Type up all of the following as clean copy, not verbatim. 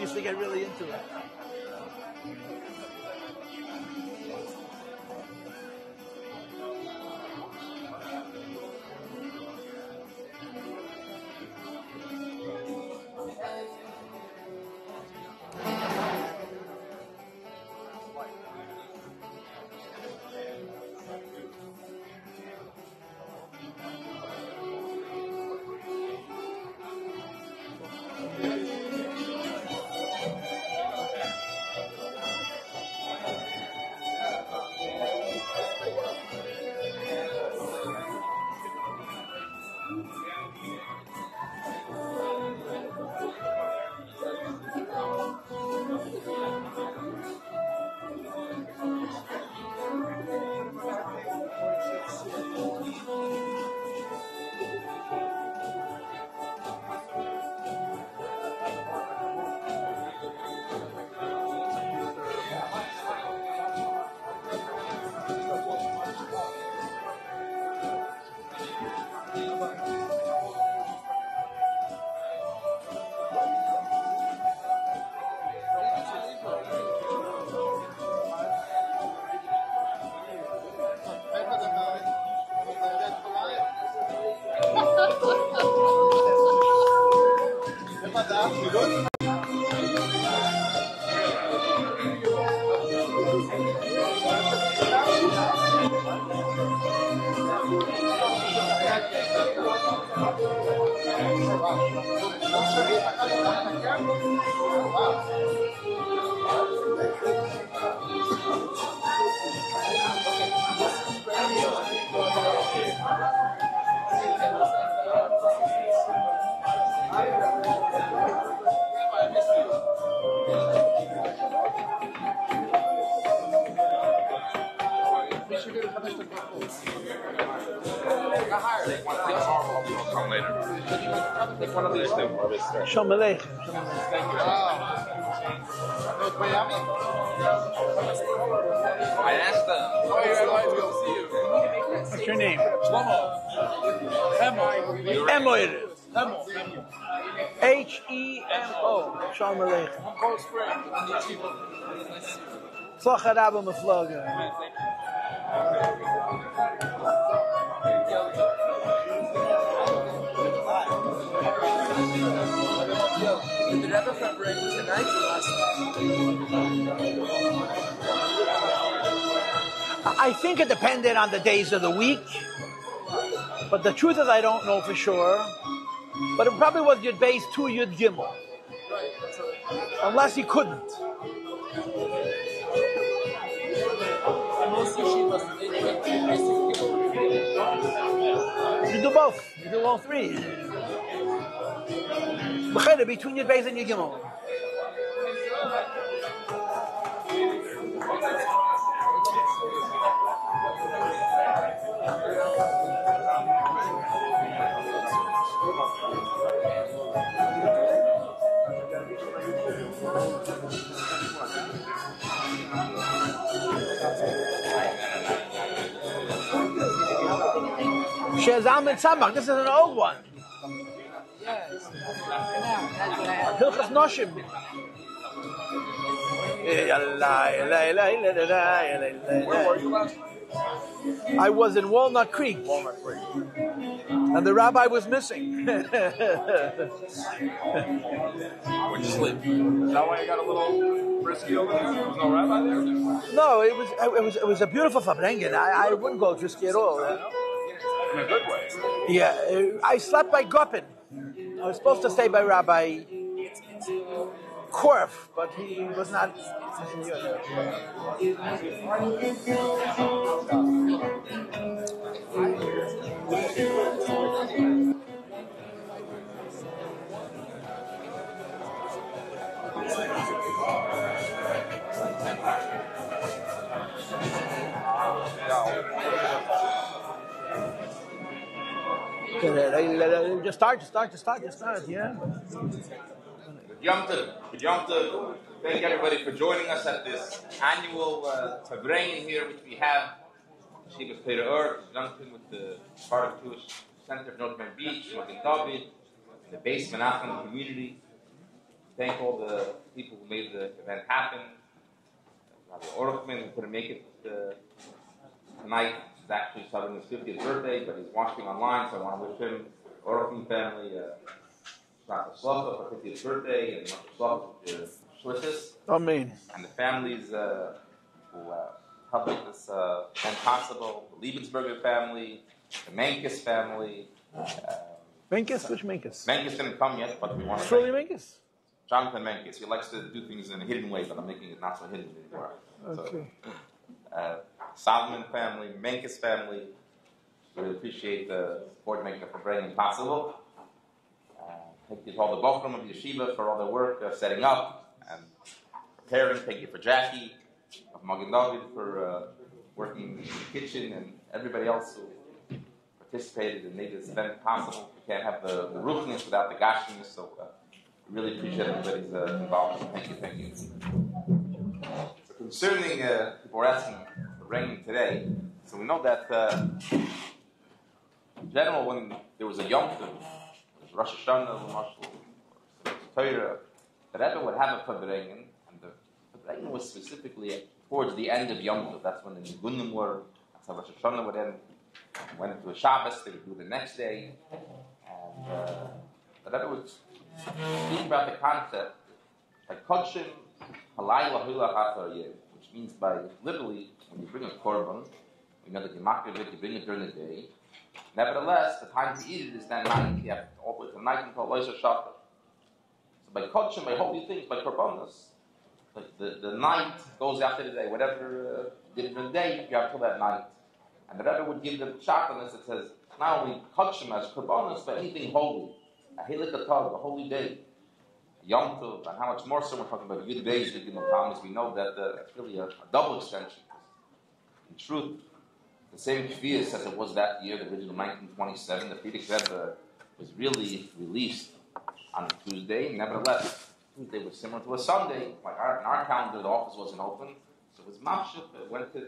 nice to get really into it. Shalom Aleichem. I asked them. What's your name? Shlomo. Emo it is. H-E-M-O. Shalom Aleichem. Tzlachat Abba Mefloga. Did it ever Fabrengen tonight or last night? I think it depended on the days of the week, but the truth is I don't know for sure. But it probably was Yud Beis 2 Yud Gimmel, unless he couldn't. And most yeshivas, You do both. You do all three. Between Yud Beis and Yud Gimmel. Shezam and Tzamach. This is an old one. Hilchas Noshim. Where were you last night? I was in Walnut Creek. And the rabbi was missing. Where'd you sleep? Is that why you got a little frisky over there? There was no rabbi there? No, it was a beautiful Fabrengen. I wouldn't go risky at all. In a good way. Yeah, I slept by Gopin. I was supposed to stay by Rabbi Korf, but he was not. Just start, yeah. Good Yom Tov. Thank everybody for joining us at this annual Fabrengen here, which we have Shivas Peter Earth, Duncan with the part of Jewish Center of North Beach, Magen David, in the Beis Menachem community. thank all the people who made the event happen. Rabbi Orchman, who couldn't make it tonight. He's actually celebrating his 50th birthday, but he's watching online, so I want to wish him, the Orchman family, Shlocha for 50th birthday, and Shlocha for Shlichus. Amen. And the families who helped make this event possible. The Liebensberger family, the Menkes family. Menkes? Which Menkes? Menkes didn't come yet, but we want to Surely Menkes? Jonathan Menkes. He likes to do things in a hidden way, but I'm making it not so hidden anymore. Okay. So, Solomon family, Menkes family. Really appreciate the support making the Fabrengen possible. Thank you to all the Bochum of Yeshiva for all their work setting up and preparing. Thank you for Jackie of Magen David for working in the kitchen, and everybody else who participated and made this event possible. We can't have the roofness without the gashiness, so we really appreciate everybody's involvement. Thank you. So concerning, people are asking the rain today, so we know that in general, when there was a Yom Tov, Rosh Hashanah, Torah, the Rebbe would have a Fabrengen, and the Fabrengen was specifically towards the end of Yom Tov. That's when the Nigunim were. That's how Rosh Hashanah would end. Went into a Shabbos, they would do the next day. And the Rebbe would speak about the concept like Kodshim Halayla Hula Achar Yeh, which means by literally, when you bring a korban, you know that you makriv it, you bring it during the day. Nevertheless, the time to eat it is then night. You have all the way from night until Loisha Shabbat. So by Kodshim, by holy things, by korbanos, the night goes after the day. Whatever you did in the day, you have till that night. And the Rebbe would give the shot on this that says, not only Kodshim as korbanos, but anything holy. A Hilik Atag, a holy day. Yom Tov, and how much more so we're talking about Yud Beis, the Gimmel Tammuz. We know that it's really a double extension. In truth, the same kfiyas as it was that year, the original 1927, the Frierdiker Rebbe was really released on a Tuesday. Nevertheless, Tuesday was similar to a Sunday. Like in our calendar, the office wasn't open, so it was mamshich. It went to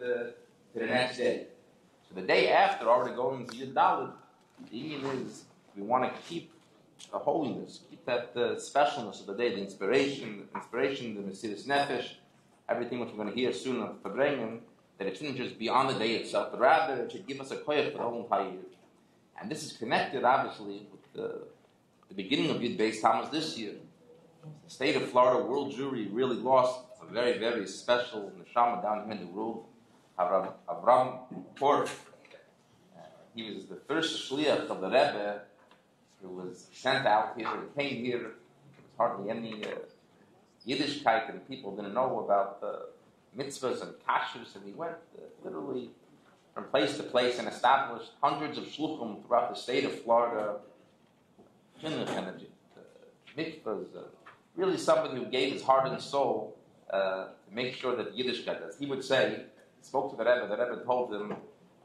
the next day. So the day after, already going to Yud Daled, the union is we want to keep the holiness, keep that specialness of the day, the inspiration, the Mesiras Nefesh, everything which we're going to hear soon of Fabrengen, that it shouldn't just be on the day itself, but rather it should give us a koyach for the whole entire year. And this is connected, obviously, with the beginning of Yud Beis Tammuz this year. The state of Florida world Jewry really lost a very, very special neshama down here in the world, Avram Kor. He was the first shliach of the Rebbe who was sent out here and came here. There was hardly any Yiddishkeit, and people didn't know about mitzvahs and kashrus, and he went literally from place to place and established hundreds of shluchim throughout the state of Florida. Chinuch and mitzvahs, really somebody who gave his heart and soul to make sure that Yiddishkeit, as he would say, he spoke to the Rebbe told him,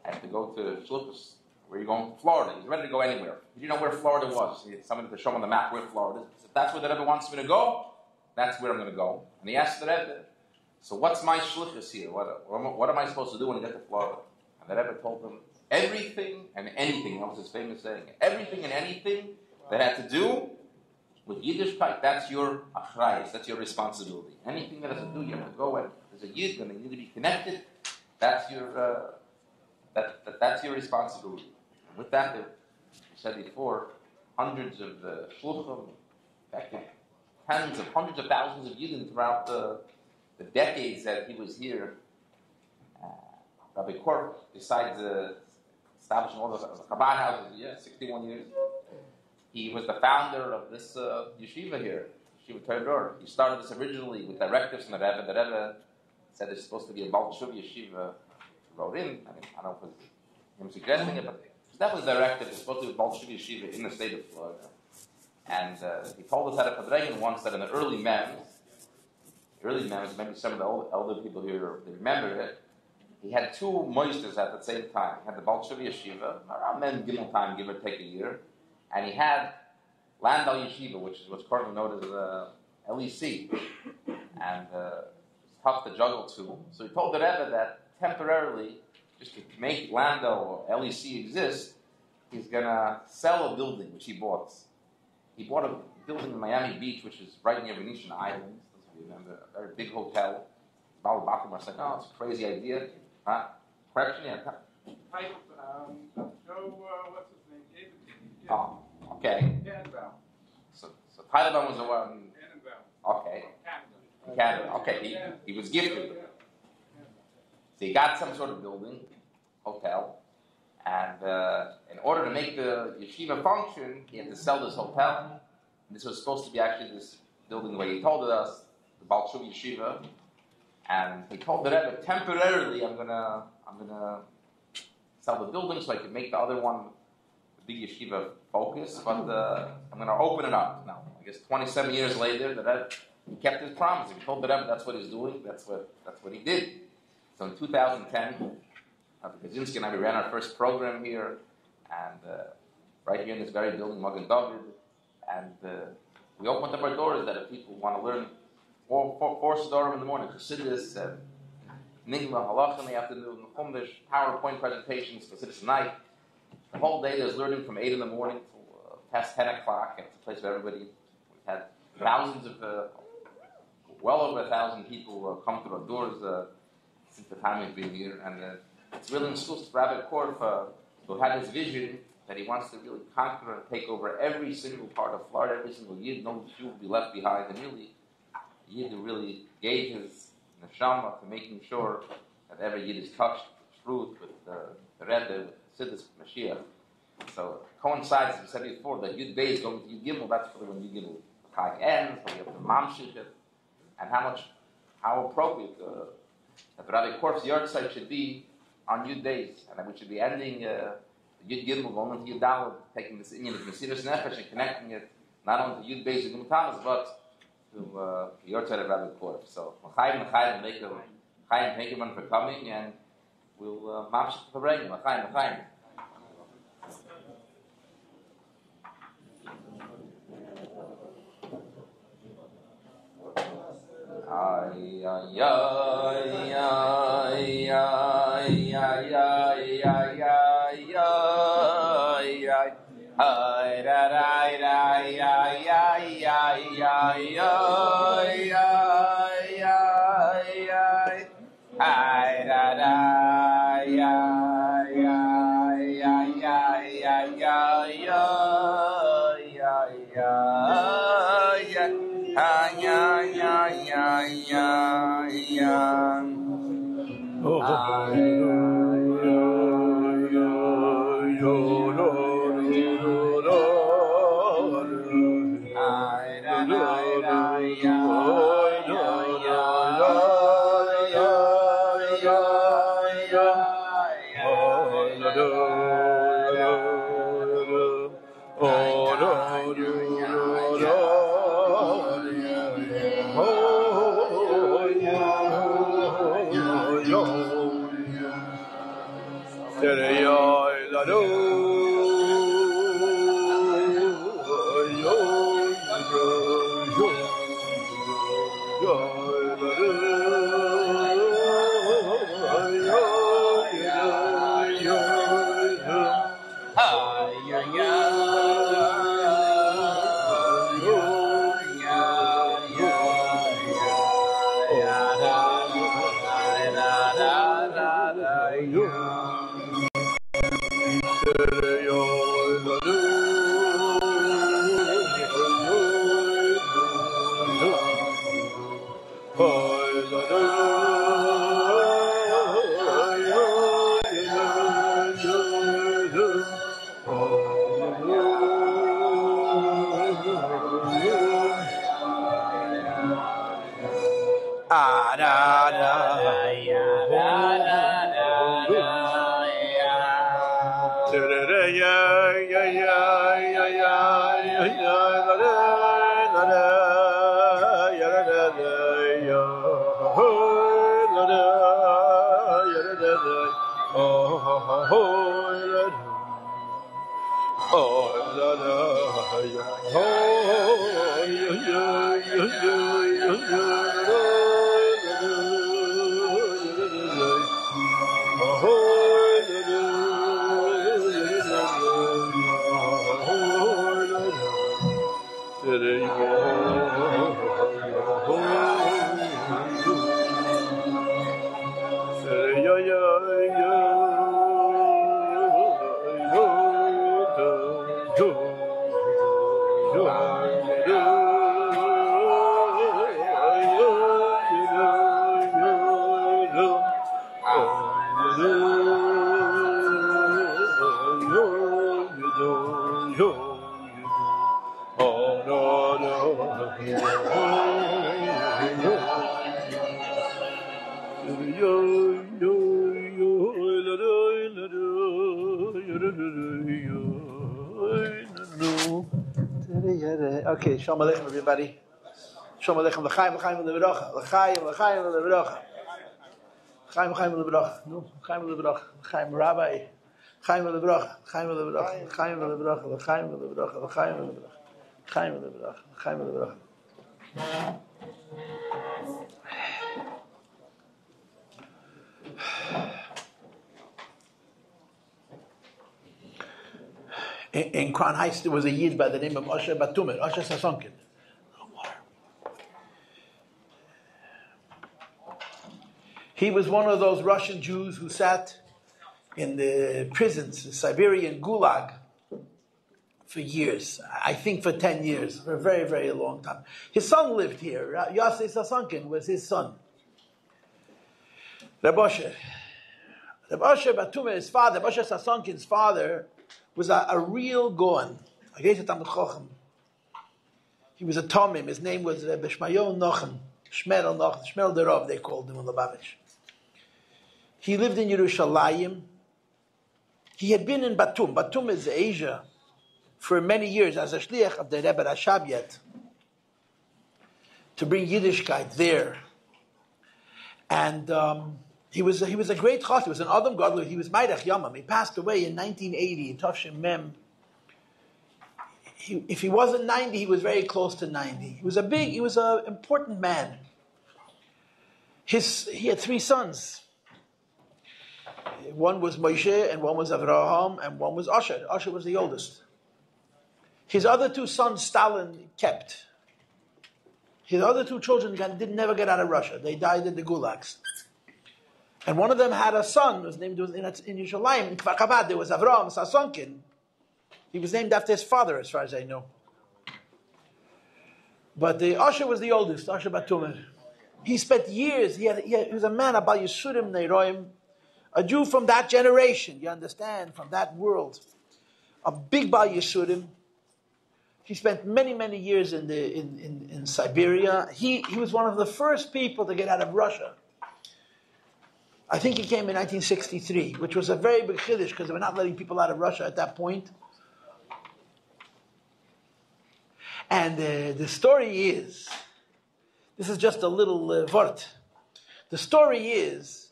I have to go to shluchus. Where are you going? Florida. He's ready to go anywhere. He didn't know where Florida was. He had somebody to show him on the map where Florida is. He said, that's where the Rebbe wants me to go. That's where I'm going to go. And he asked the Rebbe, so what's my shlichus here? What am I supposed to do when I get to Florida? And the Rebbe told him, everything and anything. That was his famous saying. Everything and anything that had to do with Yiddishkeit, that's your achrayus. That's your responsibility. Anything that has to do, you have to go and there's a Yid and they need to be connected. That's your that's your responsibility. And with that, we said before, hundreds of shluchim, in fact, hundreds of thousands of Yidden throughout the decades that he was here. Rabbi Korf, besides establishing all the Chabad houses, 61 years, he was the founder of this yeshiva here, Yeshiva Torah. He started this originally with directives from the Rebbe. The Rebbe said there's supposed to be a Balchuv yeshiva. Wrote in, I don't know if it was him suggesting it, but that was directed. It's supposed to be a Balchuv yeshiva in the state of Florida. And he told us at a Fabrengen once that in the early mems, maybe some of the elder people here remember it, he had two moisters at the same time. He had the Balchuv yeshiva, around then Gimmel time, give or take a year, and he had Landau yeshiva, which is what's currently known as LEC. And it's tough to juggle two. So he told the Rebbe that temporarily, just to make Landau or LEC exist, he's going to sell a building which he bought. He bought a building in Miami Beach, which is right near Venetian Island. Those of you remember, a very big hotel. Bathroom was like, oh, it's a crazy idea. Huh? Correction? Yeah. Joe, what's his name? David. Yeah. Oh, okay. So Taliban was the one. Okay. Canada. Okay, he was gifted. So he got some sort of building, hotel, and in order to make the yeshiva function, he had to sell this hotel. And this was supposed to be actually this building where he told us, the Baal Shuv Yeshiva, and he told the Rebbe, temporarily I'm gonna sell the building so I can make the other one the big yeshiva focus, but I'm gonna open it up. Now, I guess 27 years later, the Rebbe kept his promise. He told the Rebbe that's what he's doing. That's what he did. So in 2010, Kaczynski and I, we ran our first program here, and right here in this very building, Magen David, and we opened up our doors that if people want to learn four Sidorim in the morning, Chassidus, and Nigma, Halach in the afternoon, Chumash, PowerPoint presentations, Chassidus at night. The whole day there's learning from 8 in the morning till past 10 o'clock. It's a place where everybody, we've had thousands of, well over 1,000 people come through our doors since the time we've been here. And it's really in schools. Rabbi Korf, who had this vision that he wants to really conquer and take over every single part of Florida, every single Yid, no Jew will be left behind. And really, Yid who really gave his neshama to making sure that every Yid is touched with truth, with the Rebbe, Siddur Mashiach. So it coincides, as we said before, that Yud Beis going to Yud Gimmel, that's for when Yud Gimmel Chag ends, when you have to Mamshich it, and how appropriate that Rabbi Korf's yard site should be on Yud Beis, and that we should be ending Yud Gimmel, going into Yud Daled, taking this Inyan of Mesiras Nefesh and connecting it not only to Yud Beis and Gimel Tammuz, but to the yard site of Rabbi Korf. So, L'chaim, thank you for coming, and we'll Mamshich Fabrengen. L'chaim. Ay, ay, ay, ay, ay, ay, ay, ay, ay, ay, ay. Ay, da, da, da, ay, ay, ay, ay, ay, ay, ay, ay, ay. Ay, da, da, ay, ay, ay, ay, ay, ay, ay, ay, ay, ay. Ay, ay, ay, ay, ay, ay. Oh, Okay, Shalom Aleichem, everybody. Shalom Aleichem, l'chaim, l'chaim, l'brocha. L'chaim, l'chaim, l'brocha. L'chaim, l'chaim, l'brocha. No, l'chaim, l'brocha. L'chaim, Rabbi. L'chaim, l'brocha. L'chaim, l'brocha. L'chaim, l'brocha. L'chaim, l'brocha. L'chaim, l'brocha. L'chaim, l'brocha. L'chaim, l'brocha. In Crown Heights, there was a Yid by the name of Osher Batumer, Osher Sasonkin. He was one of those Russian Jews who sat in the prisons, the Siberian Gulag, for years. I think for 10 years, for a very, very long time. His son lived here. Yossi Sasonkin was his son. Rabbi Osher Batumer, his father, Rabbi Osher Sasonkin's father, was a real Goan. He was a Tomim. His name was Bishmayon Nochem. Shmerel Nochem. Shmerel Derov, they called him in Lubavitch. He lived in Yerushalayim. He had been in Batum. Batum is Asia for many years as a shliach of the Rebbe Rashabiet to bring Yiddishkeit there. And he was a great chassid. He was an Adam Gadol. He was Meidach Yamam. He passed away in 1980 in Tavshin Mem. If he wasn't 90, he was very close to 90. He was an important man. He had 3 sons. One was Moshe, and one was Avraham, and one was Asher. Asher was the oldest. His other 2 sons, Stalin kept. His other 2 children did never get out of Russia. They died in the gulags. And one of them had a son whose name was in Yerushalayim, in Kfar Chabad. There was Avraham Sasonkin. He was named after his father, as far as I know. But Asher was the oldest, Asher Batumer. He spent years, he was a man, Abal Yisurim Neiroim, a Jew from that generation, you understand, from that world. A big Bal Yisurim. He spent many, many years in Siberia. He was one of the first people to get out of Russia. I think he came in 1963, which was a very big chiddush because they were not letting people out of Russia at that point. And the story is, this is just a little vort. The story is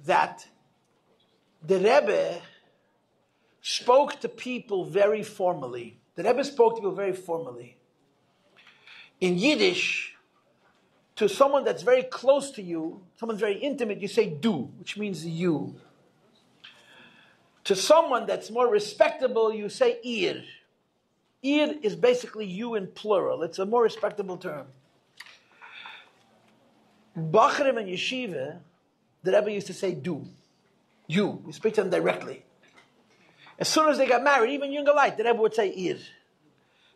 that the Rebbe spoke to people very formally. The Rebbe spoke to people very formally. In Yiddish, to someone that's very close to you, someone very intimate, you say du, which means you. To someone that's more respectable, you say ir. Ir is basically you in plural. It's a more respectable term. Bachrim and yeshiva, the Rebbe used to say du. You. You speak to them directly. As soon as they got married, even younger light, the Rebbe would say ir,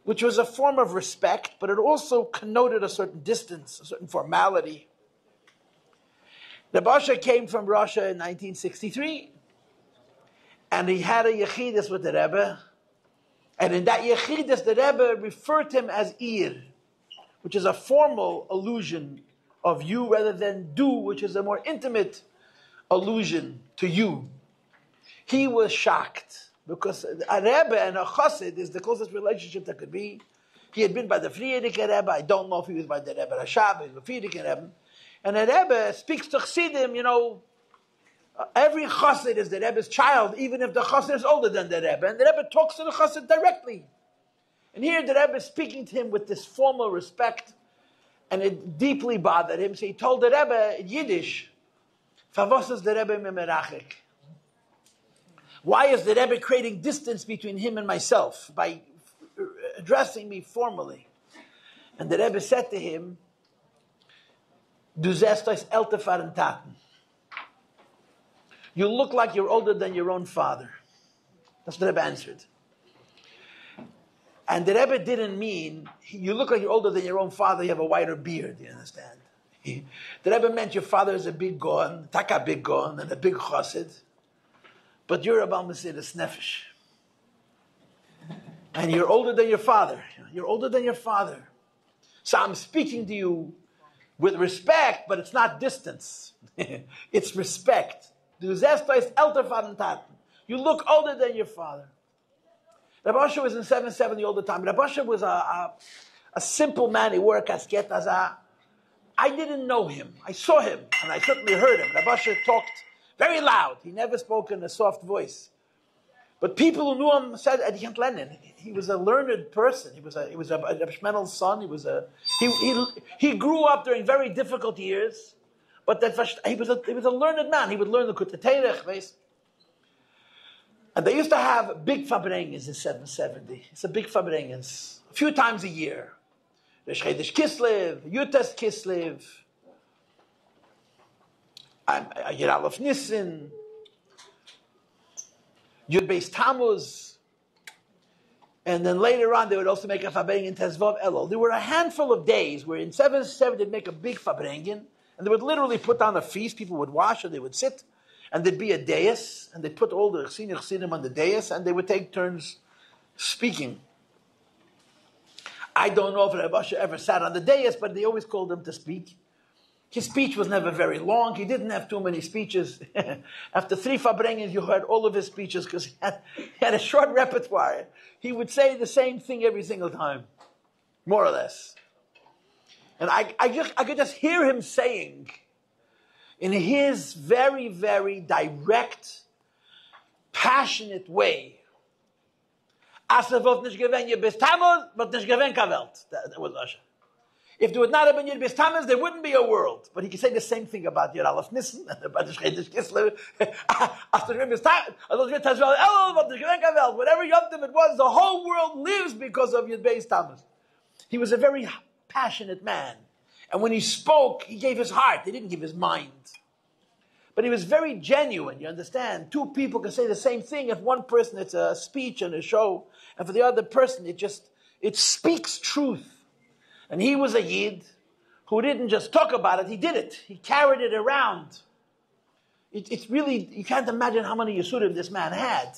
which was a form of respect, but it also connoted a certain distance, a certain formality. The Basha came from Russia in 1963, and he had a yechidus with the Rebbe, and in that yechidus, the Rebbe referred to him as ir, which is a formal allusion of you rather than du, which is a more intimate allusion to you. He was shocked. Because a Rebbe and a Chassid is the closest relationship that could be. He had been by the Frierdiker Rebbe. I don't know if he was by the Rebbe Rashab, he was the Frierdiker Rebbe. And the Rebbe speaks to Chassidim, every Chassid is the Rebbe's child, even if the Chassid is older than the Rebbe. And the Rebbe talks to the Chassid directly. And here the Rebbe is speaking to him with this formal respect, and it deeply bothered him. So he told the Rebbe in Yiddish, Favos is the Rebbe memerachik. Why is the Rebbe creating distance between him and myself by addressing me formally? And the Rebbe said to him, Du zestois älter fahren Taten. You look like you're older than your own father. That's what the Rebbe answered. And the Rebbe didn't mean, you look like you're older than your own father, you have a wider beard, you understand? The Rebbe meant your father is a big Goan, taka big Goan, and a big chassid. But you're a Bal Mesiras Nefesh. And you're older than your father. You're older than your father. So I'm speaking to you with respect, but it's not distance. It's respect. You look older than your father. Rabbi Asher was in 770 all the time. Rabbi Asher was a simple man. He wore a casket. I didn't know him. I saw him, and I certainly heard him. Rabbi Asher talked very loud. He never spoke in a soft voice. But people who knew him said, "Adiyant Lenin." He was a learned person. He was a Shmenel's son. He grew up during very difficult years, but he was a learned man. He would learn the Kuteterech, and they used to have big Fabrengens in 770. It's a big Fabrengens, a few times a year. Rosh Chodesh Kislev, Yutas Kislev, Yud Aleph Nissen, Yud Beis Tammuz, and then later on they would also make a Fabrengen Tezvav Elul. There were a handful of days where in 770 they'd make a big Fabrengen, and they would literally put on a feast. People would wash, and they would sit, and there'd be a dais, and they'd put all the Chassidim on the dais, and they would take turns speaking. I don't know if Rabbi Asher ever sat on the dais, but they always called him to speak. His speech was never very long. He didn't have too many speeches. After 3 Fabrengens, you heard all of his speeches because he had a short repertoire. He would say the same thing every single time, more or less. And I could just hear him saying, in his very, very direct, passionate way, that was Asher. If there would not have been Yud Beis Tammuz, there wouldn't be a world. But he could say the same thing about Yud Aleph Nissen and about Rosh Chodesh Kislev. Whatever Yom Tov it was, the whole world lives because of Yud Beis Tammuz. He was a very passionate man. And when he spoke, he gave his heart. He didn't give his mind. But he was very genuine, you understand? 2 people can say the same thing. If one person, it's a speech and a show, and for the other person, it speaks truth. And he was a Yid who didn't just talk about it, he did it. He carried it around. It's really, you can't imagine how many Yisurim this man had,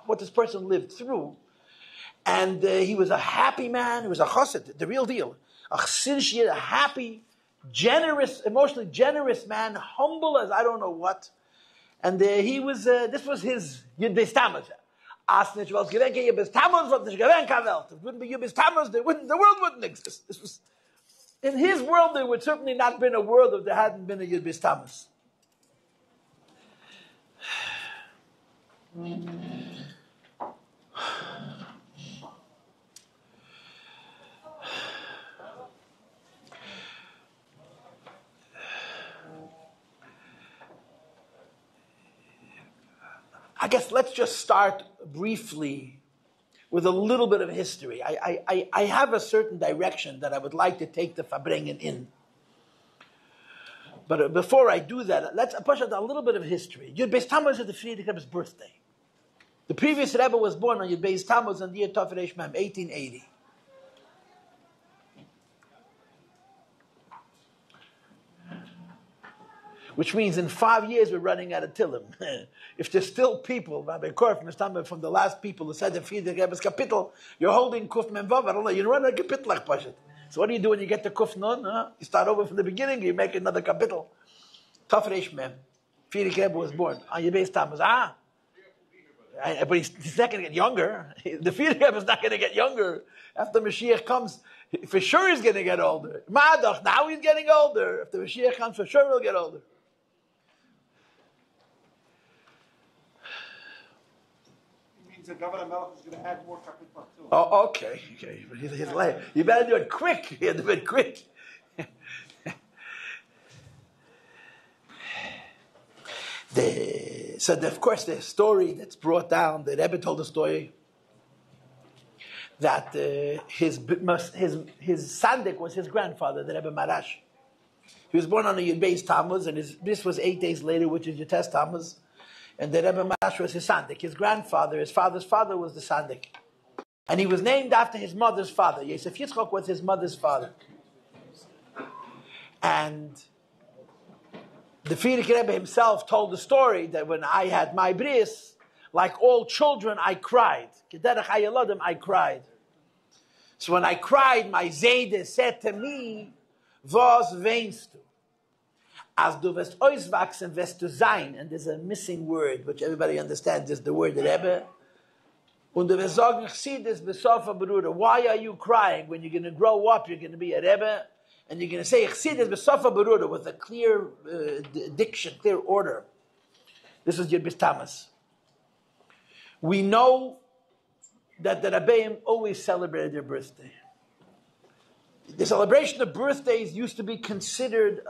what this person lived through. And he was a happy man, he was a chassid, the real deal. A chassid, a happy, generous, emotionally generous man, humble as I don't know what. And he was, this was his Yud Beis Tammuz. If it wouldn't be Yud Beis Tammuz, the world wouldn't exist. This was, in his world, there would certainly not been a world if there hadn't been a Yud Beis Tammuz. I guess let's just start briefly with a little bit of history. I have a certain direction that I would like to take the Fabrengen in. But before I do that, let's push out a little bit of history. Yud Beis Tammuz is the Friedrich Rebbe's birthday. The previous Rebbe was born on Yud Beis Tammuz in the year Tov Reish Mem, 1880. Which means in 5 years we're running out of Tillim. If there's still people, Rabbi Korf, from the last people who said the Friedrich Rebbe's kapitel, you're holding Kuf Mem Vav, I don't know, you run a kapitel like Pashat. So what do you do when you get to Kuf Nun? You start over from the beginning, you make another kapitel. Tov Reish Mem. Friedrich Rebbe was born on Yud Beis Tammuz. But he's not going to get younger. The Friedrich Rebbe is not going to get younger. After Mashiach comes, for sure he's going to get older. Madach, now he's getting older. If the Mashiach comes, for sure he'll get older. The Governor Melech is going to add more kapitla too. Oh, okay. He's late. You better do it quick. You have to do it quick. Of course, the story that's brought down, the Rebbe told the story that his sandik was his grandfather, the Rebbe Marash. He was born on the Yud Beis Tammuz, and this was 8 days later, which is Yotes Tammuz. And the Rebbe Marash was his sandik. His grandfather, his father's father, was the sandik. And he was named after his mother's father. Yosef Yitzchok was his mother's father. And the Friedrich Rebbe himself told the story that when I had my bris, like all children, I cried. Kederach hayalodim, I cried. So when I cried, my Zayde said to me, "Was weinst du? As du wirst auswachsen, wirst du sein." And there's a missing word, which everybody understands is the word Rebbe. Und wir sagen, Chassidus besofa beruda. Why are you crying? When you're going to grow up, you're going to be a Rebbe, and you're going to say Chassidus besofa beruda with a clear diction, clear order. This is Yud Tammuz. We know that the Rabbeim always celebrated their birthday. The celebration of birthdays used to be considered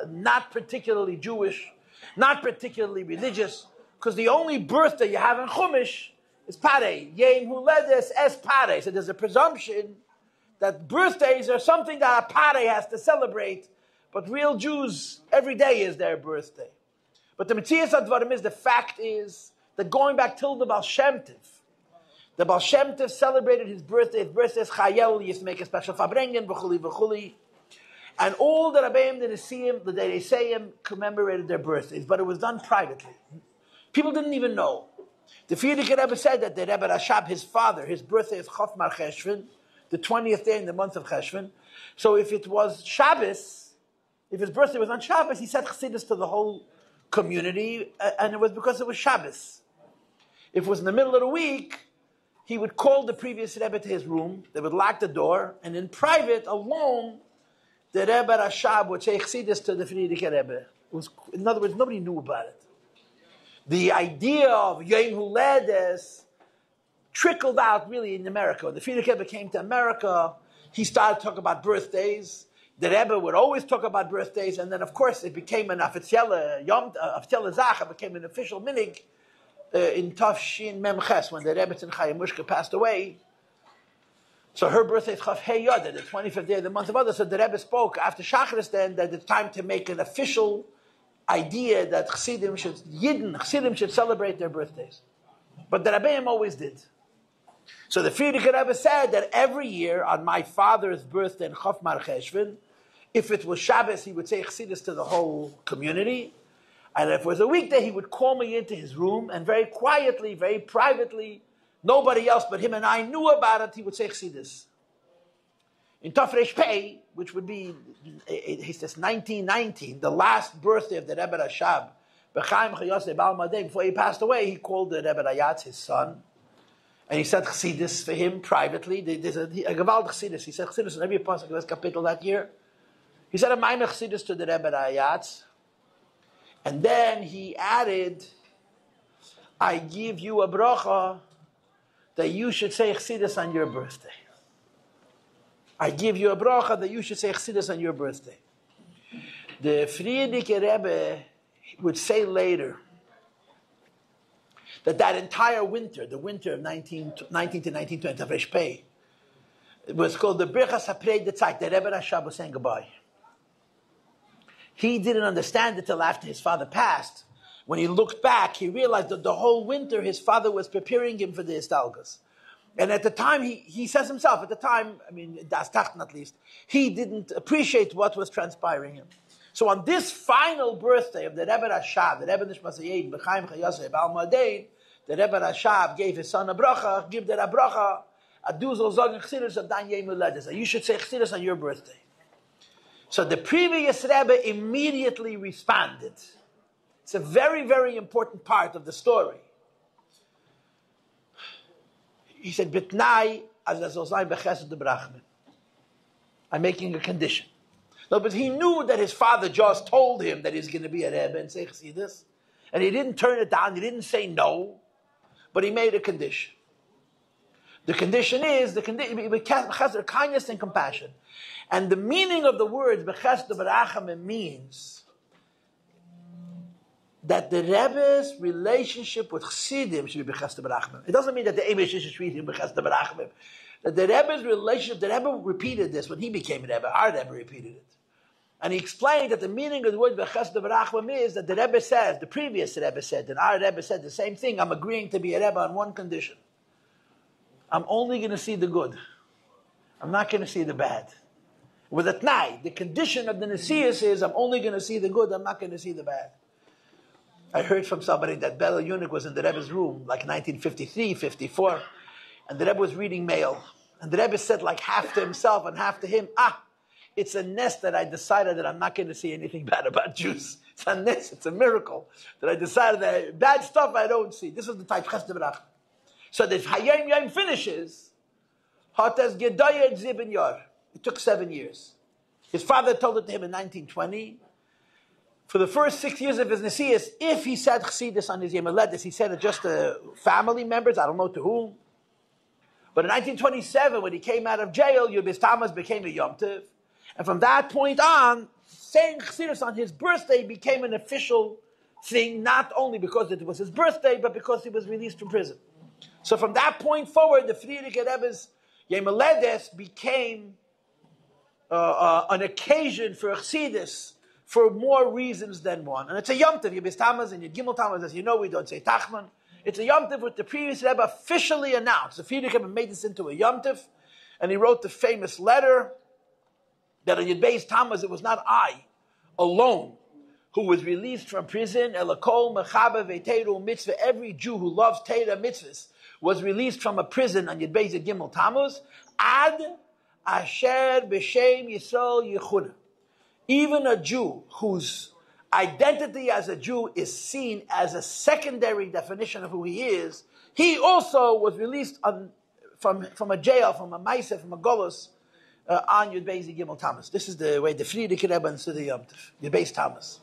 not particularly Jewish, not particularly religious, because the only birthday you have in Chumash is Parei. Yom Huledes es Parei. So there's a presumption that birthdays are something that a Parei has to celebrate, but real Jews, every day is their birthday. But the Metzias Advarim is, the fact is, that going back till the Baal Shem Tov, the Baal Shem Tov celebrated his birthday. His birthday is Chayel. He used to make a special Fabrengen, v'chuli v'chuli. And all the Rabbeim, the Nesiim, the day they say him, commemorated their birthdays. But it was done privately. People didn't even know. The Frierdiker Rebbe said that the Rebbe Rashab, his father, his birthday is Chof Mar Cheshvan, the 20th day in the month of Cheshvan. So if it was Shabbos, if his birthday was on Shabbos, he said Chassidus to the whole community, and it was because it was Shabbos. If it was in the middle of the week, he would call the previous Rebbe to his room, they would lock the door, and in private, alone, the Rebbe Rashab would say Chassidus to the Frierdiker Rebbe. In other words, nobody knew about it. The idea of Yom Huledes trickled out really in America. When the Frierdiker Rebbe came to America, he started talking about birthdays. The Rebbe would always talk about birthdays, and then of course it became an officielle Zacha, became an official minig in Tafshin Memches, when the Rebbetzin Chaya Mushka passed away. So her birthday is Chaf Hey Yod, the 25th day of the month of Adar. So the Rebbe spoke after Shacharis then that it's time to make an official idea that Chassidim should celebrate their birthdays. But the Rabbeim always did. So the Frierdiker Rebbe said that every year on my father's birthday in Chof Mar Cheshvan, if it was Shabbos, he would say Chassidus to the whole community. And if it was a weekday, he would call me into his room, and very quietly, very privately, nobody else but him and I knew about it, he would say Chassidus. In Tafresh Pei, which would be, he says 1919, the last birthday of the Rebbe Rashab, before he passed away, he called the Rebbe Rayatz, his son, and he said Chassidus for him privately. There's a Gewalt Chassidus. He said Chassidus in every pasuk of this kapitel that year. He said a Maimach Chassidus to the Rebbe Rayatz. And then he added, I give you a bracha that you should say Chassidus on your birthday. I give you a bracha that you should say Chassidus on your birthday. The Frierdiker Rebbe would say later that entire winter, the winter of 19 to 1920, Tafresh Pei, it was called the Birchas HaPrei Detzait. The Rebbe Rashab was saying goodbye. He didn't understand it till after his father passed. When he looked back, he realized that the whole winter his father was preparing him for the Istalgas. And at the time, he says himself, at the time, I mean, Das Tachten at least, he didn't appreciate what was transpiring him. So on this final birthday of the Rebbe Rashab, the Rebbe Nishmas Hayed, B'chaim Chayoseh, B'al Moedein, the Rebbe Rashab gave his son a bracha, give the bracha, Aduzol Zog Chassidus of Dan Yom Huledes. You should say Chassidus on your birthday. So the previous Rebbe immediately responded. It's a very, very important part of the story. He said, "Bitnai as azosai bechesed debrachman." I'm making a condition. No, but he knew that his father just told him that he's going to be a Rebbe and say Chassidus, and he didn't turn it down. He didn't say no, but he made a condition. The condition is kindness and compassion. And the meaning of the words b'chesed b'rachamim means that the Rebbe's relationship with Chassidim should be b'chesed b'rachamim. It doesn't mean that the Eibush should treat him b'chesed b'rachamim. That the Rebbe's relationship, the Rebbe repeated this when he became a Rebbe. Our Rebbe repeated it. And he explained that the meaning of the word b'chesed b'rachamim is that the Rebbe says, the previous Rebbe said, and our Rebbe said the same thing, I'm agreeing to be a Rebbe on one condition. I'm only going to see the good. I'm not going to see the bad. With a t'nai, the condition of the Nesius is I'm only going to see the good, I'm not going to see the bad. I heard from somebody that Bela Yunik was in the Rebbe's room, like 1953, 54, and the Rebbe was reading mail. And the Rebbe said like half to himself and half to him, it's a nest that I decided that I'm not going to see anything bad about Jews. It's a nest, it's a miracle that I decided that bad stuff I don't see. This was the type Chesed B'rachim. So that Hayom Yom finishes, Hatas Gedayed Zibin Yar. It took 7 years. His father told it to him in 1920. For the first 6 years of his Nesias, if he said Chassidus on his Yemeledis, he said it just to family members, I don't know to whom. But in 1927, when he came out of jail, Yud Tammuz became a Yom Tov. And from that point on, saying Chassidus on his birthday became an official thing, not only because it was his birthday, but because he was released from prison. So from that point forward, the Friedrich Rebbe's Yemeledis became an occasion for Chassidus for more reasons than one. And it's a Yom Tov, Yud Tammuz and Yud Gimmel Tammuz, as you know, we don't say Tachman. It's a Yom Tov which the previous Rebbe officially announced. The Friedrich Rebbe made this into a Yom Tov, and he wrote the famous letter that on Yud Beis Tammuz, it was not I alone who was released from prison. Elakol Mechaber Ve'Teru Mitzvah. Every Jew who loves Teira mitzvahs was released from a prison on Yud Beis Yud Gimmel Tammuz. Ad Asher B'Shem Yisrael Yechuna. Even a Jew whose identity as a Jew is seen as a secondary definition of who he is, he also was released from a jail, from a Maaseh, from a Golus, on Yud Beis Yud Gimmel Tammuz. This is the way the Friedrich Rebbe understood the Yom Tov, Yud Beis Tammuz.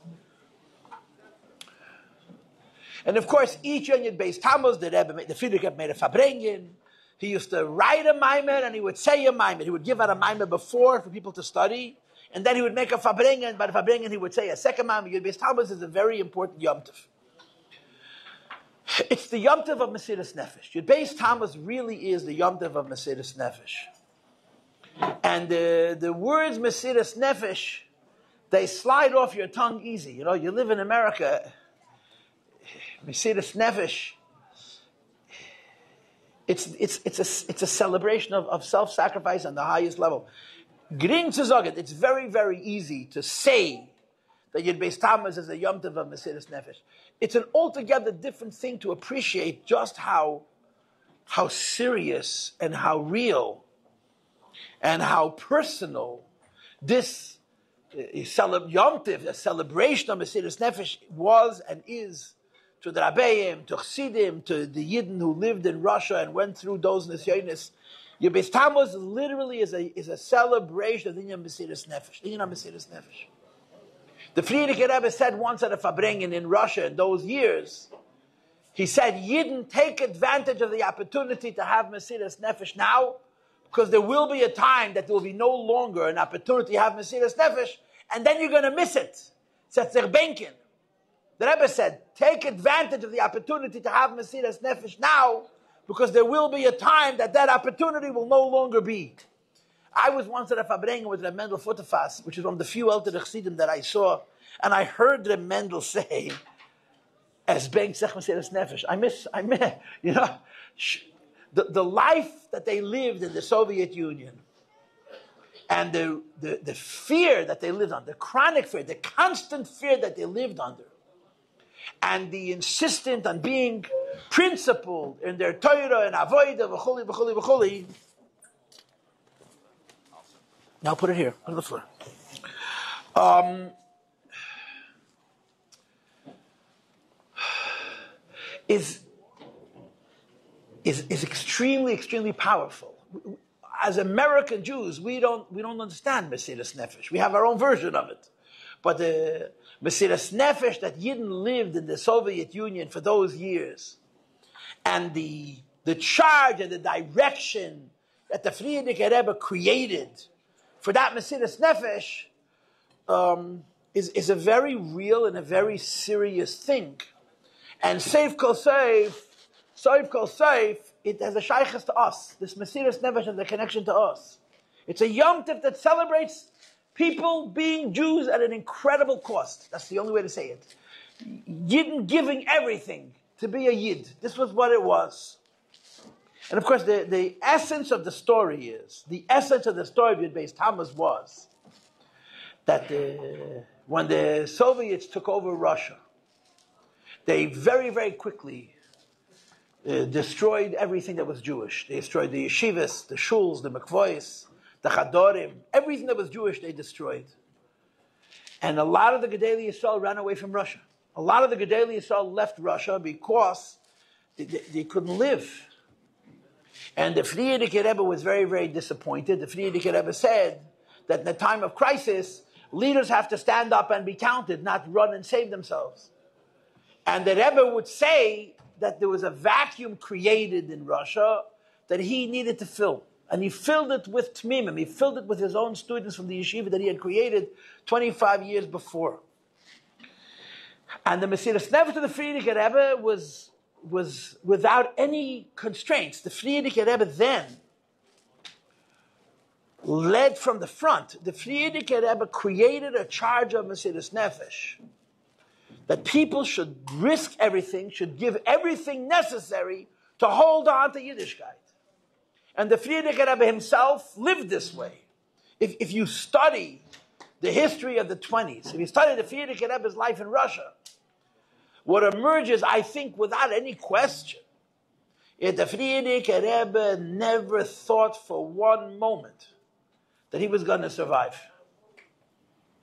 And of course, each year on Yud Beis Tammuz, the Friedrich Rebbe made a Fabrengen. He used to write a maimer and he would say a maimer. He would give out a maimer before for people to study. And then he would make a Fabrengen. By the Fabrengen, he would say a second maimer. Yud Beis Tammuz is a very important Yom Tov. It's the Yom Tov of Mesiras Nefesh. Yud Beis Tammuz really is the Yom Tov of Mesiras Nefesh. And the words Mesiras Nefesh, they slide off your tongue easy. You know, you live in America, Mesiras Nefesh, it's a celebration of self-sacrifice on the highest level. Gring zu sagen, it's very, very easy to say that Yud Beis Tammuz is a Yom Tov of Mesiras Nefesh. It's an altogether different thing to appreciate just how serious and how real and how personal this Yom Tov, a celebration of Mesiras Nefesh, was and is to the Rabbeim, to Chassidim, to the Yidden who lived in Russia and went through those Nisyonis. Yud Beis Tammuz literally is a celebration of the Inyan Mesiras Nefesh. The Inyan Mesiras Nefesh. The Friedrich Rebbe said once at a Fabrengen in Russia in those years, he said, Yidden, take advantage of the opportunity to have Mesiras Nefesh now, because there will be a time that there will be no longer an opportunity to have Mesiras Nefesh, and then you're going to miss it. Said Fabrengen. The Rebbe said, take advantage of the opportunity to have Mesiras Nefesh now, because there will be a time that opportunity will no longer be. I was once at a Fabrengen with Reb Mendel Futterfass, which is one of the few Elter Chassidim that I saw, and I heard Reb Mendel say, "Es ben sech Mesiras Nefesh." I miss, you know, the life that they lived in the Soviet Union, and the fear that they lived under, the chronic fear, the constant fear that they lived under, and the insistent on being principled in their Torah and Avodah, v'chuli, v'chuli, v'chuli. Now put it here, on the floor. Is extremely, extremely powerful. As American Jews, we don't understand Mesiras Nefesh. We have our own version of it. But the Mesiras Nefesh that Yidden lived in the Soviet Union for those years, and the charge and the direction that the Friedrich Rebbe created for that Mesiras Nefesh is a very real and a very serious thing. And Seif Kol Seif, it has a shaykhs to us. This Mesiras Nefesh has a connection to us. It's a Yom Tov that celebrates people being Jews at an incredible cost. That's the only way to say it. Yidden giving everything to be a Yid. This was what it was. And of course, the essence of the story of Yud Beis Tammuz was that when the Soviets took over Russia, they very, very quickly destroyed everything that was Jewish. They destroyed the yeshivas, the shuls, the mikvois, the chadorim, everything that was Jewish they destroyed. And a lot of the Gedolei Yisrael ran away from Russia. A lot of the Gedolei Yisrael left Russia because they couldn't live And the Frierdiker Rebbe was very, very disappointed. The Frierdiker Rebbe said that in a time of crisis, leaders have to stand up and be counted, not run and save themselves. And the Rebbe would say that there was a vacuum created in Russia that he needed to fill. And he filled it with Tmimim. He filled it with his own students from the yeshiva that he had created 25 years before. And the Mesiras Nefesh to the Frierdiker Rebbe was without any constraints. The Frierdiker Rebbe then led from the front. The Frierdiker Rebbe created a charge of Mesiras Nefesh that people should risk everything, should give everything necessary to hold on to Yiddishkeit. And the Frierdiker Rebbe himself lived this way. If you study the history of the 20s, if you study the Frierdiker Rebbe's life in Russia, what emerges, I think, without any question, is the Frierdiker Rebbe never thought for one moment that he was going to survive.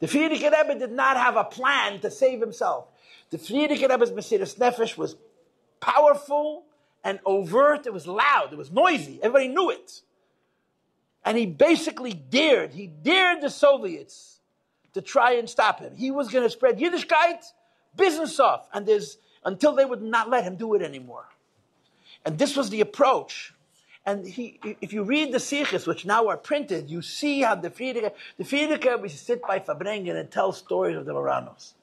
The Frierdiker Rebbe did not have a plan to save himself. The Frierdiker Rebbe's Mesiras Nefesh was powerful and overt. It was loud. It was noisy. Everybody knew it. And he basically dared the Soviets to try and stop him. He was going to spread Yiddishkeit, business off, and until they would not let him do it anymore. And this was the approach. And if you read the Sichos, which now are printed, you see how the Frierdiker would sit by Fabrengen and tell stories of the Moranos.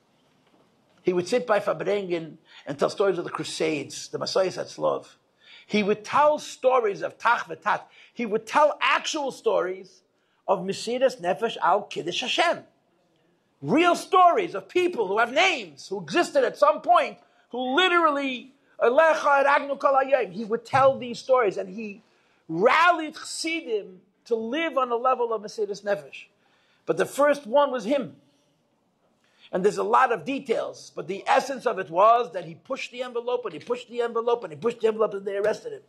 He would sit by Fabrengen and tell stories of the Crusades, the Masayas Hatzlov. He would tell stories of Tach V'Tat. He would tell actual stories of Mesiras Nefesh al Kiddush Hashem. Real stories of people who have names, who existed at some point, who literally, he would tell these stories, and he rallied Chassidim to live on the level of Mesiras Nefesh. But the first one was him. And there's a lot of details, but the essence of it was that he pushed the envelope, and he pushed the envelope, and he pushed the envelope, and they arrested him.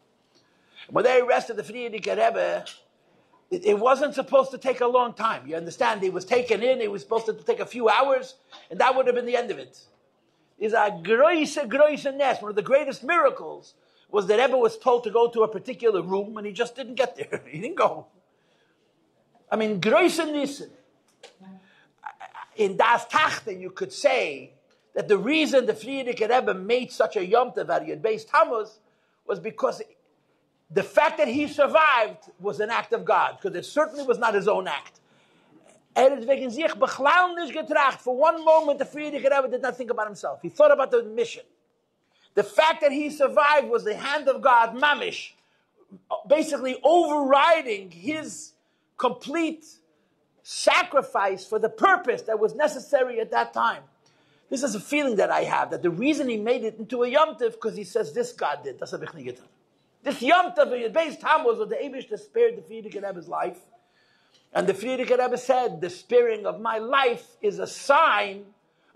And when they arrested the Frierdiker Rebbe, it wasn't supposed to take a long time. You understand? He was taken in, it was supposed to take a few hours, and that would have been the end of it. It's a groise nest. One of the greatest miracles was that Rebbe was told to go to a particular room, and he just didn't get there. He didn't go. I mean, groise nissen. In Das Tachte, you could say that the reason the Frierdiker Rebbe made such a Yom Tov out of Beis Tammuz was because the fact that he survived was an act of God, because it certainly was not his own act. For one moment, the Frierdiker Rebbe did not think about himself. He thought about the mission. The fact that he survived was the hand of God, mamish, basically overriding his complete sacrifice for the purpose that was necessary at that time. This is a feeling that I have, that the reason he made it into a Yom Tov, because he says, this God did. This Yom Tov, Beis Tammuz, was the Eibush that spared the Frierdiker Rebbe's life. And the Frierdiker Rebbe said, the sparing of my life is a sign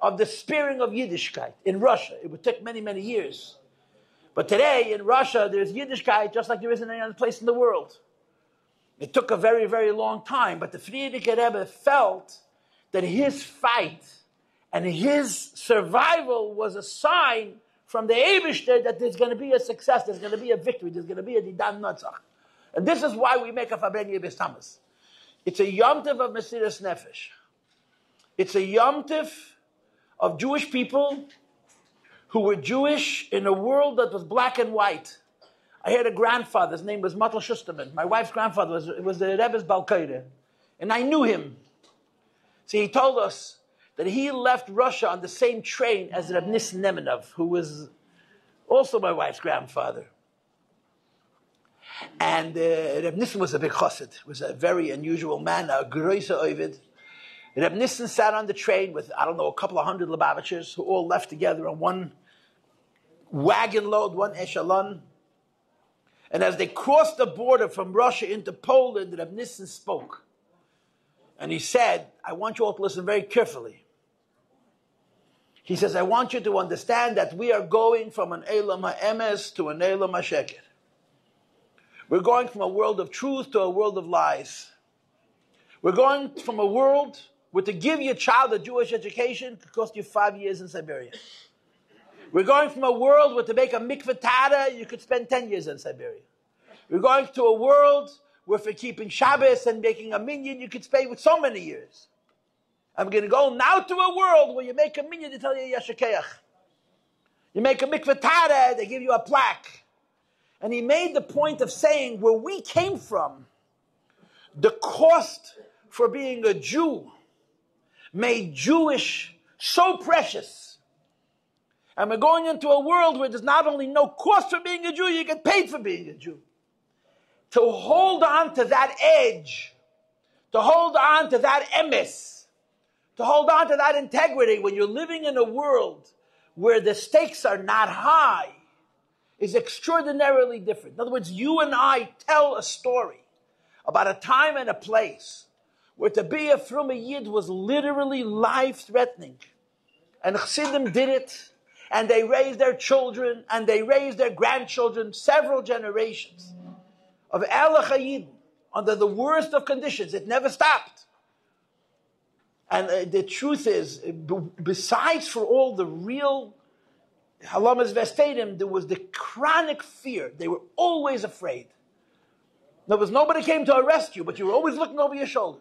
of the sparing of Yiddishkeit in Russia. It would take many, many years. But today, in Russia, there's Yiddishkeit just like there isn't any other place in the world. It took a very, very long time, but the Frierdiker Rebbe felt that his fight and his survival was a sign from the Eibishter that there's going to be a success, there's going to be a victory, there's going to be a Didan Natzach. And this is why we make a Fabrengen Beis Tammuz. It's a Yom Tov of Mesiras Nefesh. It's a Yom Tov of Jewish people who were Jewish in a world that was black and white. I had a grandfather, his name was Matel Schusterman. My wife's grandfather was the Rebbe's Balkaire. And I knew him. So he told us that he left Russia on the same train as Reb Nissen Nemenov, who was also my wife's grandfather. And Reb Nissen was a big chassid, was a very unusual man, a groise ovid. Reb Nissen sat on the train with, a couple of hundred Lubavitchers who all left together on one wagon load, one echelon. And as they crossed the border from Russia into Poland, Reb Nissen spoke. And he said, I want you all to listen very carefully. He says, I want you to understand that we are going from an Eilam HaEmes to an Eilam HaSheker. We're going from a world of truth to a world of lies. We're going from a world where to give your child a Jewish education could cost you 5 years in Siberia. We're going from a world where to make a mikveh tada, you could spend 10 years in Siberia. We're going to a world where for keeping Shabbos and making a minyan, you could stay with so many years. I'm going to go now to a world where you make a minyan, they tell you Yashikeach. You make a mikveh tara, they give you a plaque. And he made the point of saying, where we came from, the cost for being a Jew made Jewish so precious. And we're going into a world where there's not only no cost for being a Jew, you get paid for being a Jew. To hold on to that edge, to hold on to that emes, to hold on to that integrity when you're living in a world where the stakes are not high, is extraordinarily different. In other words, you and I tell a story about a time and a place where to be a Fruma Yid was literally life-threatening. And Chassidim did it, and they raised their children, and they raised their grandchildren, several generations of Elach HaYid, under the worst of conditions. It never stopped. And the truth is, besides for all the real halamas vestadim, there was the chronic fear. They were always afraid. There was nobody came to arrest you, but you were always looking over your shoulder.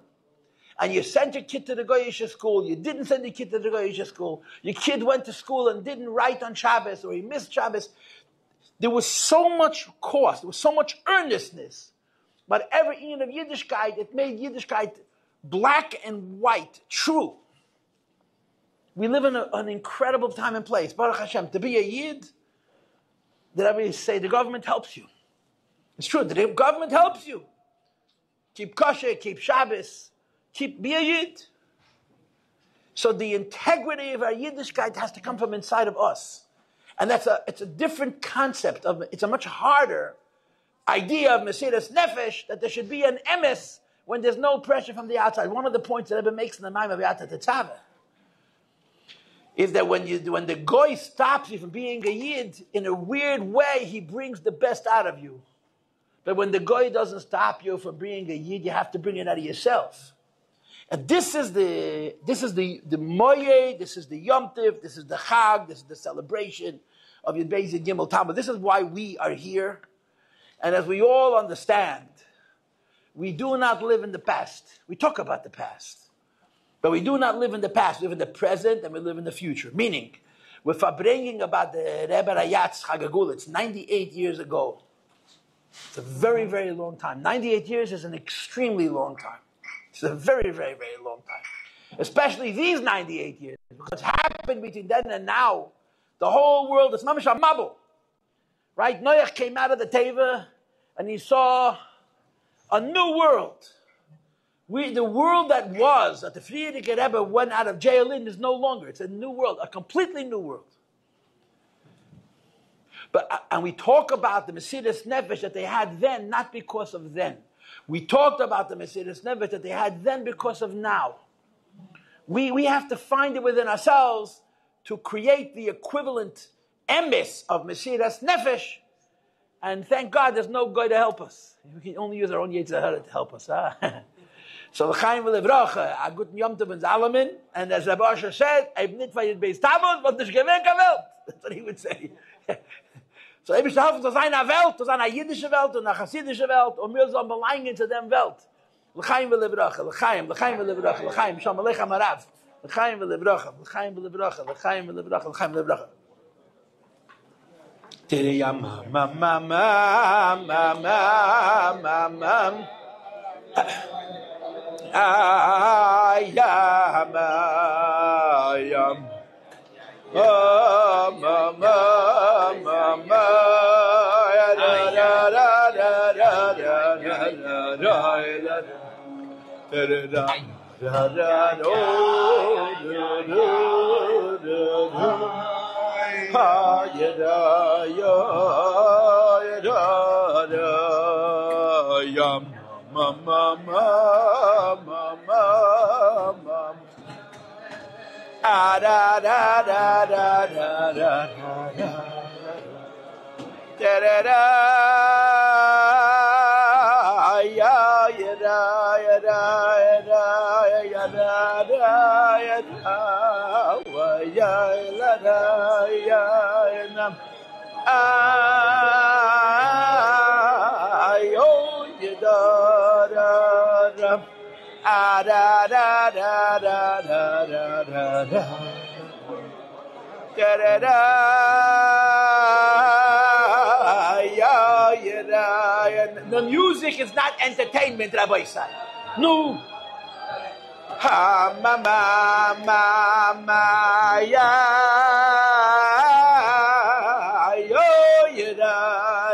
And you sent your kid to the Goyish school. You didn't send your kid to the Goyish school. Your kid went to school and didn't write on Shabbos, or he missed Shabbos. There was so much cost. There was so much earnestness. But every union of Yiddishkeit, it made Yiddishkeit black and white, true. We live in an incredible time and place. Baruch Hashem, to be a Yid, the Rabbi say the government helps you. It's true, the government helps you. Keep kosher, keep Shabbos, be a Yid. So the integrity of our Yiddishkeit has to come from inside of us. And it's a different concept. It's a much harder idea of Mesiras Nefesh, that there should be an emes when there's no pressure from the outside. One of the points that Rebbe makes in the Maim of Yata Tetzaveh is that when the Goy stops you from being a Yid, in a weird way, he brings the best out of you. But when the Goy doesn't stop you from being a Yid, you have to bring it out of yourself. And this is the Moyed, this is the Yom Tiv, this is the Chag, this is the celebration of Yud Beis and Gimmel Tammuz. This is why we are here. And as we all understand, we do not live in the past. We talk about the past. But we do not live in the past. We live in the present and we live in the future. Meaning, we're Fabrengen about the Rebbe Rayat's Chagagul. It's 98 years ago. It's a very, very long time. 98 years is an extremely long time. It's a very, very, very long time. Especially these 98 years. Because what's happened between then and now, the whole world is mamash mabul. Right? Noach came out of the Teva and he saw a new world. The world that the Frierdiker Rebbe went out of jail in is no longer. It's a new world, a completely new world. And we talk about the Mesiras Nefesh that they had then, not because of then. We talked about the Mesiras Nefesh that they had then because of now. We have to find it within ourselves to create the equivalent emes of Mesiras Nefesh. And thank God there's no guy to help us. We can only use our own Yetzer Hara to help us. Huh? So l'chaim v'levracha, a guten Yom Tov and Zalamin, and as Rabbi Asher said, I've nit vayid Beis Tammuz, but nicht gewinnt a Welt. That's what he would say. So ich helfen zu sein a Welt, zu sein a jüdische Welt und a chassidische Welt, und wir sollen belangen zu dem Welt. L'chaim v'levracha, l'chaim v'levracha, l'chaim, shalom aleichem harav. L'chaim v'levracha, l'chaim v'levracha, l'chaim v'levracha, l'chaim v'levracha. Tere ya ma ma ma ma ma ma ma ma ayam ayam ma ma ma ma ma ra ra ra ra ra ra ra ra ra ma ma ma ma ma ma da da da da da da da da da ya ya da ya da ya da ya da ya da wa ya la da ya nam da da da da da da da da. Da da da, yeah, yeah. The music is not entertainment, Rabbi said. No. Ha ma ma ma ma ya yo ya da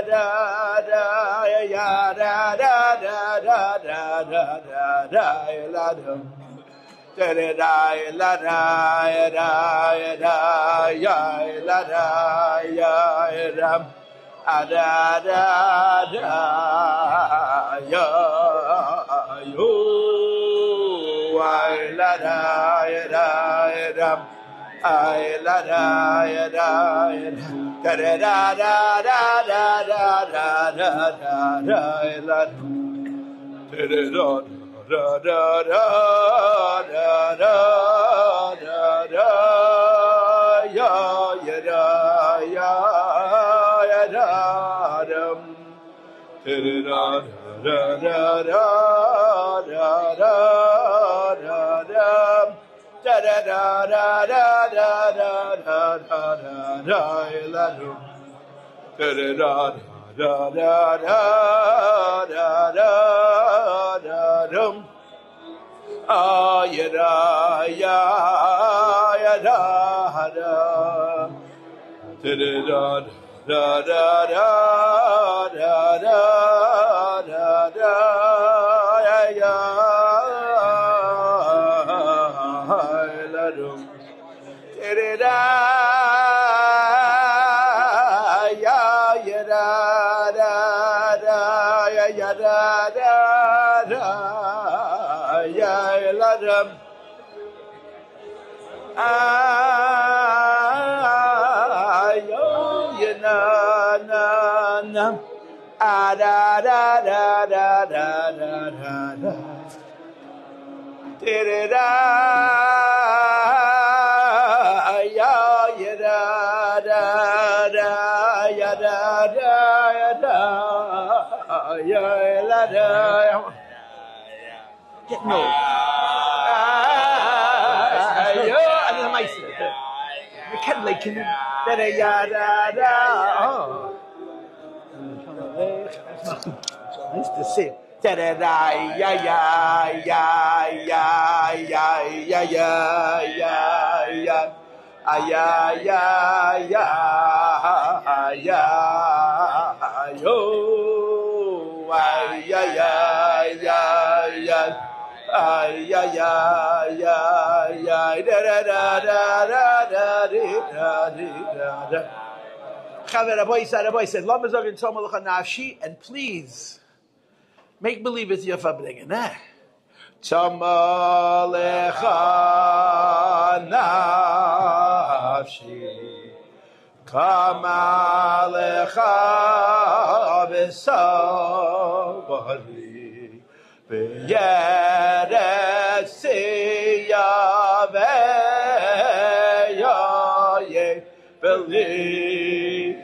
da da ya da da da da da da da la dum. Da da da la da da da ya la da ya ram da da da ya yo la da da da la da da da da da da da da da la da da da da Get no. Nice to see. Da da da ya ya ya ya ya ya ya ya ya. Ya ya ya ya yo ya ya ya ya. Ay ya ya ya ya da da da da da da da da. Rabbi said, and please make believe it's your Fabrengen. Tama lecha nafshi, kama lecha v'savali, v'yeres yaveh believe.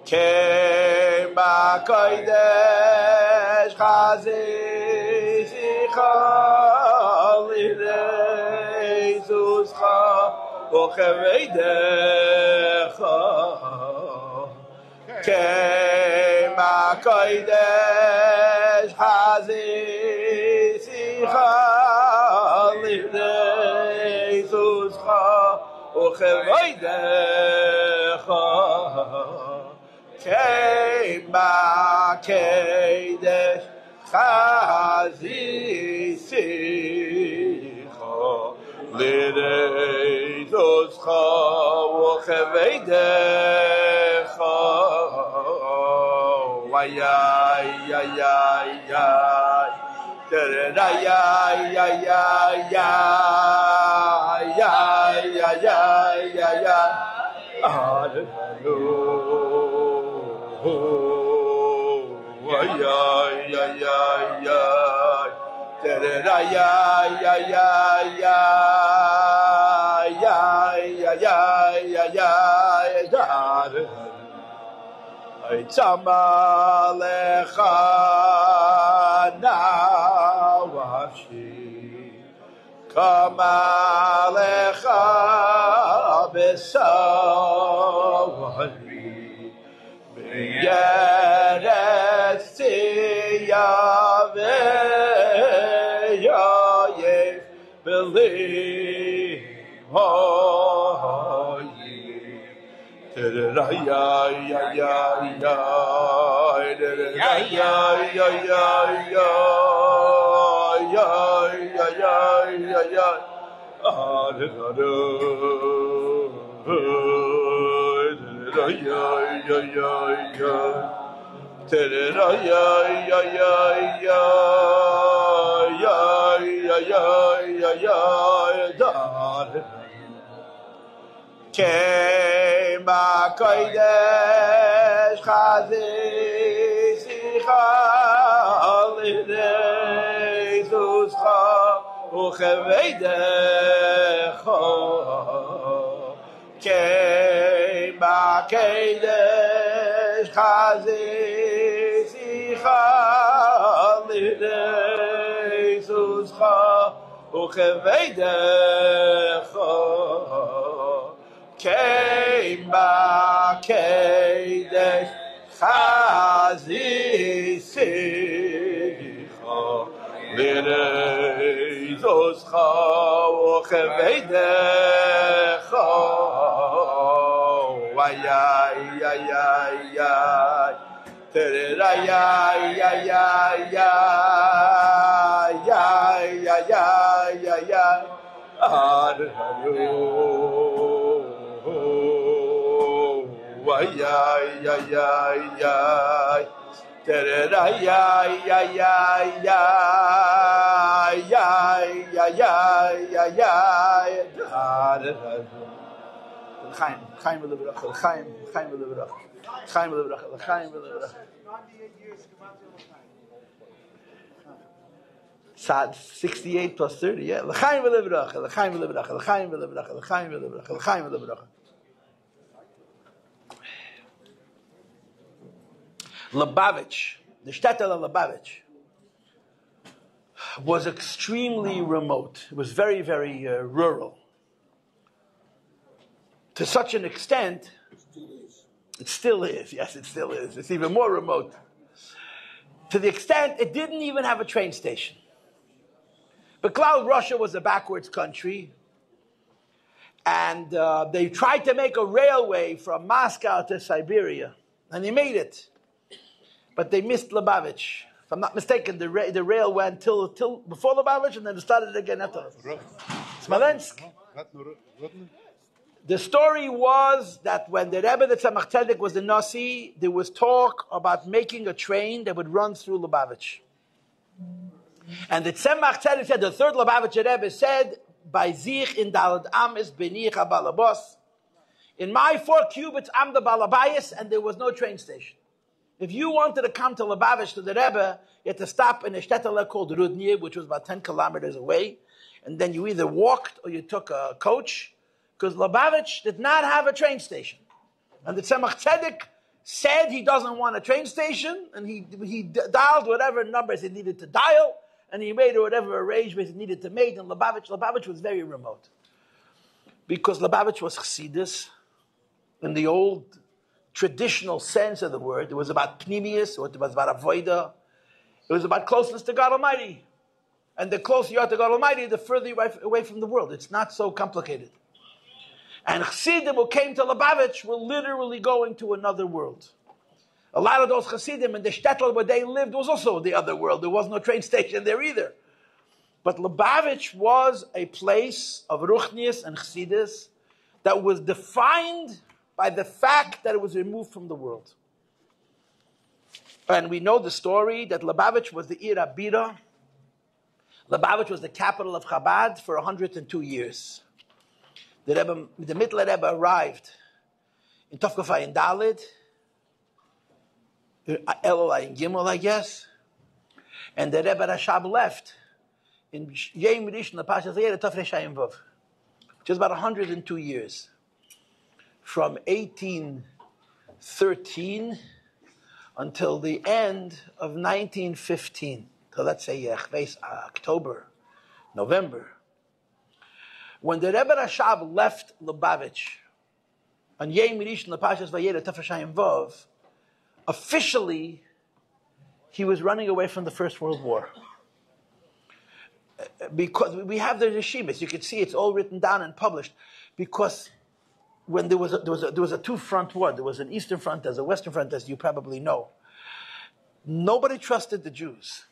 Kema kodesh chazizicha l'reizuscha u'cheveidecha. Kema kodesh chazizicha l'reizuscha u'cheveidecha. Kema kodesh chazisicha l'reizuscha u'cheveidecha. Ay ay ay ay ay Tzama lecha nafshi, kama lecha besavali, b'yeretz tiyaveh b'li hoyi. Kema kodesh chazisicha lidei zuscha ucheveidecha. Kema kodesh chazisicha lidei zuscha ucheveidecha. Came back, Kadesh, Chazi, Sicha, Lirei, Zoscha, Ocheveidecha, Ayay, ayay, ayay, Tererayay, ayay, ayay, ayay, ayay, ayay, ay ay ay ay ay ay ay ay ay Chaim Chaim with the bracha Chaim Chaim with the bracha Chaim with the bracha Chaim with the bracha 68 plus 30 yeah Chaim with the bracha Chaim with the bracha Chaim with the bracha Chaim with the bracha Chaim with the bracha. Lubavitch, the shtetl of Lubavitch, was extremely remote. It was very, very rural. To such an extent, it still is. Yes, it still is. It's even more remote. To the extent it didn't even have a train station. But Russia was a backwards country, and they tried to make a railway from Moscow to Siberia, and they made it. But they missed Lubavitch. If I'm not mistaken, the rail went till before Lubavitch, and then it started again after Smolensk. The story was that when the Rebbe, the Tzemach Tzedek, was the Nasi, there was talk about making a train that would run through Lubavitch. And the Tzemach Tzedek said, the third Lubavitcher Rebbe said, by Zich in Dalad Am is Benich HaBalabos. In my 4 cubits, I'm the Balabayas, and there was no train station. If you wanted to come to Lubavitch to the Rebbe, you had to stop in a shtetl called Rudnie, which was about 10 kilometers away. And then you either walked or you took a coach, because Lubavitch did not have a train station. And the Tzemach Tzedek said he doesn't want a train station, and he dialed whatever numbers he needed to dial, and he made whatever arrangements he needed to make. And Lubavitch was very remote. Because Lubavitch was Chassidus in the old traditional sense of the word. It was about Pnimius, or it was about Avodah. It was about closeness to God Almighty. And the closer you are to God Almighty, the further you are away from the world. It's not so complicated. And Chassidim who came to Lubavitch were literally going to another world. A lot of those Chassidim in the shtetl where they lived was also the other world. There was no train station there either. But Lubavitch was a place of Ruchnius and Chassidus that was defined by the fact that it was removed from the world. And we know the story that Lubavitch was the Ir Abira, Lubavitch was the capital of Chabad for 102 years. The Mittler Rebbe arrived in Tovkafai in Dalid, Elolai in Gimmel, I guess, and the Rebbe Rashab left in Yom Rishon L'Pashas Vayera Tafreshayim Vov, which is about 102 years, from 1813 until the end of 1915. So let's say October, November. When the Rebbe Rashab left Lubavitch on Yom Rishon L'Pashas Vayera Tafreshayim Vov, officially he was running away from the First World War. Because we have the Yeshivas, you can see it's all written down and published. Because when there was a two-front war, there was an Eastern Front, there's a Western Front, as you probably know. Nobody trusted the Jews.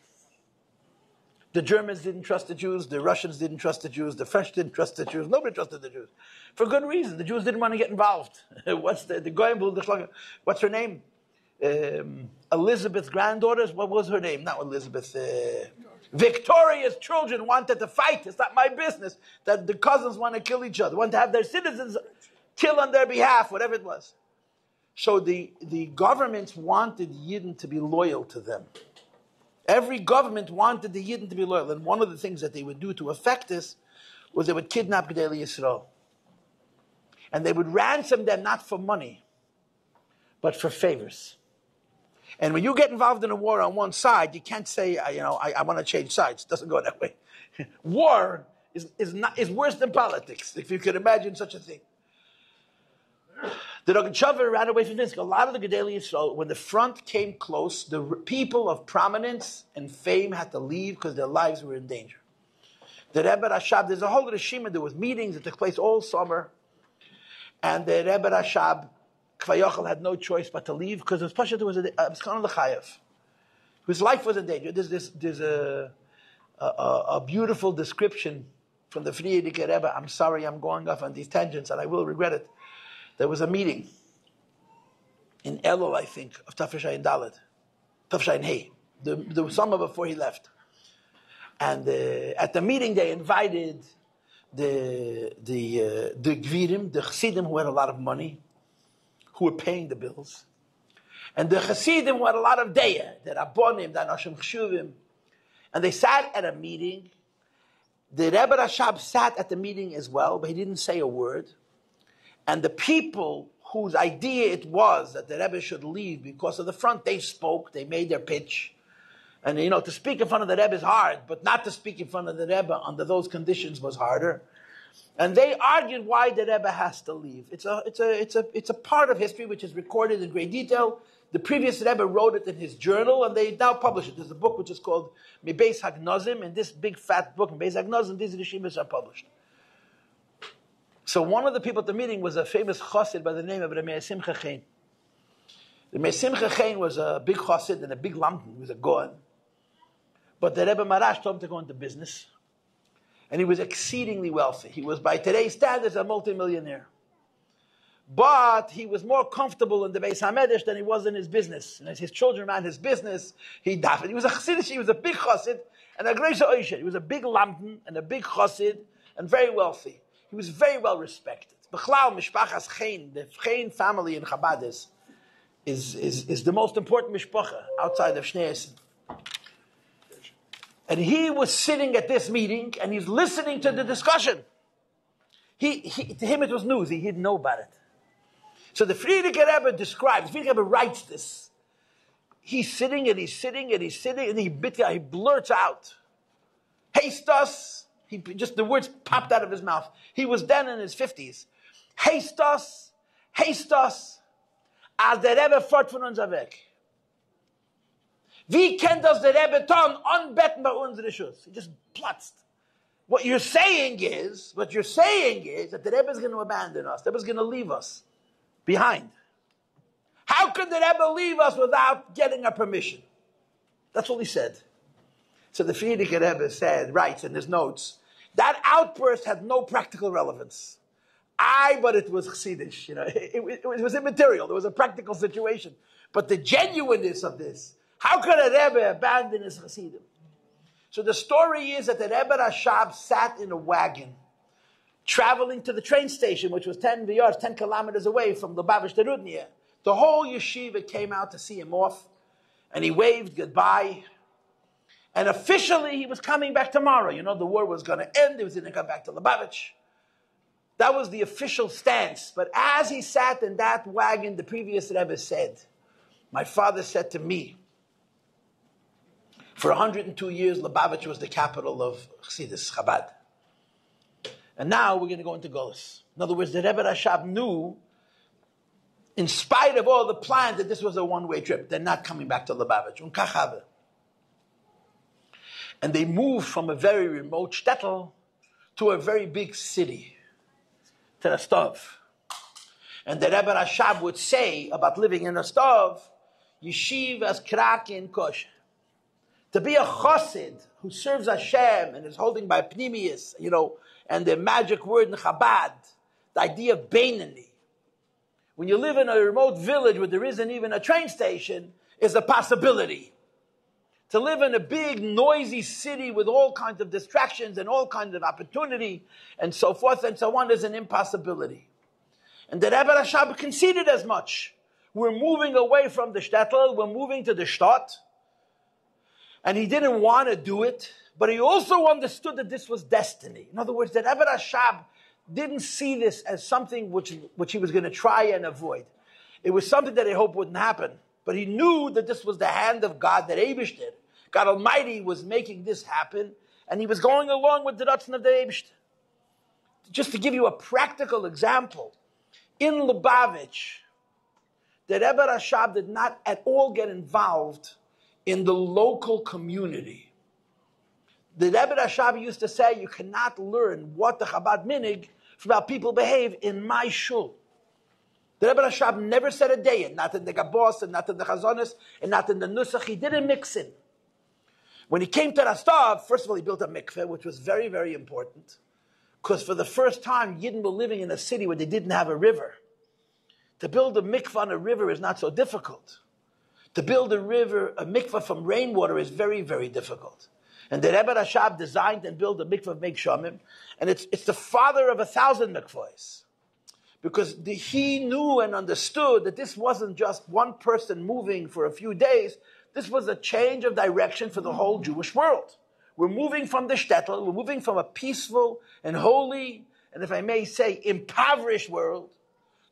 The Germans didn't trust the Jews, the Russians didn't trust the Jews, the French didn't trust the Jews, nobody trusted the Jews. For good reason, the Jews didn't want to get involved. What's her name? Elizabeth's granddaughters, what was her name? Not Elizabeth. Victoria's children wanted to fight. It's not my business that the cousins want to kill each other, want to have their citizens kill on their behalf, whatever it was. So the governments wanted Yidden to be loyal to them. Every government wanted the Yidden to be loyal. And one of the things that they would do to affect this was they would kidnap Gedei Yisrael. And they would ransom them not for money, but for favors. And when you get involved in a war on one side, you can't say, I want to change sides. It doesn't go that way. War is worse than politics, if you can imagine such a thing. The Rogatchover ran away from this. A lot of the Gedei Yisrael, when the front came close, the people of prominence and fame had to leave because their lives were in danger. The Rebbe Rashab, there's a whole Rishima, there was meetings that took place all summer, and the Rebbe Rashab, Kvayochel, had no choice but to leave because it was a B'skan L'chayev. His life was in danger. There's a beautiful description from the Friedrich Rebbe. I'm sorry I'm going off on these tangents, and I will regret it. There was a meeting in Elul, I think, of Tafreshayin Daled, Tafreshayin Hey, the summer before he left. And at the meeting, they invited the Gvirim, the Chassidim who had a lot of money, who were paying the bills, and the Chassidim who had a lot of Deya, the Rabbonim, the Anoshim Chshuvim, and they sat at a meeting. The Rebbe Rashab sat at the meeting as well, but he didn't say a word. And the people whose idea it was that the Rebbe should leave because of the front, they spoke, they made their pitch. And to speak in front of the Rebbe is hard, but not to speak in front of the Rebbe under those conditions was harder. And they argued why the Rebbe has to leave. It's a part of history which is recorded in great detail. The previous Rebbe wrote it in his journal, and they now publish it. There's a book which is called Beis Hagnozim, and this big fat book, Beis Hagnozim, these Rishimas are published. So one of the people at the meeting was a famous chassid by the name of Rabbi Simcha Chen. Rabbi Simcha Chen was a big chassid and a big lamdan. He was a goan. But the Rebbe Marash told him to go into business. And he was exceedingly wealthy. He was, by today's standards, a multimillionaire. But he was more comfortable in the Beis HaMedrash than he was in his business. And as his children ran his business, he davened. He was a chassid, he was a big chassid and a great oishet. He was a big lamdan and a big chassid and very wealthy. He was very well respected. Bechlal Mishpachas Chen, the Chen family in Chabad is the most important mishpacha outside of Shnei Esed. And he was sitting at this meeting and he's listening to the discussion. To him it was news. He didn't know about it. So the Friedrich Rebbe describes, Friedrich Rebbe writes this. He's sitting and he blurts out, Haste the words popped out of his mouth. He was then in his 50s. Haste us, als der Rebbe fort von uns weg. Wie kann das der Rebbe tun, anbetten bei unsere Schuss? He just platzt. What you're saying is that the Rebbe is going to abandon us. The Rebbe is going to leave us behind. How could the Rebbe leave us without getting our permission? That's all he said. So the Friedrich Rebbe writes in his notes, that outburst had no practical relevance. But it was chassidish. It was immaterial. There was a practical situation. But the genuineness of this, how could a Rebbe abandon his chassidim? So the story is that the Rebbe Rashab sat in a wagon, traveling to the train station, which was 10 kilometers away from Lubavitch to Rudnia. The whole yeshiva came out to see him off, and he waved goodbye. And officially, he was coming back tomorrow. You know, the war was going to end. He was going to come back to Lubavitch. That was the official stance. But as he sat in that wagon, the previous Rebbe said, my father said to me, for 102 years, Lubavitch was the capital of Chassidus, Chabad. And now we're going to go into Golus. In other words, the Rebbe Rashab knew, in spite of all the plans, that this was a one-way trip. They're not coming back to Lubavitch. And they moved from a very remote shtetl to a very big city, to Rostov. And the Rebbe Rashab would say about living in Rostov, Yeshiv as kraken kosher. To be a chassid who serves Hashem and is holding by pnimius, and the magic word in Chabad, the idea of beinani. When you live in a remote village where there isn't even a train station, is a possibility. To live in a big, noisy city with all kinds of distractions and all kinds of opportunity and so forth and so on is an impossibility. And the Rebbe Rashab conceded as much. We're moving away from the shtetl, we're moving to the shtot. And he didn't want to do it, but he also understood that this was destiny. In other words, that Rebbe Rashab didn't see this as something which he was going to try and avoid. It was something that he hoped wouldn't happen. But he knew that this was the hand of God, that Eibush did. God Almighty was making this happen, and he was going along with the Ratzon of the Eibush. Just to give you a practical example, in Lubavitch, the Rebbe Rashab did not at all get involved in the local community. The Rebbe Rashab used to say, you cannot learn what the Chabad minig from how people behave in my shul. The Rebbe Rashab never said a day, not in the Gabos, and not in the Chazonis, and not in the Nusach. He didn't mix in. When he came to Rostov, first of all, he built a mikveh, which was very, very important, because for the first time, Yidden were living in a city where they didn't have a river. To build a mikveh on a river is not so difficult. To build a mikveh from rainwater is very, very difficult. And the Rebbe Rashab designed and built a mikveh of Meik Shomim, and it's the father of 1,000 mikvahs. Because he knew and understood that this wasn't just one person moving for a few days. This was a change of direction for the whole Jewish world. We're moving from the shtetl, we're moving from a peaceful and holy, and if I may say, impoverished world,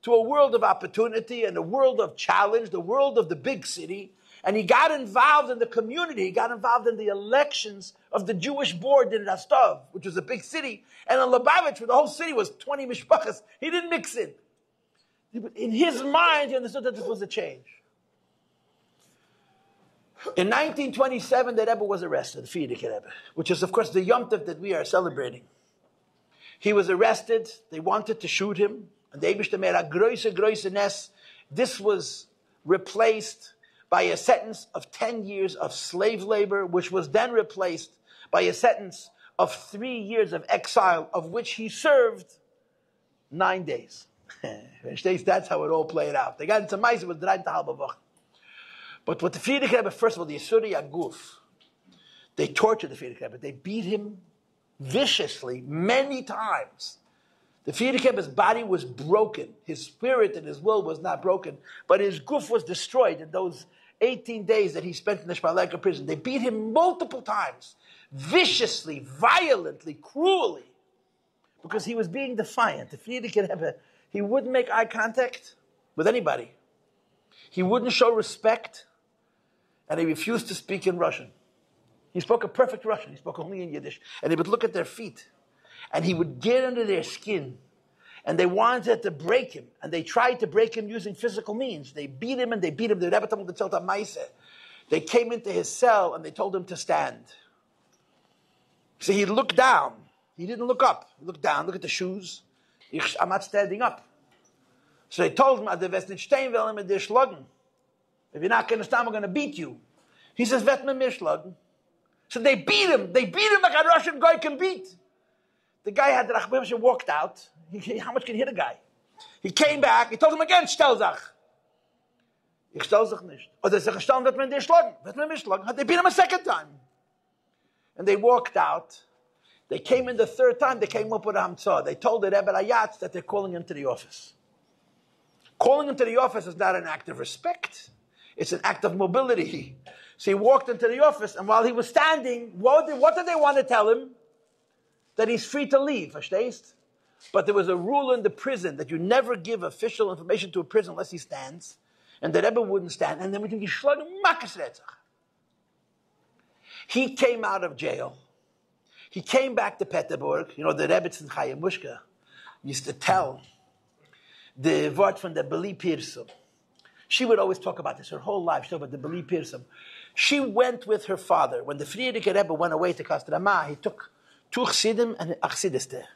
to a world of opportunity and a world of challenge, the world of the big city. And he got involved in the community. He got involved in the elections of the Jewish board in Rostov, which was a big city. And in Lubavitch, where the whole city was 20 mishpachas, he didn't mix in. In his mind, he understood that this was a change. In 1927, the Rebbe was arrested, the Frierdiker Rebbe, which is, of course, the Yom Tov that we are celebrating. He was arrested. They wanted to shoot him. And the Eibishter made a groise nes. This was replaced by a sentence of 10 years of slave labor, which was then replaced by a sentence of 3 years of exile, of which he served 9 days. That's how it all played out. They got into Meise with 3,5 Wochen. But what the Frierdiker Rebbe, first of all, the Yisuri Aguf, they tortured the Frierdiker Rebbe. They beat him viciously many times. The Frierdiker Rebbe's body was broken. His spirit and his will was not broken, but his guf was destroyed in those 18 days that he spent in the Shparleka prison. They beat him multiple times, viciously, violently, cruelly, because he was being defiant. The Frierdiker Rebbe, he wouldn't make eye contact with anybody. He wouldn't show respect, and he refused to speak in Russian. He spoke a perfect Russian. He spoke only in Yiddish, and he would look at their feet. And he would get under their skin. And they wanted to break him. And they tried to break him using physical means. They beat him and they beat him. The Rebbe told him to tell Meise. They came into his cell and they told him to stand. So he looked down. He didn't look up. He looked down. Look at the shoes. I'm not standing up. So they told him, if you're not going to stand, we're going to beat you. He says, vet me mir schlagen. So they beat him. They beat him like a Russian guy can beat. The guy had the Rachbim and walked out. How much can you hit a guy? He came back. He told him again, stell sich. Ich stell sich nicht. Oder sich stellen, wird man dir schlagen. Wird man mir schlagen. They beat him a second time. And they walked out. They came in the third time, they came up with a hamtzah. They told the Rebbe Ayatz that they're calling him to the office. Calling him to the office is not an act of respect. It's an act of mobility. So he walked into the office, and while he was standing, what did they want to tell him? That he's free to leave, verstehst? But there was a rule in the prison that you never give official information to a prison unless he stands. And the Rebbe wouldn't stand. And then we can be geschlagen, makas retzach. He came out of jail. He came back to Peterburg. You know, the Rebbe's in Chaya Mushka used to tell the word from the Beli Pirsum. She would always talk about this her whole life. She talked about the Beli Pirsum. She went with her father. When the Friedrich Rebbe went away to Kostrama, he took 2 Chassidim and a Chassidus there.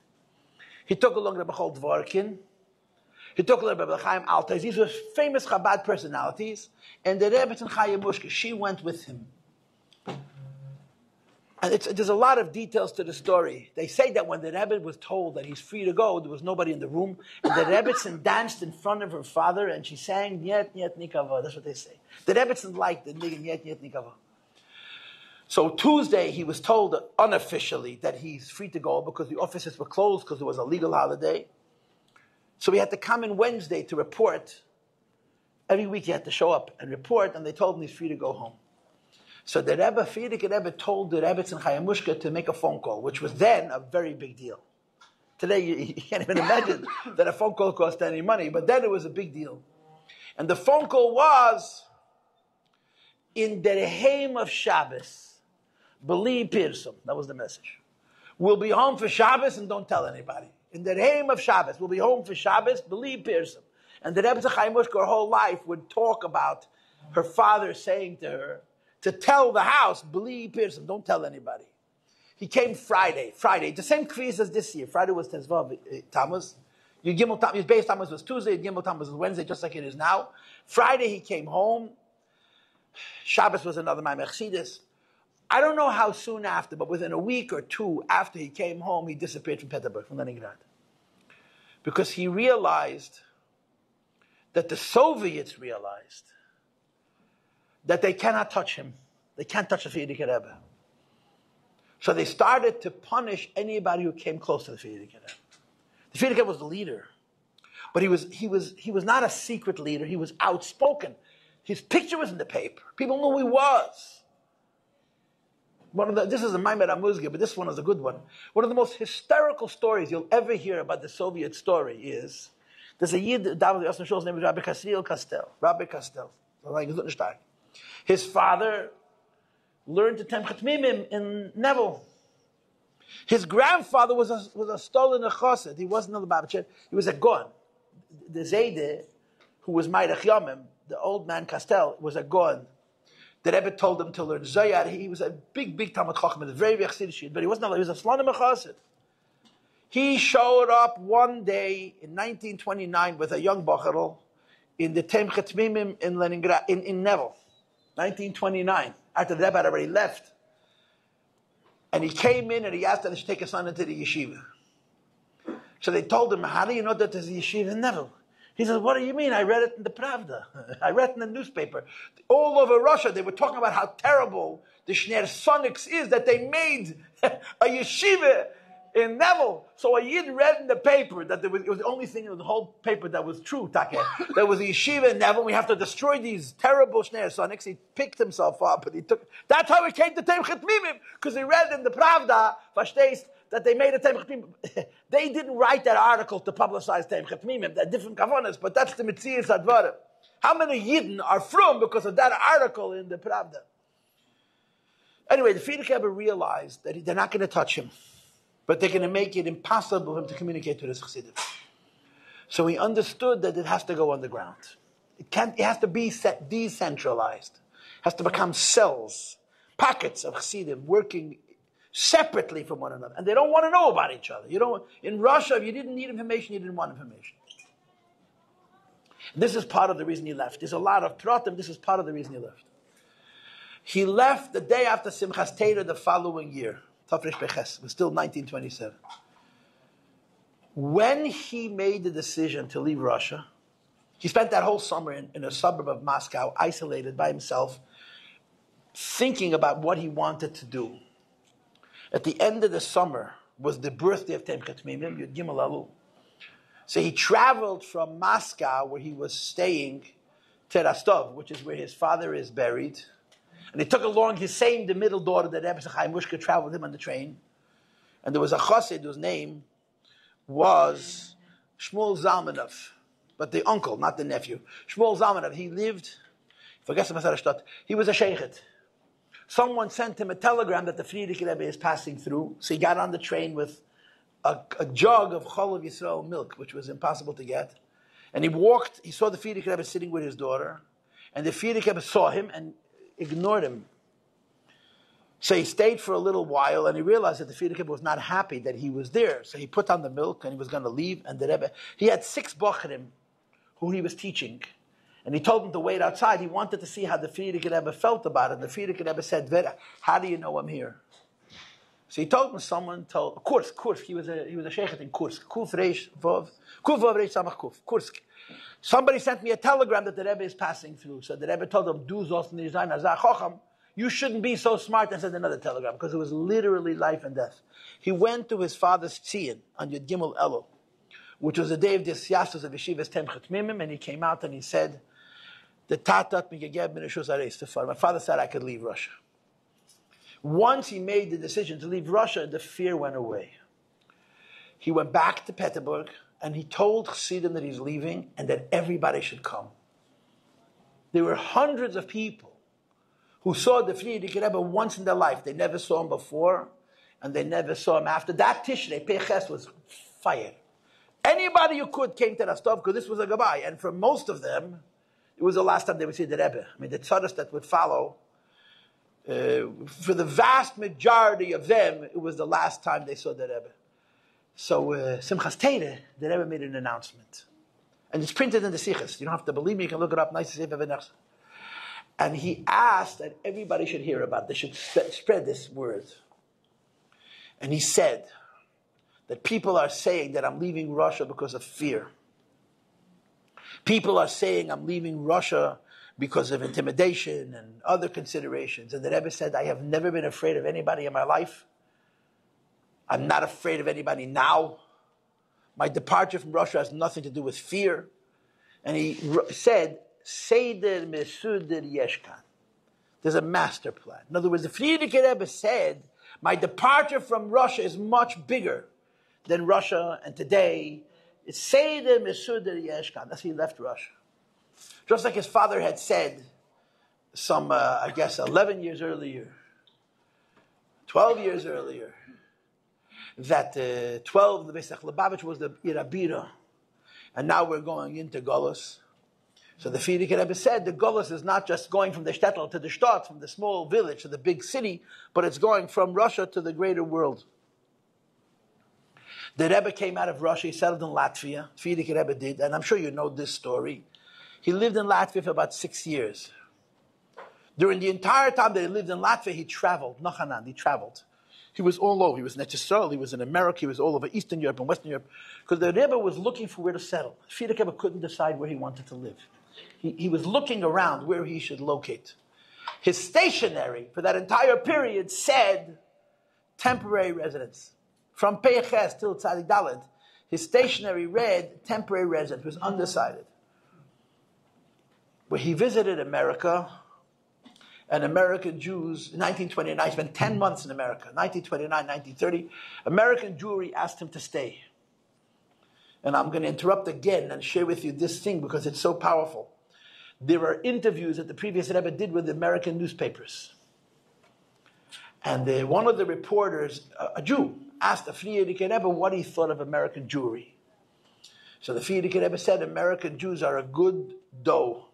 He took along Rebbe Chol Dvorkin. He took along Rebbe Chaim Altais. These were famous Chabad personalities. And the Rebbe in Chaya Mushka, she went with him. And there's a lot of details to the story. They say that when the Rebbe was told that he's free to go, there was nobody in the room. And the Rebbetzin danced in front of her father and she sang, Niet, Niet, Nikava. That's what they say. The Rebbetzin liked the Niet, Niet, Nikava. So Tuesday, he was told unofficially that he's free to go because the offices were closed because it was a legal holiday. So he had to come in Wednesday to report. Every week he had to show up and report, and they told him he's free to go home. So the Rebbe, Friedrich Rebbe, told the Rebbe in Chaya Mushka to make a phone call, which was then a very big deal. Today, you can't even imagine that a phone call cost any money, but then it was a big deal. And the phone call was, in the Reheim of Shabbos, Beli Pirsum. That was the message. We'll be home for Shabbos and don't tell anybody. In the Reheim of Shabbos, we'll be home for Shabbos, Beli Pirsum. And the Rebbe Chaya Mushka her whole life would talk about her father saying to her, to tell the house, Beli Pirsum, don't tell anybody. He came Friday, the same kviz as this year. Friday was Tammuz. Gimmel Tammuz, Beis Tammuz was Tuesday, Gimmel Tammuz was Wednesday, just like it is now. Friday he came home. Shabbos was another Ma'ameh Chassidus. I don't know how soon after, but within a week or two after he came home, he disappeared from Peterburg, from Leningrad. Because he realized that the Soviets realized that they cannot touch him. They can't touch the Friedrich Rebbe. So they started to punish anybody who came close to the Friedrich Rebbe. The Friedrich Rebbe was the leader. But he was not a secret leader. He was outspoken. His picture was in the paper. People knew who he was. This is a Maimed Amuzge, but this one is a good one. One of the most hysterical stories you'll ever hear about the Soviet story is, there's a Yid, his name is Rabbi Kastel. Rabbi Kastel. His father learned to Temchet Mimim in Neville. His grandfather was a stolen chassid. He wasn't a Lubavitcher. He was a Gon. The Zayde, who was Meirach Yomim, the old man Kastel, was a Gon. The Rebbe told him to learn Zoyar. He was a big Talmud Chacham, a very Chassidish, but he was a Slonim chassid. He showed up one day in 1929 with a young Bacharol in the Temchet Mimim in Leningrad, in Neville. 1929, after the Rebbe had already left. And he came in and he asked them to take his son into the yeshiva. So they told him, how do you know that there's a yeshiva in Neville? He said, what do you mean? I read it in the Pravda. I read it in the newspaper. All over Russia, they were talking about how terrible the Shner Sonics is, that they made a yeshiva in Neville. So a Yid read in the paper that it was the only thing in the whole paper that was true, Take. There was a yeshiva in Neville. We have to destroy these terrible Shner Sonics. He picked himself up and he took. That's how he came to Temchet Mimim, because he read in the Pravda, verstehst, that they made a Temchet Mimim. They didn't write that article to publicize Temchet Mimim. They're different kavanas, but that's the Metzias Advarim. How many Yidden are from because of that article in the Pravda? Anyway, the Friedrich Rebbe realized that they're not going to touch him, but they're going to make it impossible for him to communicate with his Chassidim. So he understood that it has to go underground. It has to be decentralized. It has to become cells, pockets of Chassidim working separately from one another. And they don't want to know about each other. In Russia, if you didn't need information, you didn't want information. This is part of the reason he left. There's a lot of pratim. This is part of the reason he left. He left the day after Simchas Torah the following year. Tafresh Beches. It was still 1927. When he made the decision to leave Russia, he spent that whole summer in a suburb of Moscow, isolated by himself, thinking about what he wanted to do. At the end of the summer was the birthday of Temchat Mimim, Yud Gimmel Elul. So he traveled from Moscow, where he was staying, to Rostov, which is where his father is buried. And he took along the middle daughter that Rebbe Chaim Mushka traveled with him on the train. And there was a chassid whose name was Shmuel Zalmanov, but the uncle, not the nephew. Shmuel Zalmanov, he lived, he was a sheikhet. Someone sent him a telegram that the Frierdiker Rebbe is passing through, so he got on the train with a jug of Chol Yisrael milk, which was impossible to get. And he saw the Frierdiker Rebbe sitting with his daughter, and the Frierdiker Rebbe saw him and ignored him. So he stayed for a little while, and he realized that the Frierdiker Rebbe was not happy that he was there. So he put on the milk, and he was going to leave, and the Rebbe, he had 6 bocharim who he was teaching. And he told them to wait outside. He wanted to see how the Frierdiker Rebbe felt about it. And the Frierdiker Rebbe said, Vera, how do you know I'm here? So he told him, Kursk, he was a sheikhet in Kursk. Somebody sent me a telegram that the Rebbe is passing through. So the Rebbe told him, you shouldn't be so smart, and sent another telegram, because it was literally life and death. He went to his father's tzion on Yud Gimmel Elul, which was the day of the Siyastos of Yeshivas Temchat Mimim, and he came out and he said, my father said I could leave Russia. Once he made the decision to leave Russia, the fear went away. He went back to Petersburg, and he told Chassidim that he's leaving and that everybody should come. There were hundreds of people who saw the Frierdiker Rebbe once in their life. They never saw him before, and they never saw him after. That Tishrei, Peches, was fire. Anybody who could came to Rostov, because this was a Gabbai, and for most of them, it was the last time they would see the Rebbe. I mean, the tzaddas that would follow, for the vast majority of them, it was the last time they saw the Rebbe. So, Simchas Torah, the Rebbe made an announcement. And it's printed in the Sichos. You don't have to believe me, you can look it up. Nice to see. And he asked that everybody should hear about it. They should spread this word. And he said that people are saying that I'm leaving Russia because of fear. People are saying I'm leaving Russia because of intimidation and other considerations. And the Rebbe said, I have never been afraid of anybody in my life. I'm not afraid of anybody now. My departure from Russia has nothing to do with fear. And he said, Seder Mesuder Yeshkan. There's a master plan. In other words, the Frierdiker Rebbe said, my departure from Russia is much bigger than Russia, and today, it's Seder Mesuder Yeshkan. That's why he left Russia. Just like his father had said some, 11 years earlier, 12 years earlier, that the Beis Lubavitch was the Irabira, and now we're going into Golos. So the Frierdiker Rebbe said the Golos is not just going from the shtetl to the shtat, from the small village to the big city, but it's going from Russia to the greater world. The Rebbe came out of Russia, he settled in Latvia, Frierdiker Rebbe did, and I'm sure you know this story. He lived in Latvia for about 6 years. During the entire time that he lived in Latvia, he traveled, Nachanan, he traveled. He was all over. He was in Israel, he was in America, he was all over Eastern Europe and Western Europe, because the Rebbe was looking for where to settle. Frierdiker Rebbe couldn't decide where he wanted to live. He was looking around where he should locate. His stationery for that entire period said temporary residence. From Peiches till Tzadik Dalet, his stationery read temporary residence. It was undecided. Where he visited America, and American Jews, in 1929, he spent 10 months in America, 1929, 1930, American Jewry asked him to stay. And I'm going to interrupt again and share with you this thing because it's so powerful. There are interviews that the previous Rebbe did with the American newspapers. And one of the reporters, a Jew, asked the Frierdiker Rebbe what he thought of American Jewry. So the Frierdiker Rebbe said American Jews are a good dough.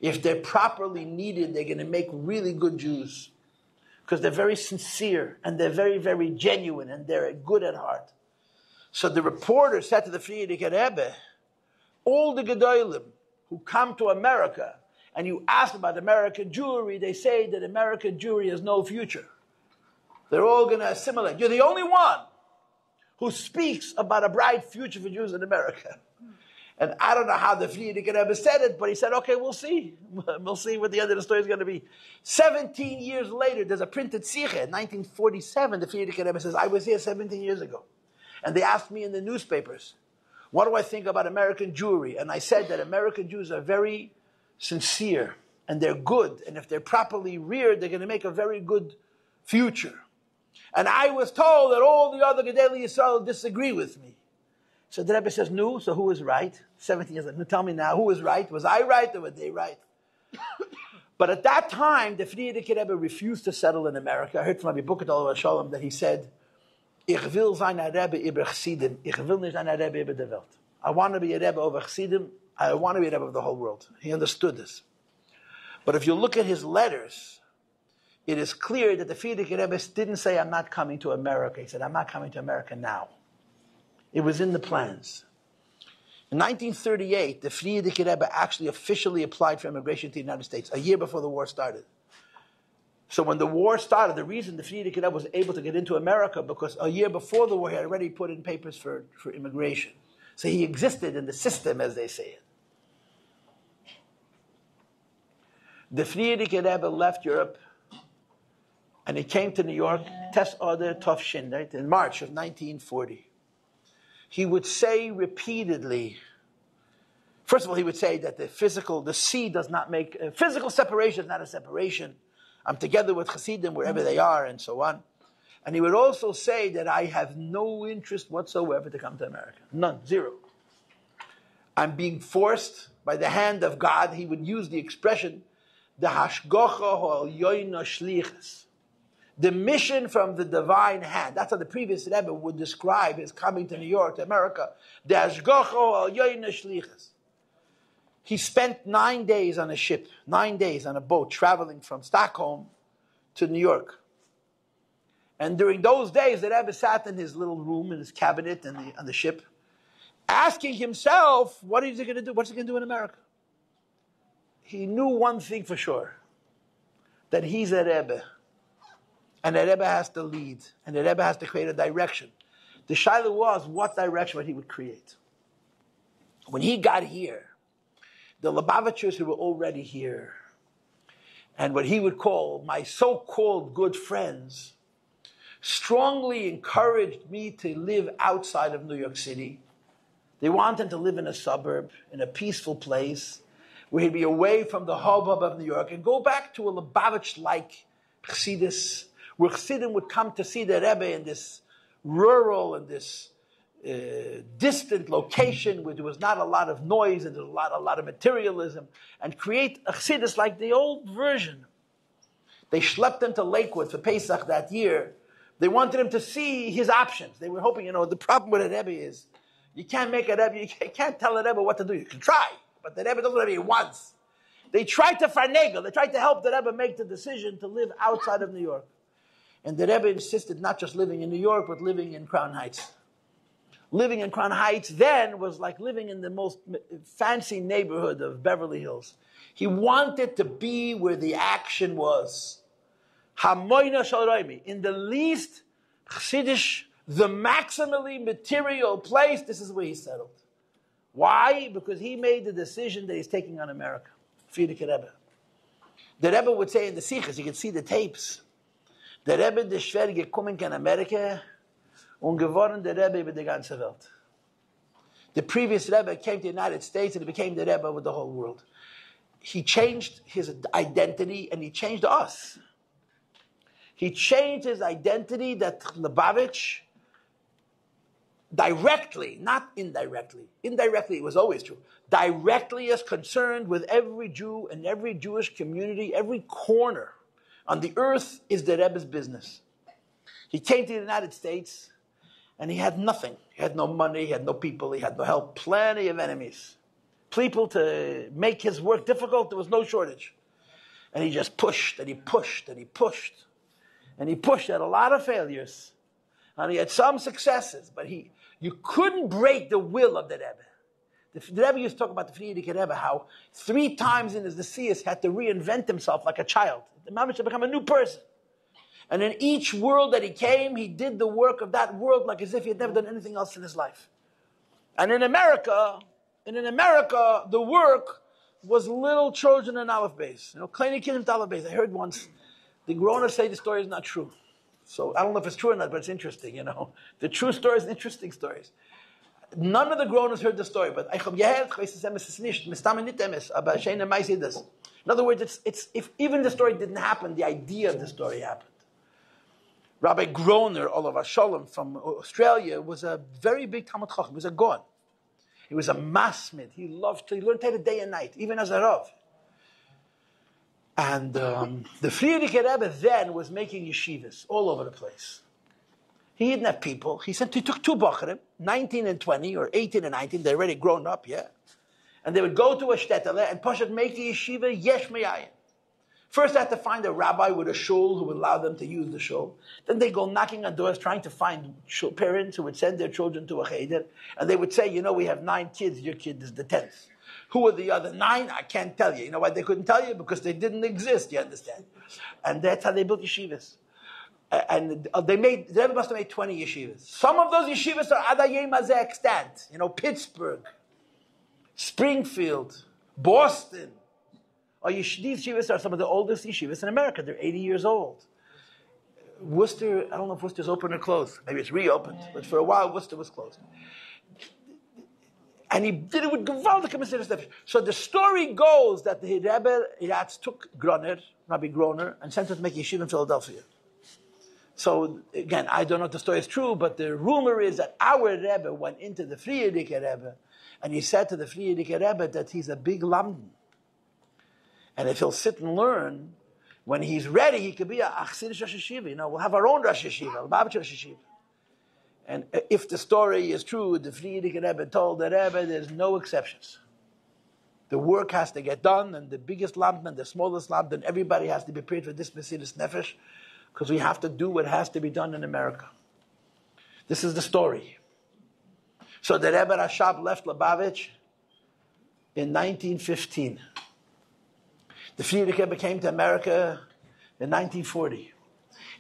If they're properly kneaded, they're going to make really good Jews. Because they're very sincere, and they're very, very genuine, and they're good at heart. So the reporter said to the Frierdiker Rebbe, all the Gedolim who come to America, and you ask about American Jewry, they say that American Jewry has no future. They're all going to assimilate. You're the only one who speaks about a bright future for Jews in America. And I don't know how the Frierdiker Rebbe said it, but he said, okay, we'll see. We'll see what the end of the story is going to be. 17 years later, there's a printed Sikha. In 1947, the Frierdiker Rebbe says, I was here 17 years ago. And they asked me in the newspapers, what do I think about American Jewry? And I said that American Jews are very sincere, and they're good. And if they're properly reared, they're going to make a very good future. And I was told that all the other Gedolei Yisrael disagree with me. So the Rebbe says, no, so who was right? 17 years later, no, tell me now, who was right? Was I right or were they right? But at that time, the Frierdiker Rebbe refused to settle in America. I heard from Rabbi Bukatal Shalom that he said, Ich will sein a Rebbe über Chassidim. Ich will nicht sein a Rebbe über der Welt. I want to be a Rebbe over Chassidim. I want to be a Rebbe of the whole world. He understood this. But if you look at his letters, it is clear that the Frierdiker Rebbe didn't say, I'm not coming to America. He said, I'm not coming to America now. It was in the plans. In 1938, the Frierdiker Rebbe actually officially applied for immigration to the United States, a year before the war started. So when the war started, the reason the Frierdiker Rebbe was able to get into America, because a year before the war, he had already put in papers for immigration. So he existed in the system, as they say it. The Frierdiker Rebbe left Europe, and he came to New York, Tes Oder Tov Shin, right, in March of 1940. He would say repeatedly, first of all, he would say that the sea does not make, physical separation is not a separation. I'm together with Hasidim wherever they are, and so on. And he would also say that I have no interest whatsoever to come to America. None, zero. I'm being forced by the hand of God. He would use the expression, the hashgocha ha'elyono shlichus. The mission from the divine hand. That's how the previous Rebbe would describe his coming to New York, to America. The hashgocha ha'elyono shlichus. He spent 9 days on a ship, 9 days on a boat, traveling from Stockholm to New York. And during those days, the Rebbe sat in his little room, in his cabinet on the ship, asking himself, what is he going to do? What's he going to do in America? He knew one thing for sure, that he's a Rebbe. And the Rebbe has to lead. And the Rebbe has to create a direction. The shaila was, what direction would he would create? When he got here, the Lubavitchers who were already here, and what he would call my so-called good friends, strongly encouraged me to live outside of New York City. They wanted to live in a suburb, in a peaceful place, where he'd be away from the hubbub of New York, and go back to a Lubavitch-like Chassidus, where Chassidim would come to see the Rebbe in this rural and this distant location where there was not a lot of noise and there was a lot of materialism, and create a Chassidus like the old version. They schlepped him to Lakewood for Pesach that year. They wanted him to see his options. They were hoping, the problem with a Rebbe is you can't make a Rebbe, you can't tell a Rebbe what to do. You can try, but the Rebbe doesn't know what he wants. They tried to finagle, they tried to help the Rebbe make the decision to live outside of New York. And the Rebbe insisted not just living in New York, but living in Crown Heights. Living in Crown Heights then was like living in the most fancy neighborhood of Beverly Hills. He wanted to be where the action was. Hamoyna Shalroimi. In the least Chassidish, the maximally material place, this is where he settled. Why? Because he made the decision that he's taking on America. Frierdiker Rebbe. The Rebbe would say in the Sichos, you can see the tapes, der Rebbe der Schwer gekommen in Amerika und geworden der Rebbe über die ganze Welt. The previous Rebbe came to the United States and he became the Rebbe over the whole world. He changed his identity and he changed us. He changed his identity that Lubavitch, directly, not indirectly. Indirectly, it was always true. Directly is concerned with every Jew and every Jewish community, every corner on the earth is the Rebbe's business. He came to the United States and he had nothing. He had no money, he had no people, he had no help, plenty of enemies. People to make his work difficult, there was no shortage. And he just pushed and he pushed and he pushed. And he pushed at a lot of failures. And he had some successes, but you couldn't break the will of the Rebbe. The Rebbe used to talk about the Frierdiker Rebbe, how 3 times in his Nesius had to reinvent himself like a child. The Mamish had become a new person. And in each world that he came, he did the work of that world like as if he had never done anything else in his life. And in America, And in America, the work was little children in Aleph Beis. Kleine Kinder to Aleph Beis. I heard once the grown-ups say the story is not true. So I don't know if it's true or not, but it's interesting, The true stories and interesting stories. None of the grown-ups heard the story, but in other words, it's if even the story didn't happen, the idea of the story happened. Rabbi Groner, Olav Shalom from Australia, was a very big Talmud Chacham. He was a Gaon. He was a masmid. He learned Torah day and night, even as a Rav. And the Frierdiker Rebbe then was making yeshivas all over the place. He didn't have people. He took two Bachrim, 19 and 20, or 18 and 19. They're already grown up, yeah? And they would go to a shtetl and Pashat make a yeshiva yesh me'ayin. First, they had to find a rabbi with a shul who would allow them to use the shul. Then they go knocking on doors trying to find parents who would send their children to a cheder. And they would say, we have 9 kids. Your kid is the 10th. Who are the other 9? I can't tell you. You know why they couldn't tell you? Because they didn't exist, you understand? And that's how they built yeshivas. And the Rebbe must have made 20 yeshivas. Some of those yeshivas are adayim hazeh extant. Pittsburgh, Springfield, Boston. These yeshivas are some of the oldest yeshivas in America. They're 80 years old. Worcester, I don't know if Worcester's open or closed. Maybe it's reopened. But for a while, Worcester was closed. And he did it with gewaltige Mesiras Nefesh. So the story goes that the Rebbe took Rabbi Groner, and sent him to make yeshiva in Philadelphia. So again, I don't know if the story is true, but the rumor is that our Rebbe went into the Frierdiker Rebbe, and he said to the Frierdiker Rebbe that he's a big lamdan. And if he'll sit and learn, when he's ready, he could be a Chassidish Rosh Yeshiva. We'll have our own Rosh Yeshiva, a Lubavitch Rosh Yeshiva. And if the story is true, the Frierdiker Rebbe told the Rebbe, there's no exceptions. The work has to get done, and the biggest lamdan and the smallest lamdan, everybody has to be prepared for this Mesiras Nefesh, because we have to do what has to be done in America. This is the story. So the Rebbe Rashab left Lubavitch in 1915. The Frierdiker Rebbe came to America in 1940.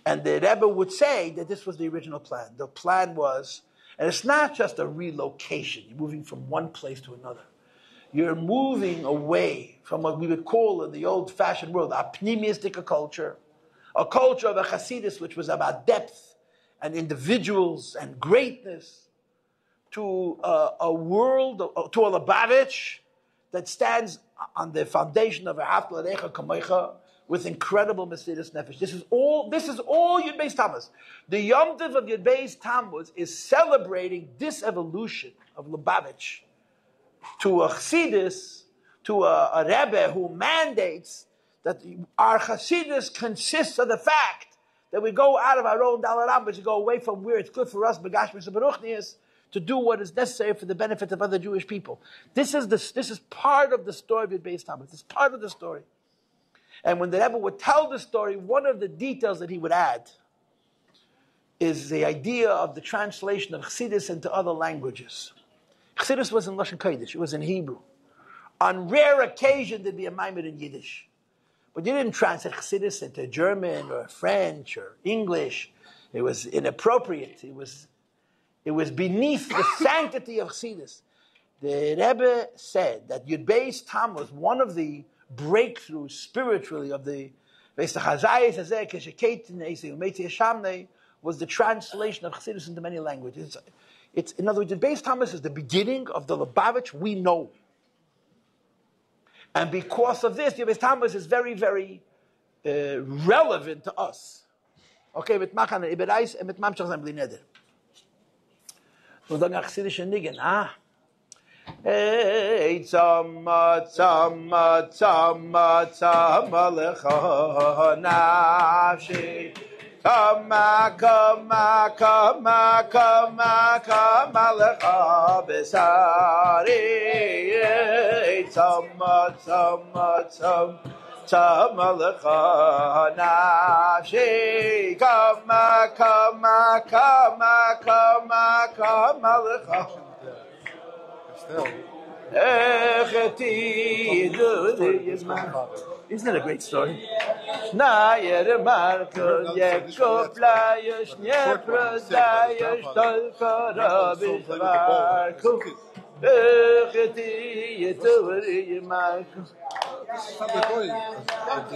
And the Rebbe would say that this was the original plan. The plan was, and it's not just a relocation. You're moving from one place to another. You're moving away from what we would call in the old-fashioned world a pneumistic culture, a culture of a Hasidus which was about depth and individuals and greatness, to a world, to a Lubavitch that stands on the foundation of a Ahavta L'Recha Kamocha with incredible Mesiras Nefesh. This is all Yud Beis Tammuz. The Yom Tov of Yud Beis Tammuz is celebrating this evolution of Lubavitch to a Chassidus, to a Rebbe who mandates that our Chassidus consists of the fact that we go out of our own Dalaram, but we go away from where it's good for us, Begashmis and Baruchnias, to do what is necessary for the benefit of other Jewish people. This is part of the story of Yud Beis Tammuz. It's part of the story. And when the Rebbe would tell the story, one of the details that he would add is the idea of the translation of Chassidus into other languages. Chassidus was in Lashon Kodesh. It was in Hebrew. On rare occasion, there'd be a maimed in Yiddish. But you didn't translate Chassidus into German or French or English. It was inappropriate. It was beneath the sanctity of Chassidus. The Rebbe said that Yud Beis Tammuz, one of the breakthroughs spiritually of the was the translation of Chassidus into many languages. It's in other words, Yud Beis Tammuz is the beginning of the Lubavitch we know. And because of this, Yud Beis Tammuz is very, very relevant to us. Okay, mit Machan and Beis and mit Mamshach and Bli Neder. Und dann Chassidische Nigen, Hey, tzama, tzama, tzama, tzama lecha nafshi. Kama, kama, kama, kama, kama lecha besari. Hey, tzama, tzama, tzama, tzama lecha nafshi. Kama, kama, kama, kama, kama lecha. Isn't it a great story? Die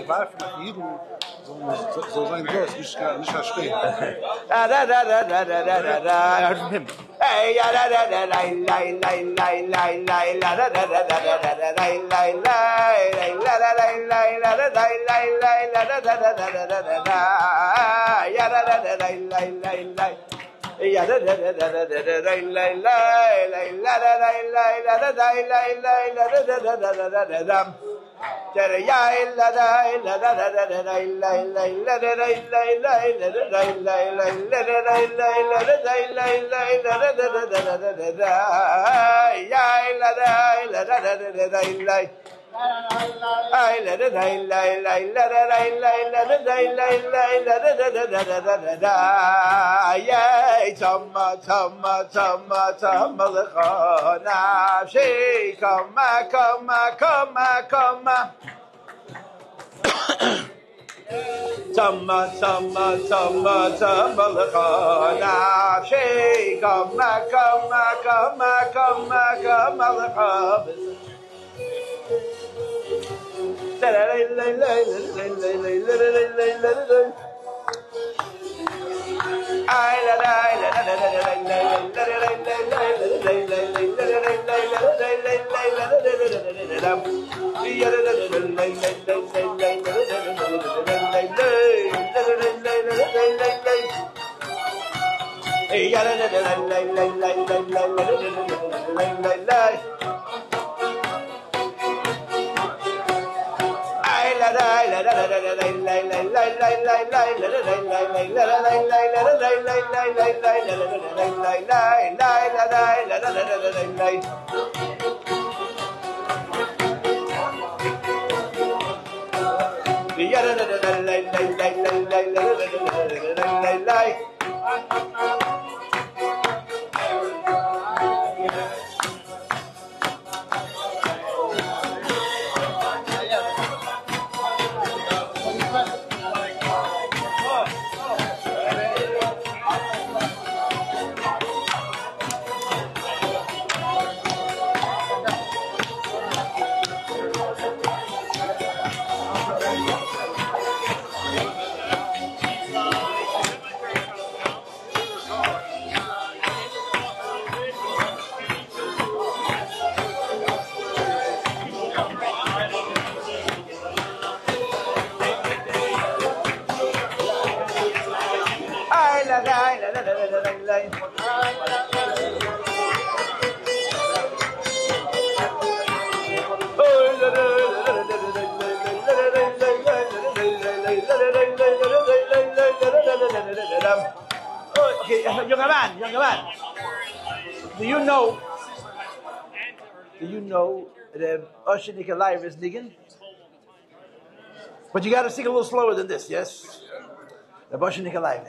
Wahl von Jeden so sein groß, nicht verstehen. Young man. Do you know that Osher Nikolai is niggin? But you got to sing a little slower than this, yes? The Osher Nikolai.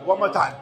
One more time.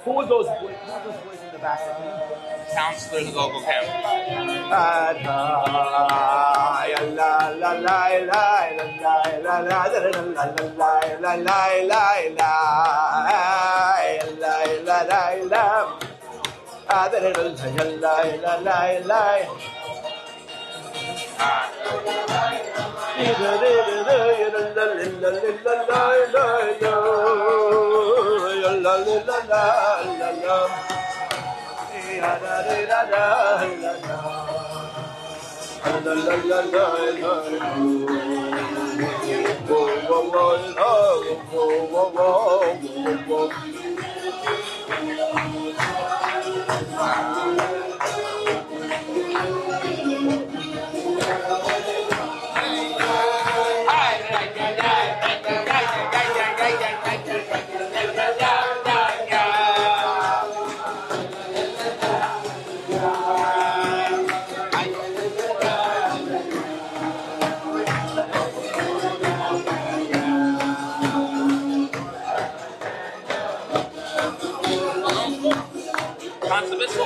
Who are those boys in the back? Counselors, local camp.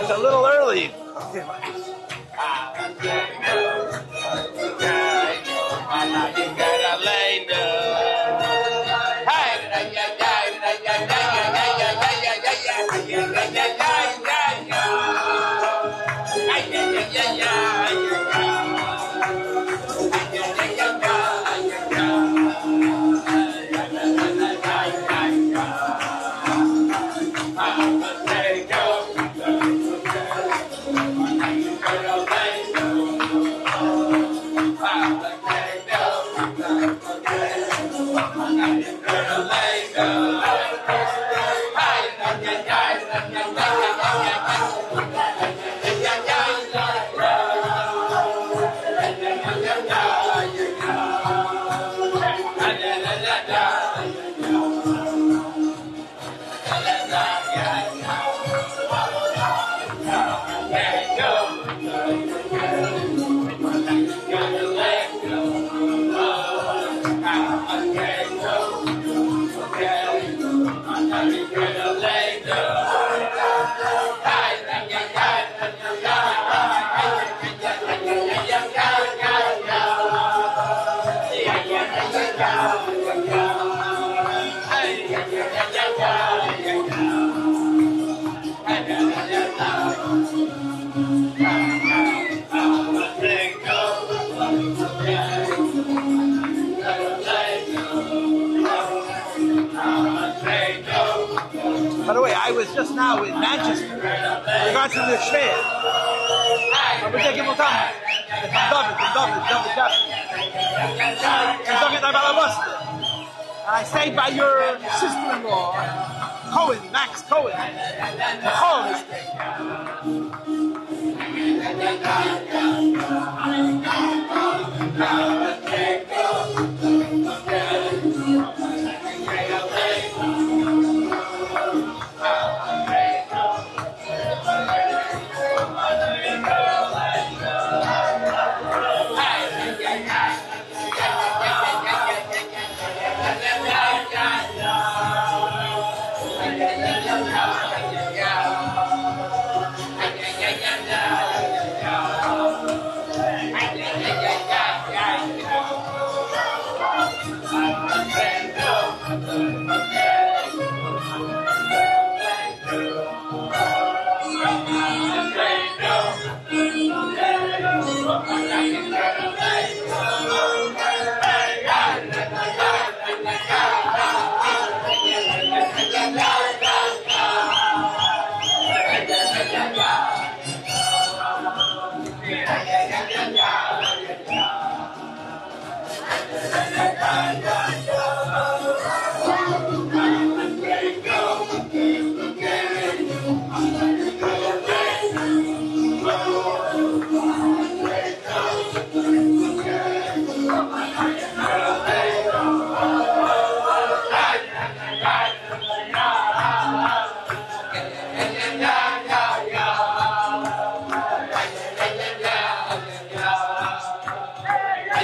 It's a little early. By the way, I was just now in Manchester in regards to the share. I'm going to give David. I stayed by your sister-in-law, Cohen, Max Cohen.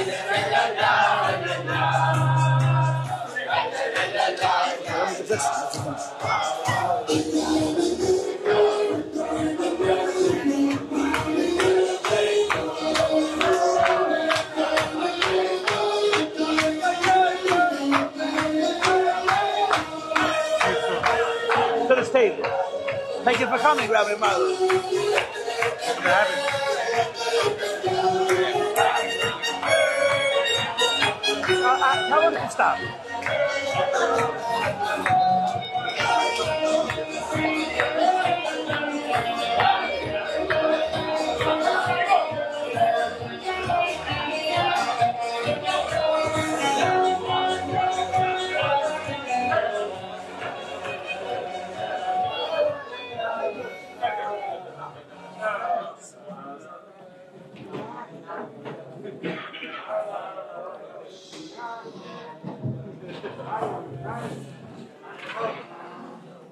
To the table. Thank you for coming, Rabbi Marlowe. Tell him to stop.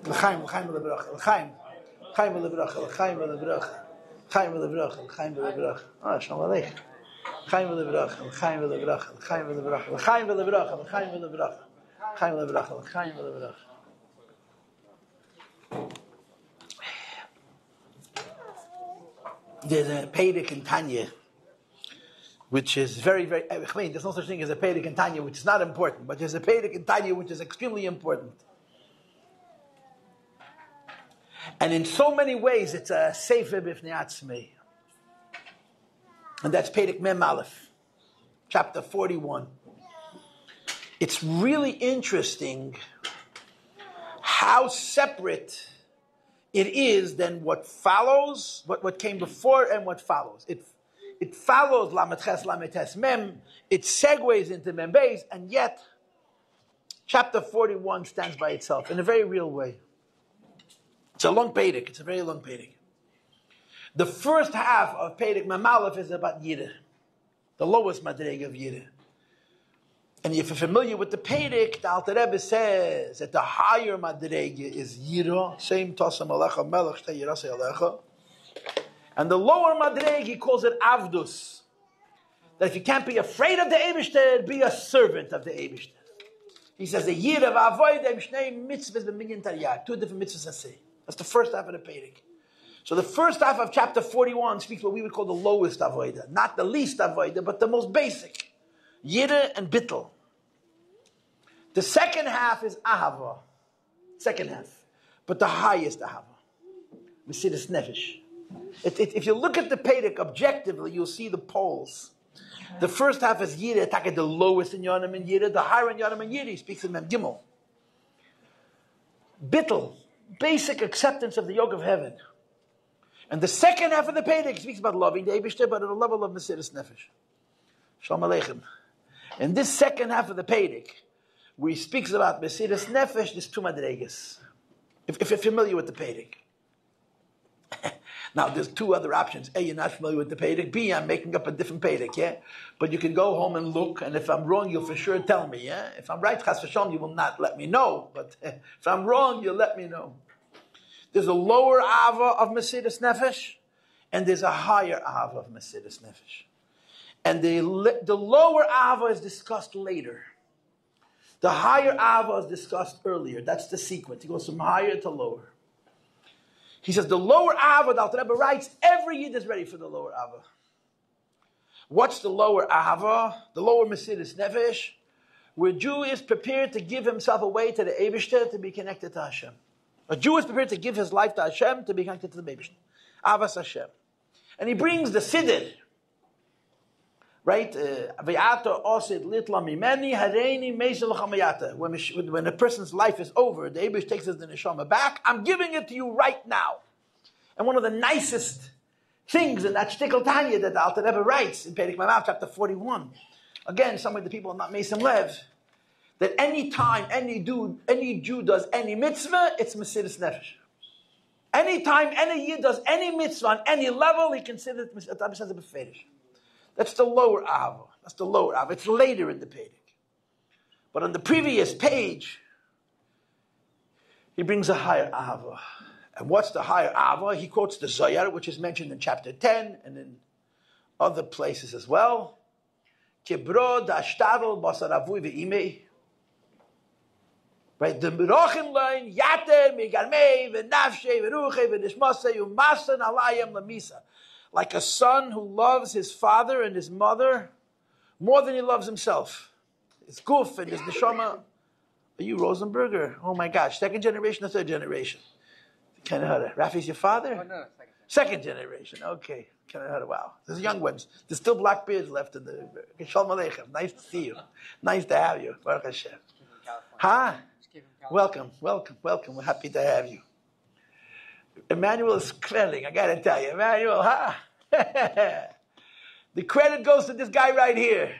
L'chaim, l'chaim v'lebracha, l'chaim, l'chaim v'lebracha, l'chaim v'lebracha, l'chaim v'lebracha, l'chaim v'lebracha. Ah, shalom aleichem. L'chaim v'lebracha, l'chaim v'lebracha, l'chaim v'lebracha, l'chaim v'lebracha, l'chaim v'lebracha, l'chaim v'lebracha, l'chaim v'lebracha. There's a Pedic in Tanya, which is very, very. I mean, there's no such thing as a Pedic in Tanya, which is not important, but there's a Pedic in Tanya, which is extremely important. And in so many ways, it's a Sefer B'fnei Atzmei. And that's Pedic Mem Aleph, chapter 41. It's really interesting how separate it is than what follows, what came before and what follows. It follows Lamed Ches, Lamed Tes Mem, it segues into Mem Beis, and yet chapter 41 stands by itself in a very real way. It's a long Pedic. It's a very long Pedic. The first half of Pedic Mem Aleph is about Yireh, the lowest madrega of Yireh. And if you're familiar with the Pedic, the Alter Rebbe says that the higher madrega is Yireh, same Tosam Alecha Melech Shtei Yirasei Alecha, and the lower madrega he calls it Avdus. That if you can't be afraid of the Eibishter, be a servant of the Eibishter. He says the Yireh v'Avodah Shnei mitzvahs b'minyan tariyah, 2 different mitzvahs I say. That's the first half of the Pedic. So the first half of chapter 41 speaks what we would call the lowest avodah, not the least avodah, but the most basic, Yireh and Bittul. The second half is Ahava, second half, but the highest Ahava, Mesiras Nefesh. If you look at the Pedic objectively, you'll see the poles. The first half is Yireh, the lowest in Yonim and Yireh, the higher in Yonim and Yireh, he speaks in Mem Gimmel. Bittul, basic acceptance of the yoke of heaven. And the second half of the Pedic speaks about loving the Eibishter, but at a level of Mesiras Nefesh. Shalom Aleichem. In this second half of the Pedic, where he speaks about Mesiras Nefesh, there's 2 madregas. If you're familiar with the Pedic. Now, there's 2 other options. A, you're not familiar with the Pedic. B, I'm making up a different Pedic, yeah? But you can go home and look, and if I'm wrong, you'll for sure tell me, yeah? If I'm right, Chas v'Shalom, you will not let me know. But if I'm wrong, you'll let me know. There's a lower Ava of Mesiras Nefesh, and there's a higher Ava of Mesiras Nefesh. And the lower Ava is discussed later. The higher Ava is discussed earlier. That's the sequence. He goes from higher to lower. He says the lower Ava, the Alter Rebbe writes, every Yid is ready for the lower Ava. What's the lower Ava? The lower Mesiras Nefesh, where a Jew is prepared to give himself away to the Eibishter to be connected to Hashem. A Jew is prepared to give his life to Hashem to be connected to the Eibishter. Avas Hashem. And he brings the Siddur. Right? When a person's life is over, the Eibush takes his neshama back. I'm giving it to you right now. And one of the nicest things in that Shtikl Tanya that the Alter Rebbe writes in Pedic Mamav, chapter 41. Again, some of the people are not Mesim Lev. That any time any Jew does any mitzvah, it's Mesiras Nefesh. Anytime any Yid does any mitzvah on any level, he considers it a beferish. That's the lower Ava. That's the lower Ava. It's later in the Pedic. But on the previous page, he brings a higher Ava. And what's the higher Ava? He quotes the Zohar, which is mentioned in chapter 10 and in other places as well. Kibro dashtadol basaravui ve'imei. Right? The Merochim line, Yater, Migarmei, V'nafshei, V'ruchei, V'nishmasei, U'masan alayim lamisa. Like a son who loves his father and his mother more than he loves himself. His guf and his neshama. Are you Rosenberger? Oh my gosh. Second generation or third generation? Kind of heard it. Rafi's your father? Oh, no, Second generation. Okay. Kind of heard it. Wow. There's young ones. There's still black beards left in the... Shalom Aleichem. Nice to see you. Nice to have you. Baruch Hashem. Huh? Welcome. We're happy to have you. Emmanuel is clearing, I gotta tell you. Emmanuel, huh? The credit goes to this guy right here.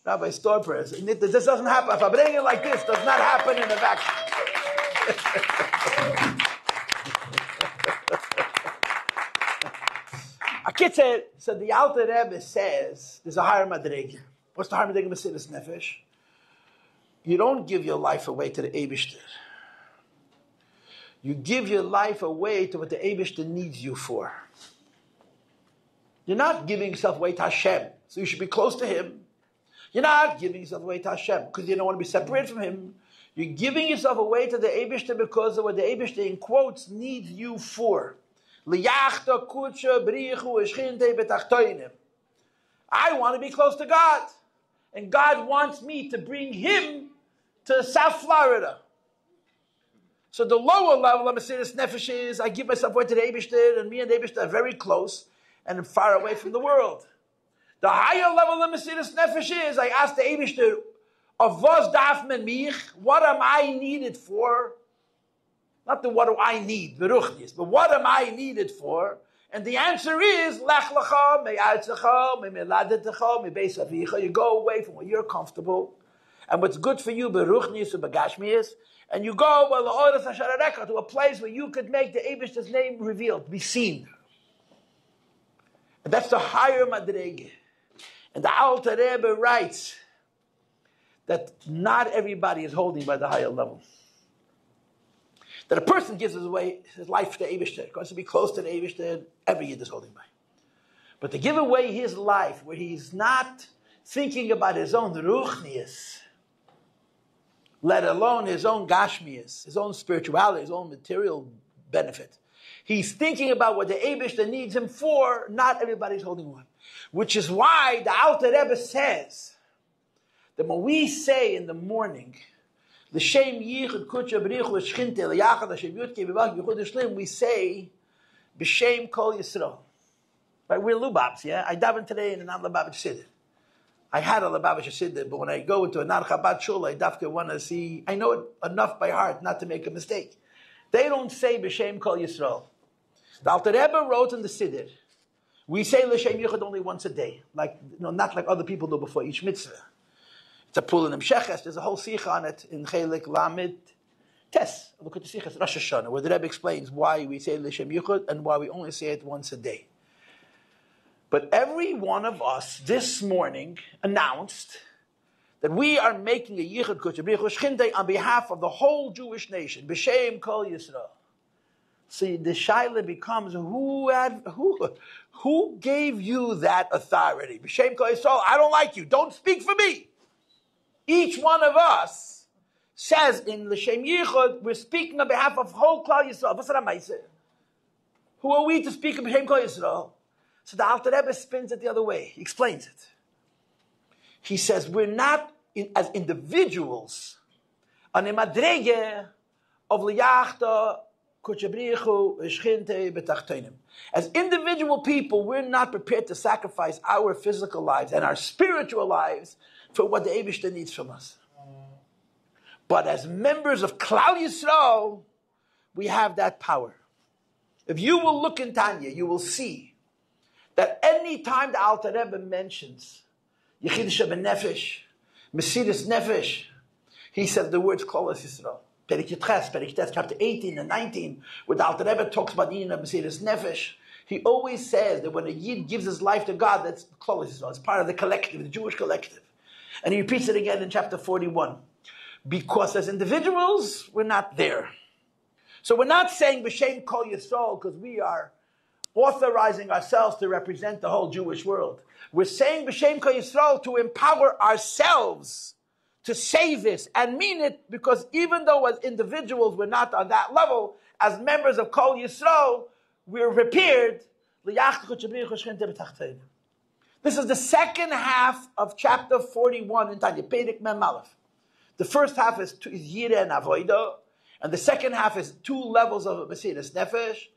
Rabbi Storpers. This doesn't happen. If I bring it like this, does not happen in a vacuum. Akitzer, so the Alter Rebbe says, there's a higher madrega. What's the higher madrega? Mesiras Nefesh. You don't give your life away to the Eibishter. You give your life away to what the Eibishter needs you for. You're not giving yourself away to Hashem, so you should be close to Him. You're not giving yourself away to Hashem because you don't want to be separated from Him. You're giving yourself away to the Eibishter because of what the Eibishter, in quotes, needs you for. I want to be close to God. And God wants me to bring Him to South Florida. So the lower level of Mesiras Nefesh is I give myself away to the Eibishter, and me and the Eibishter are very close and far away from the world. The higher level of Mesiras Nefesh is I ask the Eibishter, of was darf men mich? What am I needed for? Not the what do I need, the ruchnis, but what am I needed for? And the answer is lech lecha me'artzecha me'meladetecha me'beis avicha. You go away from where you're comfortable and what's good for you, beruchnis and begashmias, and you go to a place where you could make the Eibishter's name revealed, be seen. And that's the higher madrege. And the Alter Rebbe writes that not everybody is holding by the higher level. That a person gives his life to the Eibishter, wants to be close to the Eibishter, every Yid is holding by. But to give away his life where he's not thinking about his own ruchnius, let alone his own gashmius, his own spirituality, his own material benefit. He's thinking about what the Eibishter needs him for, not everybody's holding one. Which is why the Alter Rebbe says that when we say in the morning, L'shem yichud kutsha b'richu l'shchinte l'yachad Hashem yudke v'vach b'chud l'shlim, we say b'shem kol Yisrael. Right, we're Lubavitch, yeah? I daven today in a non-Lubavitch Siddur. I had a Lubavitch Siddur, but when I go into a non-Chabad shul, I dafka want to see, I know it enough by heart not to make a mistake. They don't say b'shem kol Yisrael. The Alter Rebbe wrote in the Siddur, we say l'shem yichud only once a day, like not like other people do before each mitzvah. It's a pool in Msheches. There's a whole sikha on it in Chelik Lamed Tes. Look at the sikha, Rosh Hashanah, where the Rebbe explains why we say L'Shem Yichud and why we only say it once a day. But every one of us this morning announced that we are making a Yichud Kutsha B'Richu Shchinte on behalf of the whole Jewish nation. B'Shem Kol Yisrael. See, the shaila becomes who gave you that authority? B'Shem Kol Yisrael. I don't like you. Don't speak for me. Each one of us says in L'Shem Yichud, we're speaking on behalf of whole Klal Yisrael. Who are we to speak on L'Shem Klal Yisrael? So the Alter Rebbe spins it the other way. He explains it. He says we're not as individuals on a madrege of liyachta kuchabrichu eschinte betachtonim. As individual people, we're not prepared to sacrifice our physical lives and our spiritual lives for what the Eibishter needs from us. But as members of Klal Yisrael, we have that power. If you will look in Tanya, you will see that any time the Alter Rebbe mentions Yechidusha b'nefesh, Mesiras Nefesh, he said the words Klal Yisrael. Perek Yitches, chapter 18 and 19, where the Alter Rebbe talks about the Mesiras Nefesh, he always says that when a Yid gives his life to God, that's Klal Yisrael. It's part of the collective, the Jewish collective. And he repeats it again in chapter 41. Because as individuals, we're not there. So we're not saying B'Shem Kol Yisrael because we are authorizing ourselves to represent the whole Jewish world. We're saying B'Shem Kol Yisrael to empower ourselves to say this and mean it, because even though as individuals we're not on that level, as members of Kol Yisrael, we're prepared. This is the second half of chapter 41 in Tanya, Perek Mem Aleph. The first half is Yira and Avodah, and the second half is 2 levels of Mesiras Nefesh.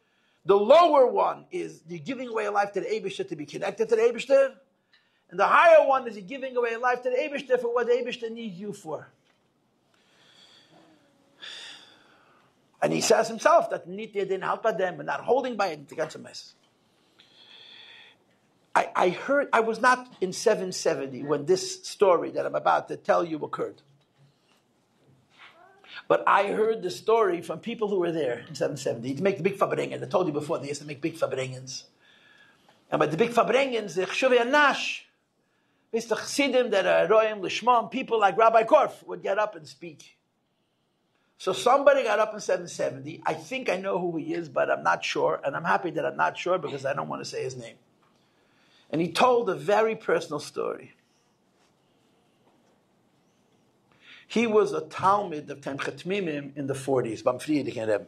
The lower one is you're giving away a life to the Eibishter to be connected to the Eibishter, and the higher one is you're giving away a life to the Eibishter for what the Eibishter needs you for. And he says himself that Nitya didn't help by them and not holding by it to get some mess. I heard, I was not in 770 when this story that I'm about to tell you occurred. But I heard the story from people who were there in 770 to make the big Fabrengen. I told you before, they used to make big Fabrengens. And by the big Fabrengens, the Chshuvi Anash, it's the Chassidim that are Royim, Lishmam, people like Rabbi Korf would get up and speak. So somebody got up in 770. I think I know who he is, but I'm not sure. And I'm happy that I'm not sure because I don't want to say his name. And he told a very personal story. He was a Talmud of Temchet Mimim in the 40s, Bam Friedrich and Rebbe.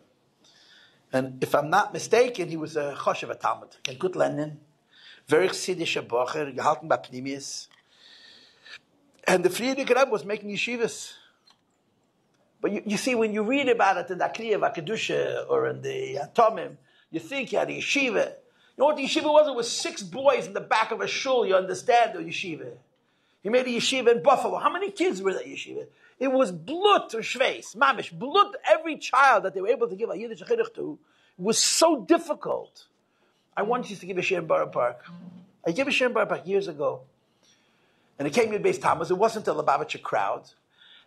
And if I'm not mistaken, he was a Choshev a Talmud. Ken gut lernen, very Chassidish Bocher, gehalten bei Pnimis. And the Friedrich Rebbe was making yeshivas. But you see, when you read about it in the Akriya Vakadusha or in the Atomim, you think he had a yeshiva. You know what the yeshiva was? It was 6 boys in the back of a shul. You understand the yeshiva. He made a yeshiva in Buffalo. How many kids were that yeshiva? It was blood to shveis, mamish, blood. Every child that they were able to give a Yiddish chinuch to was so difficult. I once used to give a shir in Borough Park. I gave a shir in Borough Park years ago. And it came to Beis Tammuz. It wasn't a Lubavitcher crowd.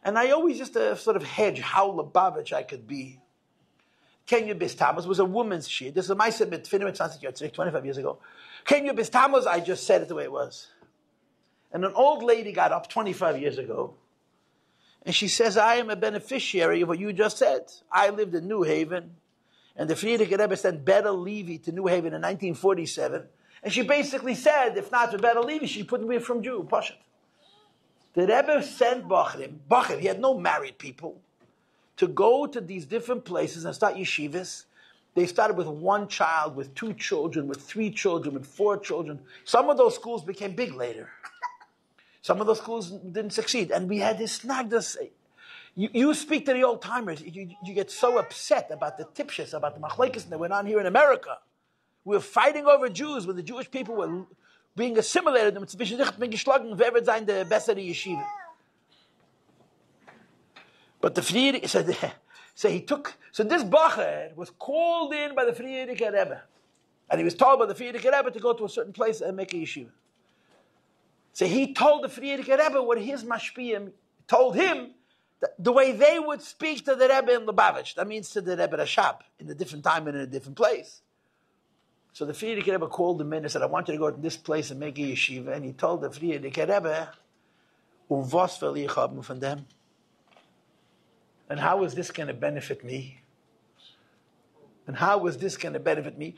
And I always used to sort of hedge how Lubavitch I could be. Kenya Beis Tammuz was a woman's shir. This is my submit, 25 years ago. Kenya Beis Tammuz, I just said it the way it was. And an old lady got up 25 years ago. And she says, I am a beneficiary of what you just said. I lived in New Haven. And the Friedrich Rebbe sent Beta Levi to New Haven in 1947. And she basically said, if not for Beta Levi, she put me from Jew, Pashat. The Rebbe sent Bachrim, he had no married people, to go to these different places and start yeshivas. They started with 1 child, with 2 children, with 3 children, with 4 children. Some of those schools became big later. Some of those schools didn't succeed. And we had this snagdas. You speak to the old timers, you get so upset about the tipshas, about the machlekes that went on here in America. We were fighting over Jews when the Jewish people were being assimilated. But the Friedrich said, so this Bacher was called in by the Friedrich Rebbe. And he was told by the Friedrich Rebbe to go to a certain place and make a yeshiva. So he told the Friedrich Rebbe what his mashpiyim told him, the way they would speak to the Rebbe in Lubavitch. That means to the Rebbe Rashab, in a different time and in a different place. So the Friedrich Rebbe called him in and said, I want you to go to this place and make a yeshiva. And he told the Friedrich Rebbe, was will ich haben von dem? And how is this going to benefit me? And how is this going to benefit me?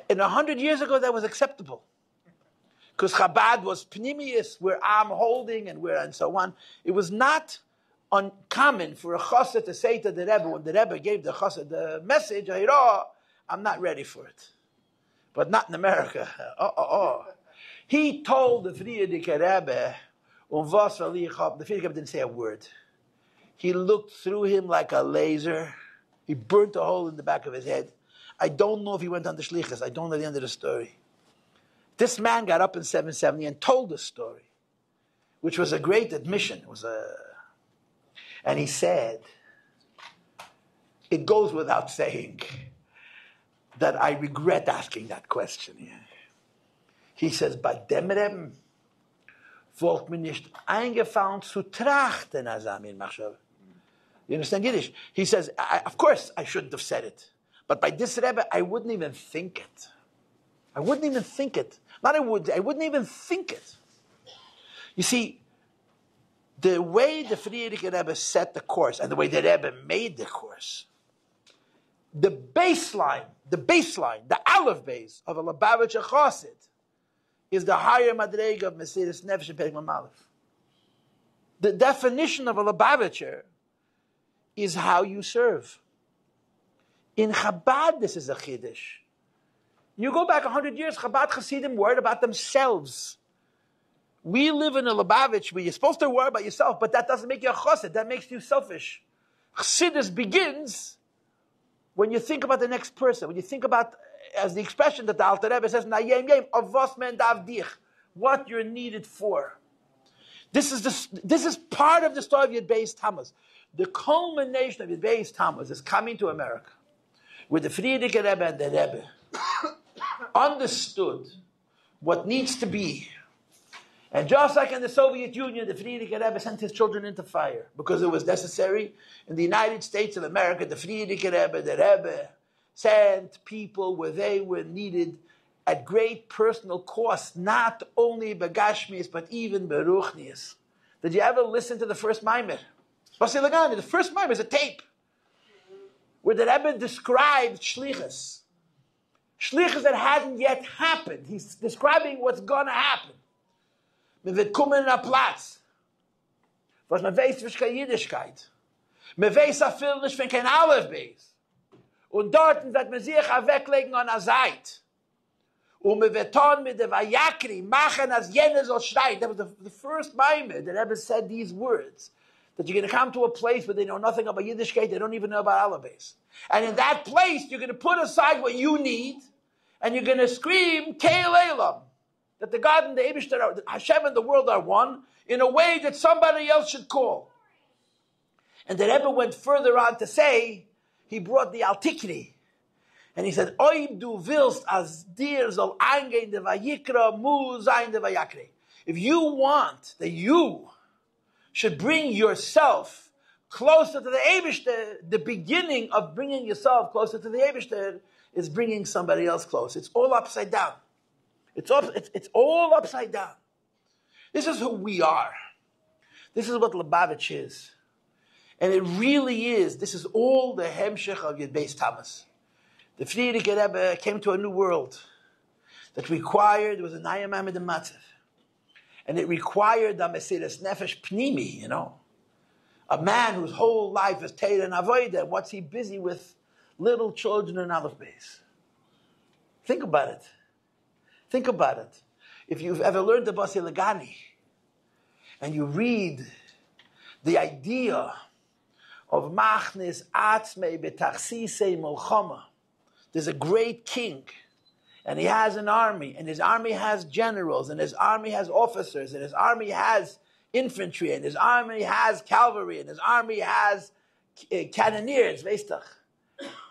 And 100 years ago, that was acceptable. Because Chabad was pnimius, where I'm holding and so on. It was not uncommon for a chassid to say to the Rebbe, when the Rebbe gave the chassid the message, I'm not ready for it. But not in America. He told the Friedrich Rebbe, the Friedrich Rebbe didn't say a word. He looked through him like a laser. He burnt a hole in the back of his head. I don't know if he went on the shlichus. I don't know the end of the story. This man got up in 770 and told the story, which was a great admission. And he said, it goes without saying that I regret asking that question. He says, bei dem Reben folgt mir nicht eingefallen zu trachten, als in Machshav. You understand Yiddish? He says, of course I shouldn't have said it. But by this Rebbe, I wouldn't even think it. I wouldn't even think it. I wouldn't even think it. You see, the way the Friedrich Rebbe set the course and the way the Rebbe made the course, the baseline, the Aleph base of a Lubavitcher Chassid is the higher Madrega of Mesiris Nefesh and Perek Mem Aleph. The definition of a Lubavitcher is how you serve. In Chabad, this is a Chiddush. You go back 100 years, Chabad Hasidim worried about themselves. We live in a Lubavitch where you're supposed to worry about yourself, but that doesn't make you a Chassid. That makes you selfish. Chassidus begins when you think about the next person, when you think about, as the expression that the Alter Rebbe says, "Nayem yem avos men davdich," what you're needed for. This is part of the story of Beis Tammuz. The culmination of Beis Tammuz is coming to America, where the Frierdiker Rebbe and the Rebbe understood what needs to be. And just like in the Soviet Union, the Frierdiker Rebbe sent his children into fire because it was necessary. In the United States of America, the Frierdiker Rebbe, the Rebbe, sent people where they were needed at great personal cost, not only begashmias, but even beruchnias. Did you ever listen to the first Maimer? The first Maimer is a tape where the Rebbe described shlichus. Shlichus that hadn't yet happened. He's describing what's going to happen. Man wird kommen in a Platz, was man weiß, was keine Jüdischkeit. Man weiß auch viel nicht, wenn kein Aleph ist. Und dort wird man sich auch weglegen an der Seite. Und man wird dann mit der Vayakri machen, als jene soll schreien. That was the first Maimer that ever said these words. That you're going to come to a place where they know nothing about Yiddishkeit, they don't even know about Aleph. And in that place, you're going to put aside what you need, and you're going to scream, Keil Elam. That the God and the Eibishter, Hashem and the world are one, in a way that somebody else should call. And the Rebbe went further on to say, he brought the Altikri, and he said, Oib du willst as dir soll eingehen de Vayikra mu sein de Vayakri. If you want that you should bring yourself closer to the Eibishter, the beginning of bringing yourself closer to the Eibishter is bringing somebody else close. It's all upside down. It's all upside down. This is who we are. This is what Lubavitch is. And it really is. This is all the hemshech of Beis Tammuz. The Frierdiker Rebbe came to a new world that required, it was a Nayam Amid and Matzav. And it required a Mesiras Nefesh Pnimi, a man whose whole life is Teira and Avodah. What's he busy with? Little children and Aleph Beis. Think about it. Think about it. If you've ever learned the Basi Lagani, and you read the idea of Machnis Atzmei Betachsisei Molchama, there's a great king, and he has an army, and his army has generals, and his army has officers, and his army has infantry, and his army has cavalry, and his army has cannoneers, Veistach.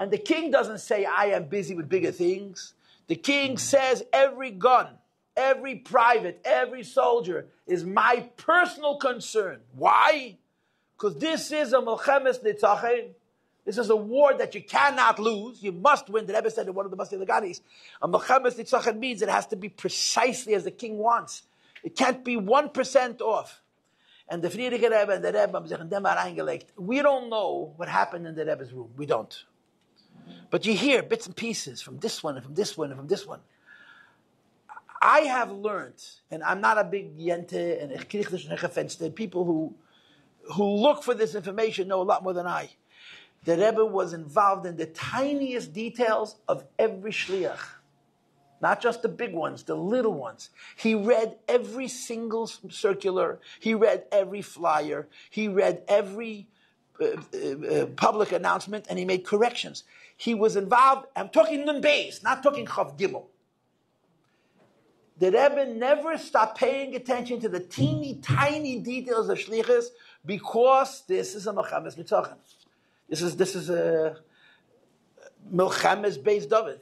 And the king doesn't say, I am busy with bigger things. The king says every gun, every private, every soldier is my personal concern. Why? Because this is a Melchemes Nitzachin. This is a war that you cannot lose. You must win. The Rebbe said in one of the Basi Laganis, a Melchemes Nitzachin means it has to be precisely as the king wants. It can't be 1% off. And the Frierdiker Rebbe and the Rebbe, we don't know what happened in the Rebbe's room. We don't. But you hear bits and pieces from this one and from this one and from this one. I have learned, and I'm not a big yente and people who look for this information know a lot more than I. The Rebbe was involved in the tiniest details of every shliach. Not just the big ones, the little ones. He read every single circular. He read every flyer. He read every public announcement, and he made corrections. He was involved, I'm talking Nun Beis, not talking Chav Gimmel. The Rebbe never stopped paying attention to the teeny tiny details of shlichus because this is a Melchemes Nitzachin. This is a Melchemes Beis David.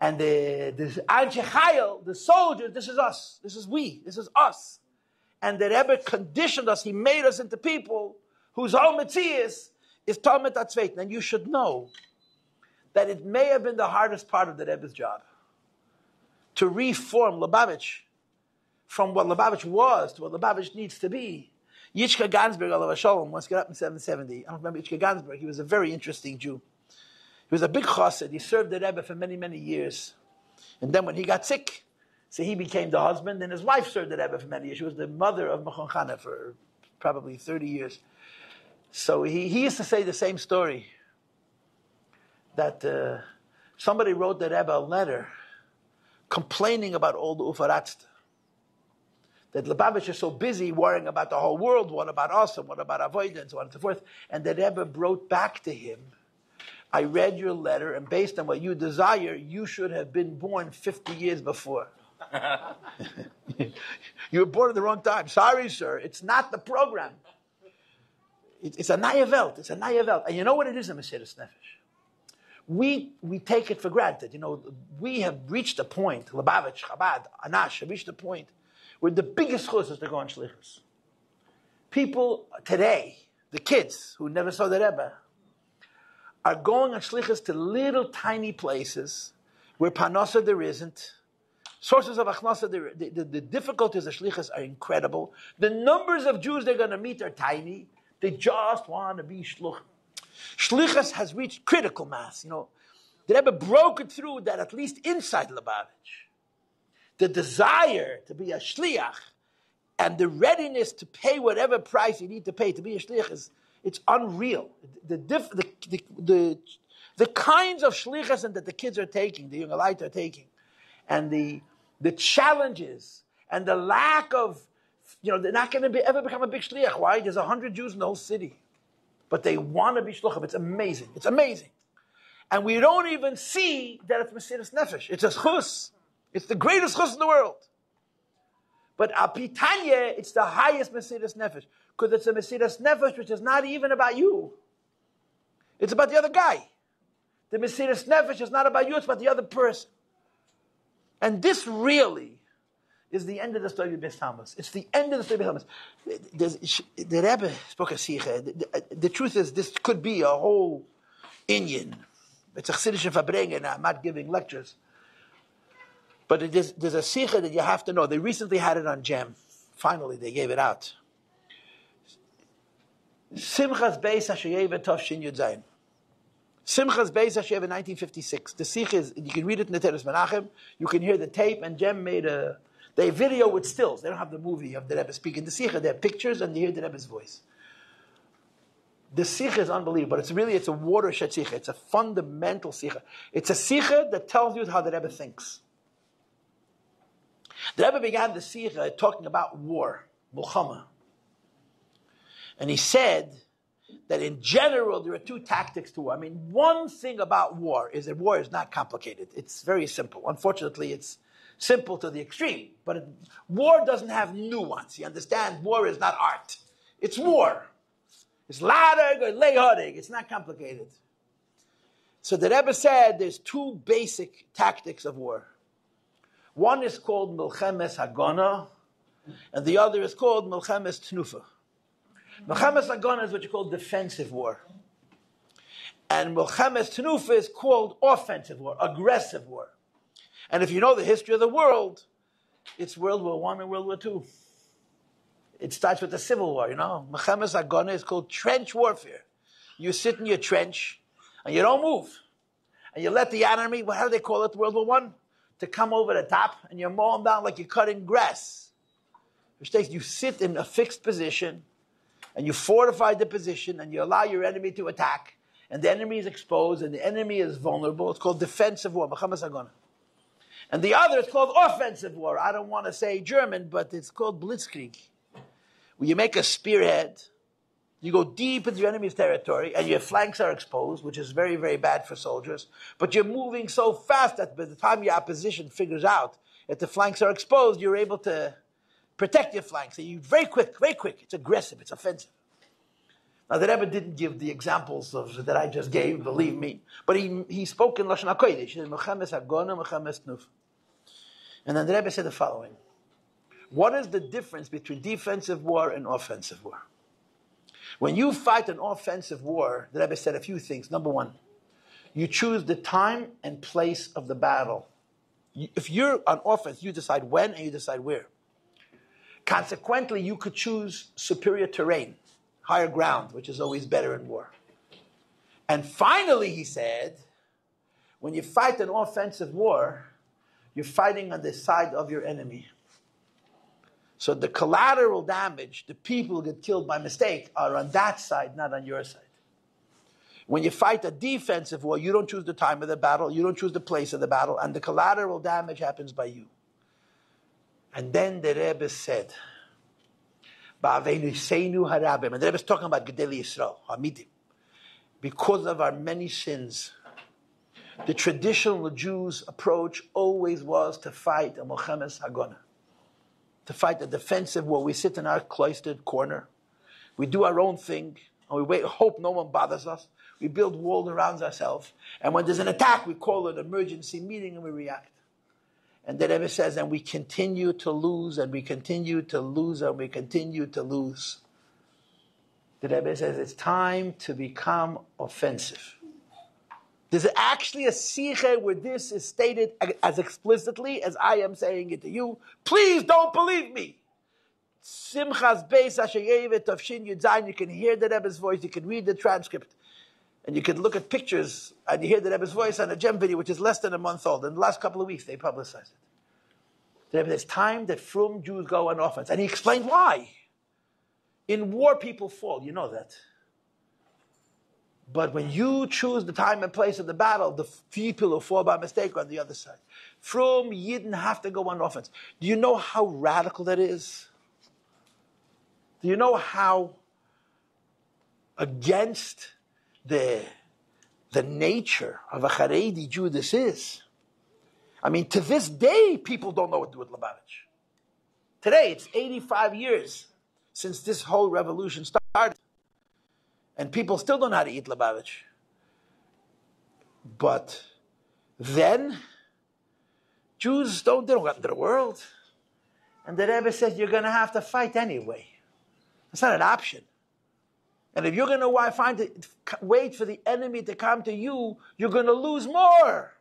And the Anshe Chayil, the soldiers, this is us. This is we. This is us. And the Rebbe conditioned us. He made us into people whose whole metzias is Talmud Atzveit. And you should know that it may have been the hardest part of the Rebbe's job to reform Lubavitch from what Lubavitch was to what Lubavitch needs to be. Yitzchak Gansberg, Alav Shalom, once got up in 770. I don't remember Yitzchak Gansberg. He was a very interesting Jew. He was a big chassid. He served the Rebbe for many, many years. And then when he got sick, so he became the husband, and his wife served the Rebbe for many years. She was the mother of Machon Chana for probably 30 years. So he used to say the same story, that somebody wrote the Rebbe a letter complaining about all the Ufaratsta. That Lubavitch is so busy worrying about the whole world, what about us, and what about Avodah, and so on and so forth. And the Rebbe wrote back to him, I read your letter, and based on what you desire, you should have been born 50 years before. You were born at the wrong time. Sorry, sir. It's not the program. It's a naya welt. It's a naya welt. And you know what it is in Mesiras Nefesh? We take it for granted. You know, we have reached a point, Lubavitch, Chabad, Anash have reached a point where the biggest chus is to go on shlichus. People today, the kids who never saw the Rebbe, are going on shlichus to little tiny places where panosa there isn't. Sources of achnasa, the difficulties of shlichus are incredible. The numbers of Jews they're going to meet are tiny. They just want to be shluch. Shlichus has reached critical mass. You know, the Rebbe broke it through that at least inside Lubavitch, the desire to be a shliach and the readiness to pay whatever price you need to pay to be a shliach it's unreal. The kinds of shlichus that the kids are taking, the young light are taking, and the challenges and the lack of, you know, they're not going to ever become a big shliach. Why? There's 100 Jews in the whole city, but they want to be shluchim. It's amazing. It's amazing. And we don't even see that it's Mesiras Nefesh. It's a chus. It's the greatest chus in the world. But al pitanya, it's the highest Mesiras Nefesh. Because it's a Mesiras Nefesh which is not even about you. It's about the other guy. The Mesiras Nefesh is not about you, it's about the other person. And this really is the end of the story of Beis Tammuz. It's the end of the story of Beis Tammuz. The Rebbe spoke a sikha. The truth is, this could be a whole inyan. It's a chassidische Fabrengen. I'm not giving lectures. But there's a sikha that you have to know. They recently had it on Gem. Finally, they gave it out. Simchas Beis HaSheyeva Tov Shin Yud Zayin. Simchas Beis HaSheyeva 1956. The sikha is, you can read it in the Teres Menachem. You can hear the tape, and Gem made they video with stills. They don't have the movie of the Rebbe speaking the sikha. They have pictures, and you hear the Rebbe's voice. The sikha is unbelievable, but it's a watershed sikha. It's a fundamental sikha. It's a sikha that tells you how the Rebbe thinks. The Rebbe began the sikha talking about war, Mulchama. And he said that in general there are two tactics to war. I mean, one thing about war is that war is not complicated. It's very simple. Unfortunately, it's simple to the extreme. But war doesn't have nuance. You understand? War is not art. It's war. It's ladag or lehodig. It's not complicated. So the Rebbe said there's two basic tactics of war. One is called Milchemes Hagana, and the other is called Milchemes Tnufa. Milchemes Hagana is what you call defensive war. And Milchemes Tnufa is called offensive war, aggressive war. And if you know the history of the world, it's World War I and World War II. It starts with the Civil War, you know. Milchemes Hagana is called trench warfare. You sit in your trench, and you don't move. And you let the enemy, how do they call it, World War I? To come over the top, and you mow them down like you're cutting grass. You sit in a fixed position, and you fortify the position, and you allow your enemy to attack, and the enemy is exposed, and the enemy is vulnerable. It's called defensive war, Milchemes Hagana. And the other is called offensive war. I don't want to say German, but it's called Blitzkrieg. Where you make a spearhead, you go deep into your enemy's territory, and your flanks are exposed, which is very, very bad for soldiers. But you're moving so fast that by the time your opposition figures out that the flanks are exposed, you're able to protect your flanks. So you're very quick. It's aggressive, it's offensive. Now, the Rebbe didn't give the examples that I just gave, believe me. But he spoke in Lashon HaKodesh. He said, Milchemes Hagana, Milchemes Tnufa. And then the Rebbe said the following. What is the difference between defensive war and offensive war? When you fight an offensive war, the Rebbe said a few things. Number one, you choose the time and place of the battle. If you're on offense, you decide when and you decide where. Consequently, you could choose superior terrain, higher ground, which is always better in war. And finally, he said, When you fight an offensive war, you're fighting on the side of your enemy. So the collateral damage, the people who get killed by mistake, are on that side, not on your side. When you fight a defensive war, you don't choose the time of the battle, you don't choose the place of the battle, and the collateral damage happens by you. And then the Rebbe said, and the Rebbe is talking about Gedei Yisrael, Hamidim. Because of our many sins, the traditional Jews' approach always was to fight a Mochemes Hagona, to fight a defensive war. We sit in our cloistered corner, we do our own thing, and we wait, hope no one bothers us. We build walls around ourselves, and when there's an attack, we call an emergency meeting and we react. And the Rebbe says, and we continue to lose, and we continue to lose, and we continue to lose. The Rebbe says it's time to become offensive. There's actually a sikhe where this is stated as explicitly as I am saying it to you. Please don't believe me. Simchas Beis Hashayevet Tavshin Yudzayin. You can hear the Rebbe's voice. You can read the transcript. And you can look at pictures and you hear the Rebbe's voice on a gem video, which is less than a month old. In the last couple of weeks, they publicized it. The Rebbe, it's time that frum Jews go on offense. And he explained why. In war, people fall. You know that. But when you choose the time and place of the battle, the people who fall by mistake are on the other side. Frum Yidden have to go on offense. Do you know how radical that is? Do you know how against the nature of a Haredi Jew this is? I mean, to this day, people don't know what to do with Lubavitch. Today, it's 85 years since this whole revolution started. And people still don't know how to eat Lubavitch. But then, Jews they don't go out into the world. And the Rebbe says, you're going to have to fight anyway. It's not an option. And if you're going to wait for the enemy to come to you, you're going to lose more.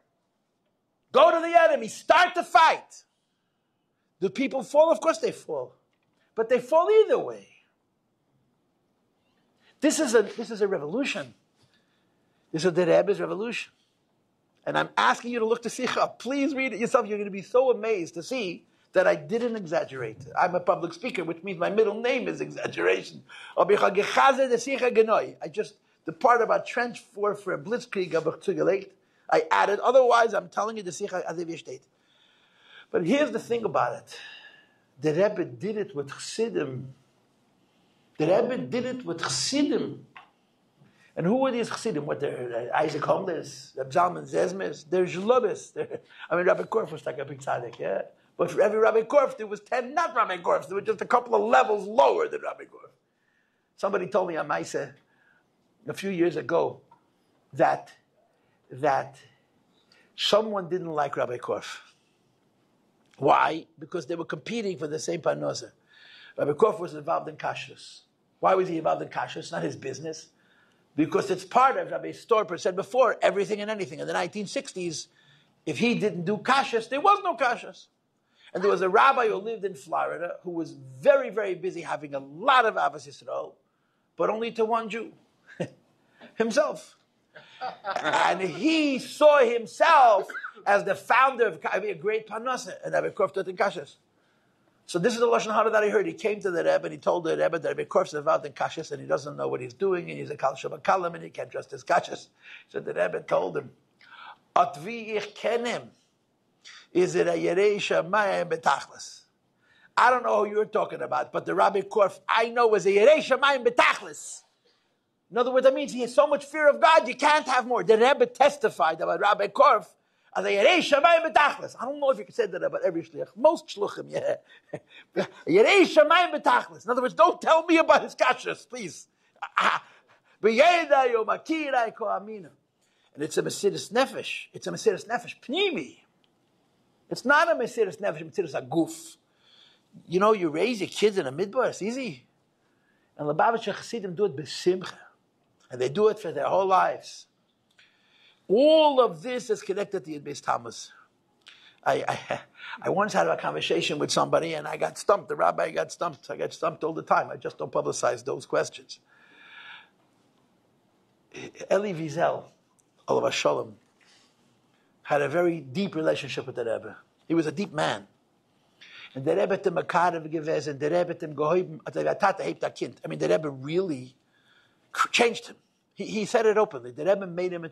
Go to the enemy. Start the fight. Do people fall? Of course they fall. But they fall either way. This is a revolution. This is the Rebbe's revolution. And I'm asking you to look the Sikha. Please read it yourself. You're going to be so amazed to see that I didn't exaggerate. I'm a public speaker, which means my middle name is exaggeration. The part about trench warfare, blitzkrieg, I added. Otherwise, I'm telling you the Sikha as if state. But here's the thing about it. The Rebbe did it with Chassidim. The Rebbe did it with Chassidim. And who were these Chassidim? What, they're Isaac Holmes, Reb Zalman Zezmes, they're Zhlubis. Rabbi Korf was like a big tzaddik, yeah? But for every Rabbi Korf, there was 10 not Rabbi Korfs. There were just a couple of levels lower than Rabbi Korf. Somebody told me on Maisa a few years ago that someone didn't like Rabbi Korf. Why? Because they were competing for the same parnosa. Rabbi Korf was involved in kashrus. Why was he involved in kashrus? It's not his business. Because it's part of, Rabbi Storper said before, everything and anything. In the 1960s, if he didn't do kashrus, there was no kashrus. And there was a rabbi who lived in Florida who was very, very busy having a lot of Ahavas Yisrael, but only to one Jew, himself. And he saw himself as the founder of a great parnasa, and Rabbi Korf taught in kashrus. So this is the Lashon Hara that I heard. He came to the Rebbe and he told the Rebbe that Rabbi Korf is involved in kashrus and he doesn't know what he's doing and he's a Kal Shabbat and he can't trust his kashrus. So the Rebbe told him, Atvi ich kenem. Is it a Yerei Shamayim Betachlis? I don't know who you're talking about, but the Rabbi Korf I know is a Yerei Shamayim Betachlis. In other words, that means he has so much fear of God, you can't have more. The Rebbe testified about Rabbi Korf as a Yerei Shamayim Betachlis. I don't know if you can say that about every shliach. Most shluchim, yeah. Yerei Shamayim Betachlis. In other words, don't tell me about his kashrus, please. And it's a Mesiras Nefesh. It's a Mesiras Nefesh Pnimi. It's not a Mesiras Nefesh, Mesiras Aguf. You know, you raise your kids in a midbar, it's easy. And Lubavitcher Chassidim do it b'simcha. And they do it for their whole lives. All of this is connected to Yud Beis Tammuz. I once had a conversation with somebody and I got stumped. The rabbi got stumped. I get stumped all the time. I just don't publicize those questions. Eli Wiesel, Olav Shalom, had a very deep relationship with the Rebbe. He was a deep man. And the Rebbe tem makarev gewesen, the Rebbe tem gehoben, I mean, the Rebbe really changed him. He said it openly. The Rebbe made him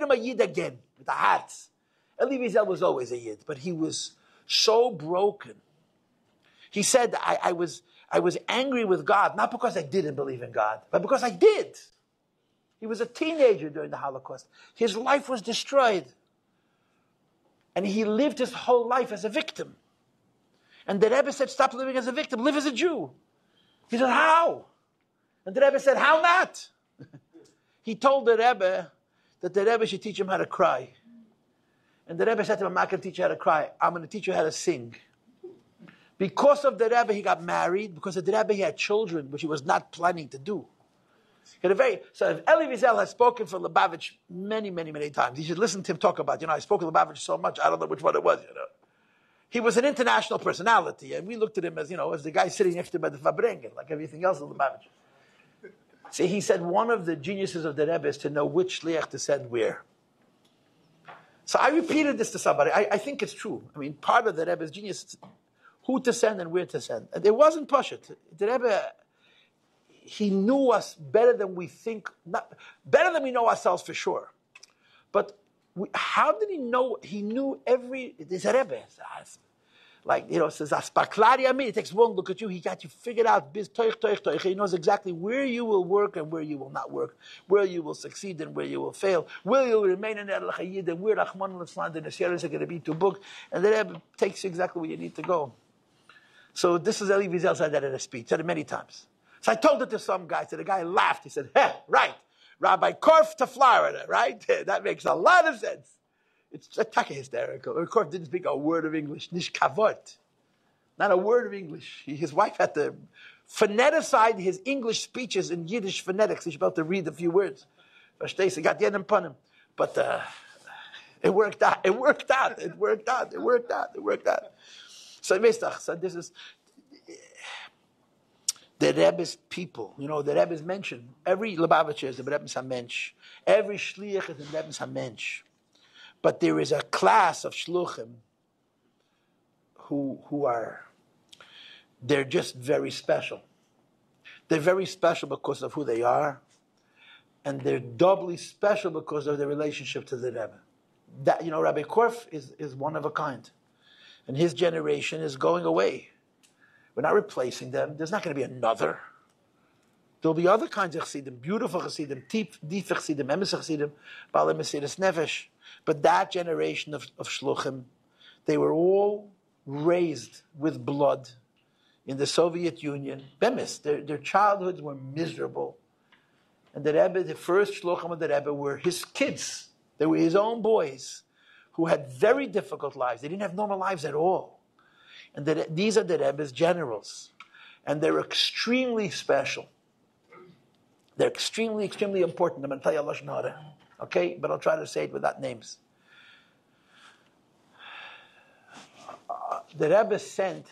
a Yid again, with the heart. Elie Wiesel was always a Yid, but he was so broken. He said, I was angry with God, not because I didn't believe in God, but because I did. He was a teenager during the Holocaust. His life was destroyed. And he lived his whole life as a victim. And the Rebbe said, stop living as a victim, live as a Jew. He said, how? And the Rebbe said, how not? He told the Rebbe that the Rebbe should teach him how to cry. And the Rebbe said to him, I'm not going to teach you how to cry, I'm going to teach you how to sing. Because of the Rebbe, he got married. Because of the Rebbe, he had children, which he was not planning to do. So if Elie Wiesel has spoken for Lubavitch many, many, many times, you should listen to him talk about, I spoke to Lubavitch so much, I don't know which one it was, He was an international personality, and we looked at him as, as the guy sitting next to him at the Fabrengen, like everything else in Lubavitch. See, he said one of the geniuses of the Rebbe is to know which shliach to send where. So I repeated this to somebody. I think it's true. I mean, part of the Rebbe's genius is who to send and where to send. And it wasn't Pashut. The Rebbe, he knew us better than we think, better than we know ourselves for sure. But how did he know? He knew this Rebbe. Says, it takes one look at you, he got you figured out. He knows exactly where you will work and where you will not work, where you will succeed and where you will fail, where you will remain in El Chayid and where Rahman al-Islam and the Sierras are going to be too booked. And the Rebbe takes you exactly where you need to go. So this is Elie Wiesel said that in a speech, said it many times. So I told it to some guy, so the guy laughed. He said, right, Rabbi Korf to Florida, right? That makes a lot of sense. It's attack hysterical. Korf didn't speak a word of English. Nish kavot. Not a word of English. His wife had to phoneticize his English speeches in Yiddish phonetics. He's about to read a few words. Verstehst? He got the end upon him. But it worked out. It worked out. It worked out. It worked out. It worked out. So this is the Rebbe's people. The Rebbe's mentioned. Every Lubavitcher is the Rebbe's Hamensh. Every Shliach is the Rebbe's Hamensh. But there is a class of shluchim who are, they're just very special. They're very special because of who they are, and they're doubly special because of their relationship to the Rebbe. Rabbi Korf is one of a kind, and his generation is going away. We're not replacing them. There's not going to be another. There'll be other kinds of chassidim, beautiful chassidim, deep chassidim, emes chassidim, balei mesiras nefesh. But that generation of shluchim, they were all raised with blood in the Soviet Union. Bemis, their childhoods were miserable. And the Rebbe, the first shluchim of the Rebbe were his kids. They were his own boys who had very difficult lives. They didn't have normal lives at all. And these are the Rebbe's generals. And they're extremely special. They're extremely, extremely important. I'm going to tell you Lashon Hara. Okay? But I'll try to say it without names. The Rebbe sent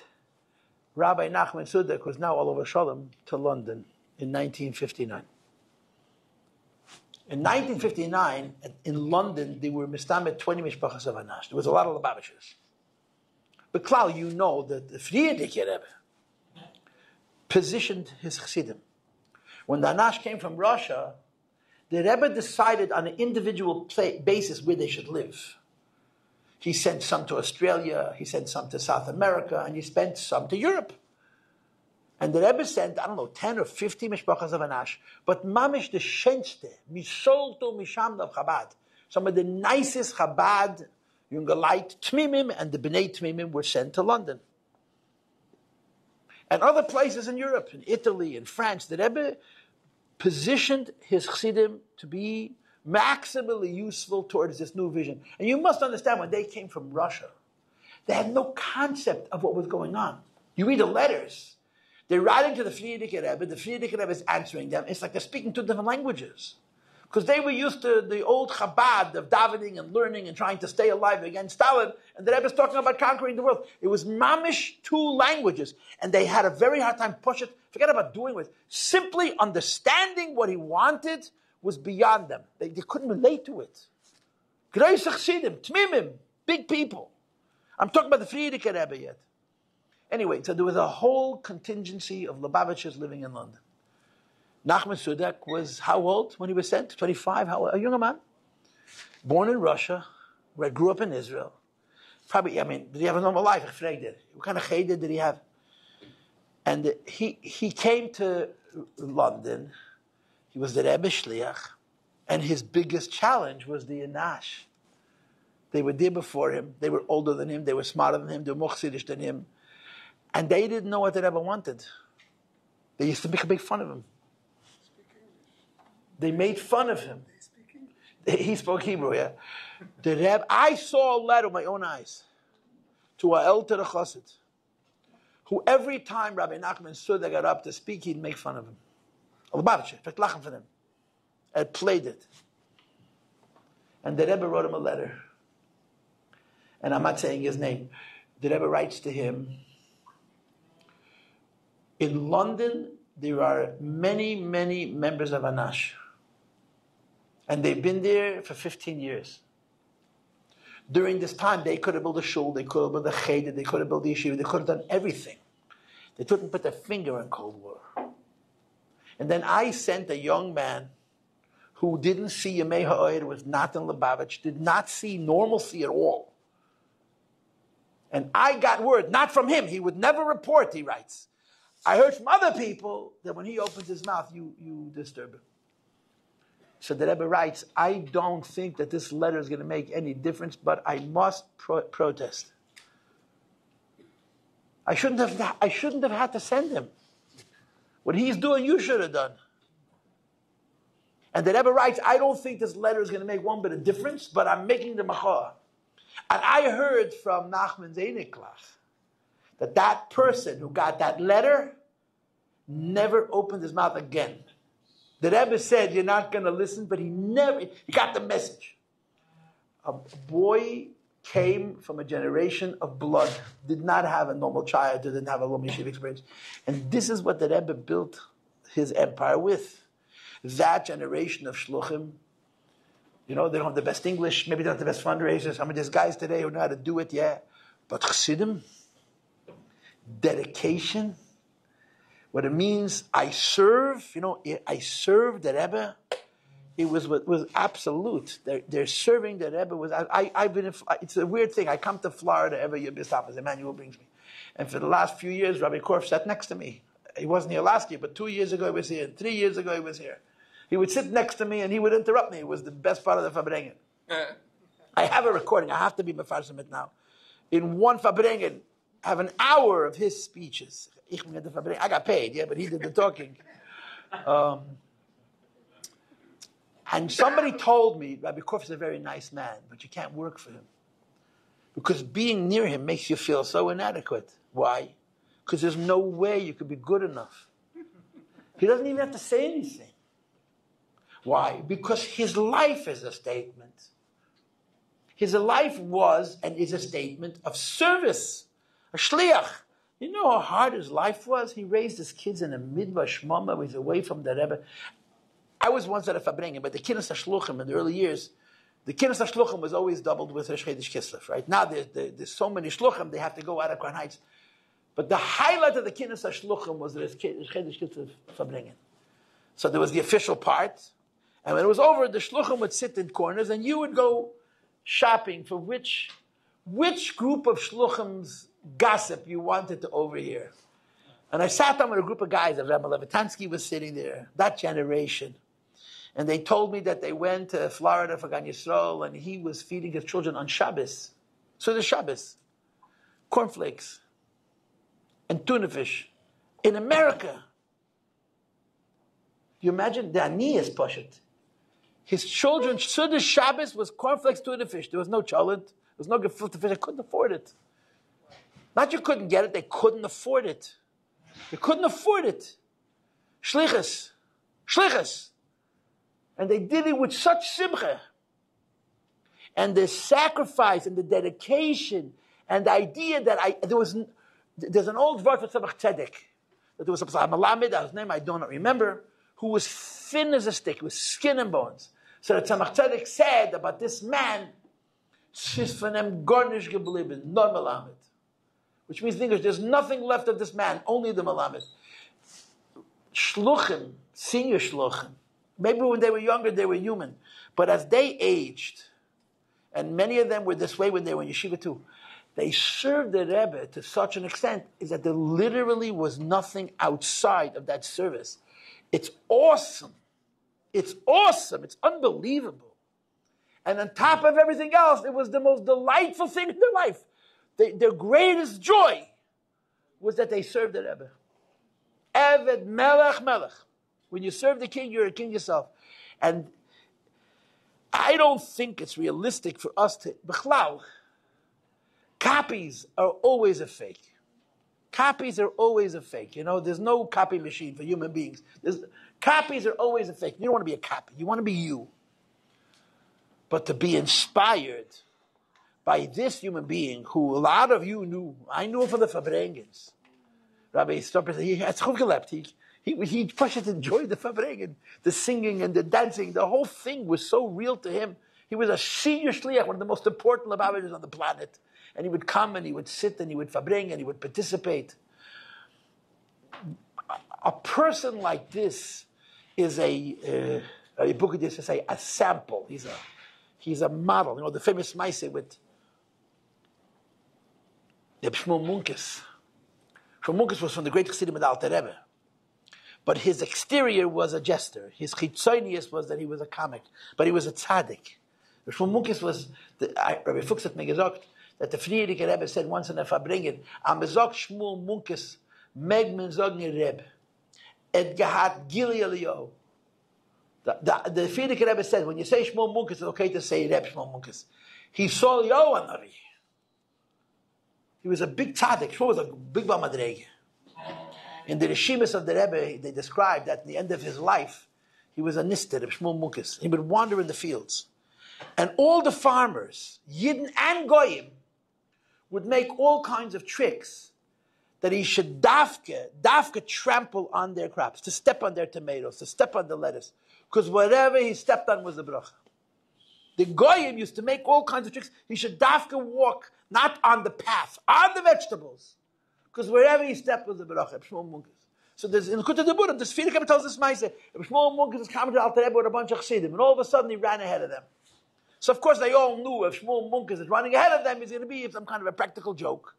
Rabbi Nachman Sudek, who's now all over Shalom, to London in 1959. In 1959, in London, they were mistamet 20 mishpachas of Anash. There was a lot of Lubavitchers. But Klal, that the Frierdiker Rebbe positioned his chassidim. When the Anash came from Russia, the Rebbe decided on an individual basis where they should live. He sent some to Australia, he sent some to South America, and he sent some to Europe. And the Rebbe sent, 10 or 50 mishpachas of Anash, but mamish the shenste, misolto misham of Chabad. Some of the nicest Chabad, Jungelite, Tmimim, and the Bnei Tmimim were sent to London. And other places in Europe, in Italy, in France, the Rebbe positioned his chassidim to be maximally useful towards this new vision. And you must understand, when they came from Russia, they had no concept of what was going on. You read the letters. They're writing to the Frierdiker Rebbe. The Frierdiker Rebbe is answering them. It's like they're speaking two different languages. Because they were used to the old Chabad of davening and learning and trying to stay alive against Stalin. And the Rebbe is talking about conquering the world. It was mamish two languages. And they had a very hard time pushing it. Forget about doing it. Simply understanding what he wanted was beyond them. They couldn't relate to it. Greis Chassidim, Tmimim, big people. I'm talking about the Friedrich Rebbe yet. Anyway, so there was a whole contingency of Lubavitchers living in London. Nachman Sudek was how old when he was sent? 25, a younger man. Born in Russia, where grew up in Israel. Probably, did he have a normal life? What kind of cheder did he have? And he came to London. He was the Rebbe Shliach. And his biggest challenge was the Anash. They were there before him. They were older than him. They were smarter than him. They were more chassidish than him. And they didn't know what the Rebbe wanted. They used to make a big fun of him. They made fun of him. He spoke Hebrew, yeah. The Rebbe, I saw a letter with my own eyes to a elder chassid, who every time Rabbi Nachman Suda got up to speak, he'd make fun of him. Lubavitcher, lachen for him. And played it. And the Rebbe wrote him a letter. And I'm not saying his name. The Rebbe writes to him, in London, there are many, many members of Anash. And they've been there for 15 years. During this time, they could have built a shul, they could have built a cheder, they could have built a yeshiva, they could have done everything. They couldn't put their finger in Cold War. And then I sent a young man who didn't see Yemei Ha'oyer, was not in Lubavitch, did not see normalcy at all. And I got word, not from him, he would never report, he writes. I heard from other people that when he opens his mouth, you disturb him. So the Rebbe writes, I don't think that this letter is going to make any difference, but I must protest. I shouldn't have had to send him. What he's doing, you should have done. And the Rebbe writes, I don't think this letter is going to make one bit of difference, but I'm making the machah. And I heard from Nachman Zeniklach that person who got that letter never opened his mouth again. The Rebbe said, you're not going to listen, but he got the message. A boy came from a generation of blood, did not have a normal childhood, didn't have a Lom Yeshiva experience. And this is what the Rebbe built his empire with. That generation of shluchim, they don't have the best English, maybe they don't have the best fundraisers. There's guys today who know how to do it, yeah. But chassidim, dedication, what it means, I serve the Rebbe. It was absolute. They're serving the Rebbe. I've been. It's a weird thing. I come to Florida every year. As Emmanuel brings me, and for the last few years, Rabbi Korf sat next to me. He wasn't here last year, but 2 years ago he was here. 3 years ago he was here. He would sit next to me and he would interrupt me. It was the best part of the Fabrengen. I have a recording. I have to be mefarshim it now. In one Fabrengen, I have an hour of his speeches. I got paid, yeah, but he did the talking. And somebody told me, Rabbi Korf is a very nice man, but you can't work for him. Because being near him makes you feel so inadequate. Why? Because there's no way you could be good enough. He doesn't even have to say anything. Why? Because his life is a statement. His life was and is a statement of service, a shliach. You know how hard his life was? He raised his kids in a midbar shmama. He's away from the Rebbe. I was once at a Fabrengen, but the Kinnis HaShluchim in the early years, the Kinnis HaShluchim was always doubled with Rosh Chodesh Kislev, right? Now there's so many Shluchim, they have to go out of Crown Heights. But the highlight of the Kinnis HaShluchim was the Rosh Chodesh Kislev Fabrengen. So there was the official part, and when it was over, the Shluchim would sit in corners, and you would go shopping for which group of Shluchim's gossip you wanted to overhear. And I sat down with a group of guys, Rabbi Levitansky was sitting there, that generation. And they told me that they went to Florida for Gan Yisrael, and he was feeding his children on Shabbos. So the Shabbos, cornflakes, and tuna fish. In America, you imagine the Aniyas Pashat. His children, so the Shabbos was cornflakes, tuna fish. There was no cholent, there was no gefilte fish. They couldn't afford it. Not you couldn't get it, they couldn't afford it. They couldn't afford it. Shlichus. And they did it with such simcha. And the sacrifice and the dedication and the idea that there's an old word for Tzemach Tzedek, that there was a Malamed, whose name I don't remember, who was thin as a stick, with skin and bones. So the Tzemach Tzedek said about this man, Which means in English, there's nothing left of this man, only the Malamed. Shluchim, senior shluchim, maybe when they were younger, they were human. But as they aged, and many of them were this way when they were in yeshiva too, they served the Rebbe to such an extent is that there literally was nothing outside of that service. It's awesome. It's awesome. It's unbelievable. And on top of everything else, it was the most delightful thing in their life. Their greatest joy was that they served the Rebbe. Eved melech melech. When you serve the king, you're a king yourself. And I don't think it's realistic for us to... B'chlal, copies are always a fake. Copies are always a fake. You know, there's no copy machine for human beings. Copies are always a fake. You don't want to be a copy. You want to be you. But to be inspired by this human being who a lot of you knew. I knew him from the Fabrengens. Rabbi Stopper said he had zurückgelebt. He just enjoyed the Fabrengen, the singing and the dancing. The whole thing was so real to him. He was a senior shliach, one of the most important Lubavitchers on the planet. And he would come and he would sit and he would Fabrengen and he would participate. A person like this is a book used to say a sample. He's a model. You know the famous Maaseh with the Shmuel Munkes. Shmuel Munkes was from the great Chassidim of the Alter Rebbe. But his exterior was a jester. His chitzonius was that he was a comic. But he was a tzaddik. Shmuel Munkes was, Rabbi Fuchs hat mir gesagt, that the Friedrich Rebbe said once in a Fabrengen, am bezog Shmuel Munkes, meg men sagen Rebbe, et gehad Gili Eliyahu. The Friedrich Rebbe said, when you say Shmuel Munkes, it's okay to say Rebbe Shmuel Munkes. He saw Eliyahu Navi. He was a big tzaddik. Shmuel was a big Bamadrege. In the Rishimis of the Rebbe, they described that at the end of his life, he was a nister of Shmuel Munkes. He would wander in the fields. And all the farmers, Yidden and Goyim, would make all kinds of tricks that he should dafka trample on their crops, to step on their tomatoes, to step on the lettuce. Because whatever he stepped on was the bracha. The Goyim used to make all kinds of tricks. He should dafka walk not on the path, on the vegetables. Because wherever he stepped was the bracha. Shmuel Munkes. So there's in the Kutah Deburim, the Sfira Rebbe tells this Maaseh. Shmuel Munkes is coming to Alter Rebbe with a bunch of Chassidim, and all of a sudden he ran ahead of them. So of course they all knew if Shmuel Munkes is running ahead of them, he's going to be some kind of a practical joke.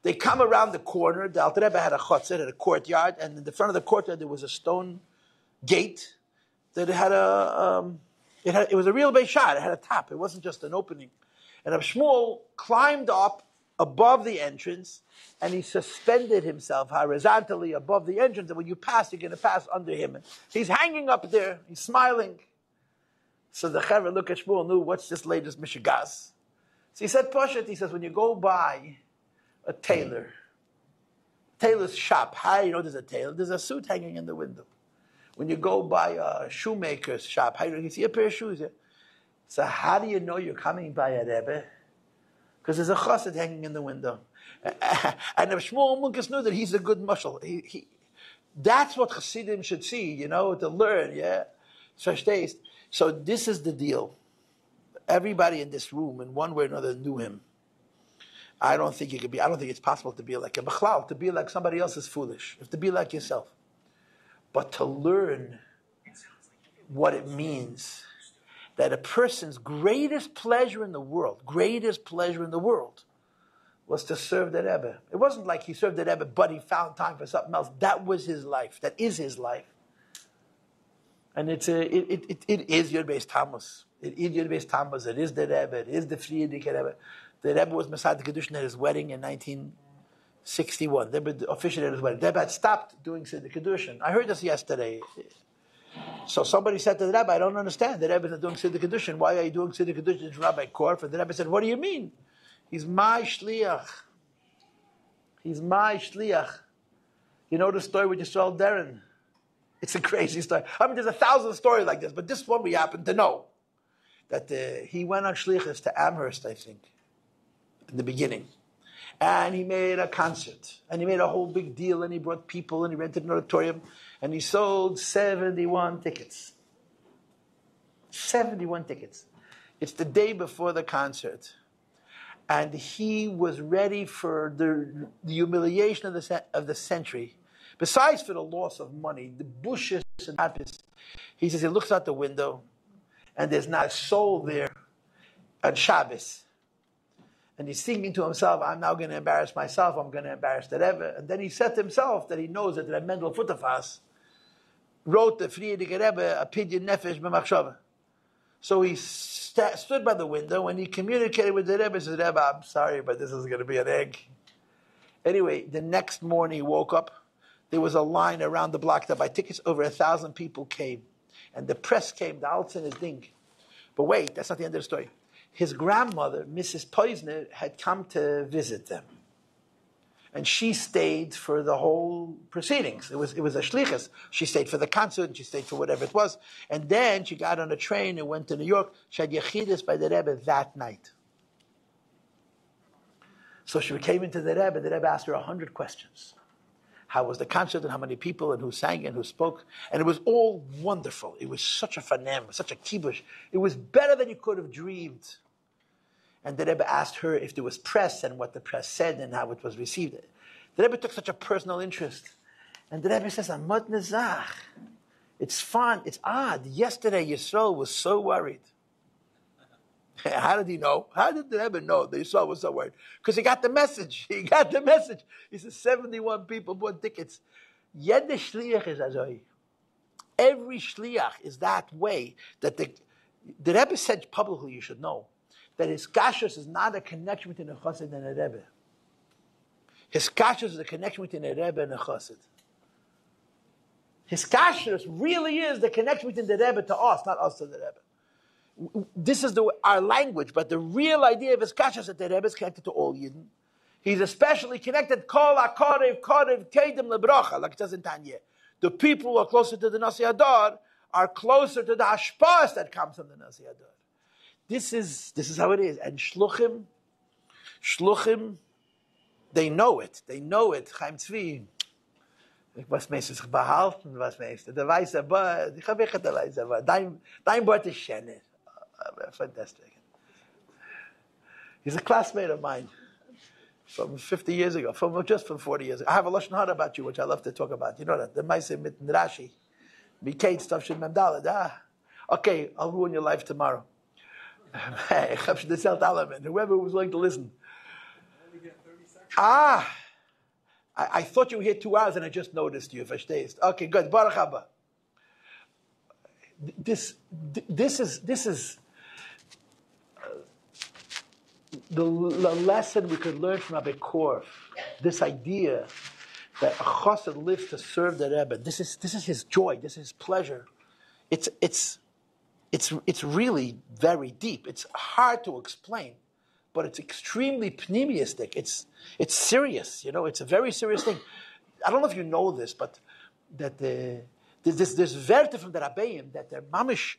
They come around the corner. The Alter Rebbe had a chotzer, had a courtyard, and in the front of the courtyard there was a stone gate that had it was a real Beis shot. It had a top. It wasn't just an opening. And Shmuel climbed up above the entrance, and he suspended himself horizontally above the entrance. And when you pass, you're going to pass under him. And he's hanging up there. He's smiling. So the Chaver look at Shmuel, knew what's this latest Mishigas. So he said, Poshet, he says, when you go by a tailor's shop, how do you know there's a tailor? There's a suit hanging in the window. When you go by a shoemaker's shop, how do you see a pair of shoes? Yeah? So how do you know you're coming by a Rebbe? Because there's a chassid hanging in the window. And if Shmuel Munkes knew that he's a good mushal, that's what chassidim should see, to learn, yeah? Such taste. So this is the deal. Everybody in this room, in one way or another, knew him. I don't think it's possible to be like a b'chlal. To be like somebody else is foolish. You have to be like yourself. But to learn what it means that a person's greatest pleasure in the world, was to serve the Rebbe. It wasn't like he served the Rebbe, but he found time for something else. That was his life. That is his life. And it is your Beis Tammuz. It is your Beis Tammuz. It is the Rebbe. It is the Friedrich Rebbe. The Rebbe was Masad Kedushin at his wedding in 1961. The Rebbe officiated at his wedding. The Rebbe had stopped doing Siddur Kedushin. I heard this yesterday. So somebody said to the Rebbe, I don't understand. The Rebbe is not doing Siddur Kedushin. Why are you doing Siddur Kedushin? It's Rabbi Korf. And the Rebbe said, what do you mean? He's my shliach. He's my shliach. You know the story with Yisrael Darren? It's a crazy story. I mean, there's 1,000 stories like this, but this one we happen to know. That he went on shlichus to Amherst, I think, in the beginning. And he made a concert. And he made a whole big deal, and he brought people, and he rented an auditorium, and he sold 71 tickets. 71 tickets. It's the day before the concert. And he was ready for the humiliation of the century. Besides for the loss of money, the bushes and happiness. He says he looks out the window, and there's not a soul there on Shabbos. And he's thinking to himself, I'm now going to embarrass myself, I'm going to embarrass the Rebbe. And then he said to himself that he knows that the Mendel Futafas wrote the Friedrich Rebbe a Pidyon Nefesh b'machshava. So he stood by the window and he communicated with the Rebbe. He said, Rebbe, I'm sorry, but this is going to be an egg. Anyway, the next morning he woke up. There was a line around the block that by tickets over 1,000 people came. And the press came, the Alts and his ding. But wait, that's not the end of the story. His grandmother, Mrs. Poisner, had come to visit them. And she stayed for the whole proceedings. It was a shlichus. She stayed for the concert, and she stayed for whatever it was. And then she got on a train and went to New York. She had yechidus by the Rebbe that night. So she came into the Rebbe asked her 100 questions. How was the concert, and how many people, and who sang, and who spoke. And it was all wonderful. It was such a fanem, such a kibush. It was better than you could have dreamed. And the Rebbe asked her if there was press, and what the press said, and how it was received. The Rebbe took such a personal interest. And the Rebbe says, Amad Nezach. It's fun, it's odd. Yesterday Yisrael was so worried. How did he know? How did the Rebbe know that Yisrael was so worried? Because he got the message. He got the message. He says 71 people bought tickets. Yede shliach is azoi. Every shliach is that way. That the Rebbe said publicly, you should know, that his kashrus is not a connection between a chassid and a Rebbe. His kashrus is a connection between a Rebbe and a chassid. His kashrus really is the connection between the Rebbe to us, not us to the Rebbe. This is our language, but the real idea of his kashrus is that the Rebbe is connected to all Yidden. He's especially connected, kol ha'korev, korev, kedim lebrocha, like it says in Tanya. The people who are closer to the Nasi Adar are closer to the hashpas that comes from the Nasi Adar. This is how it is. And shluchim, they know it. They know it. Chaim Tzvi, was meist sich behalten, was meist. Der weiß aber, ich habe echt der weiß aber. Dein Wort ist schöner. Fantastic. He's a classmate of mine from 50 years ago, just from 40 years ago. I have a lashon hara about you, which I love to talk about. You know that the Maaseh mit Rashi, Mikate stuff should memdalad. Okay, I'll ruin your life tomorrow. Whoever was willing to listen. I thought you were here 2 hours and I just noticed you. Verstehst? Okay, good. Baruch haba. This is the lesson we could learn from Rabbi Korf. This idea that a chassid lives to serve the Rebbe. This is his joy. This is his pleasure. It's really very deep. It's hard to explain, but it's extremely pneumistic. It's serious. You know, it's a very serious thing. I don't know if you know this, but that there's verte from the Rabbeim that they're mamish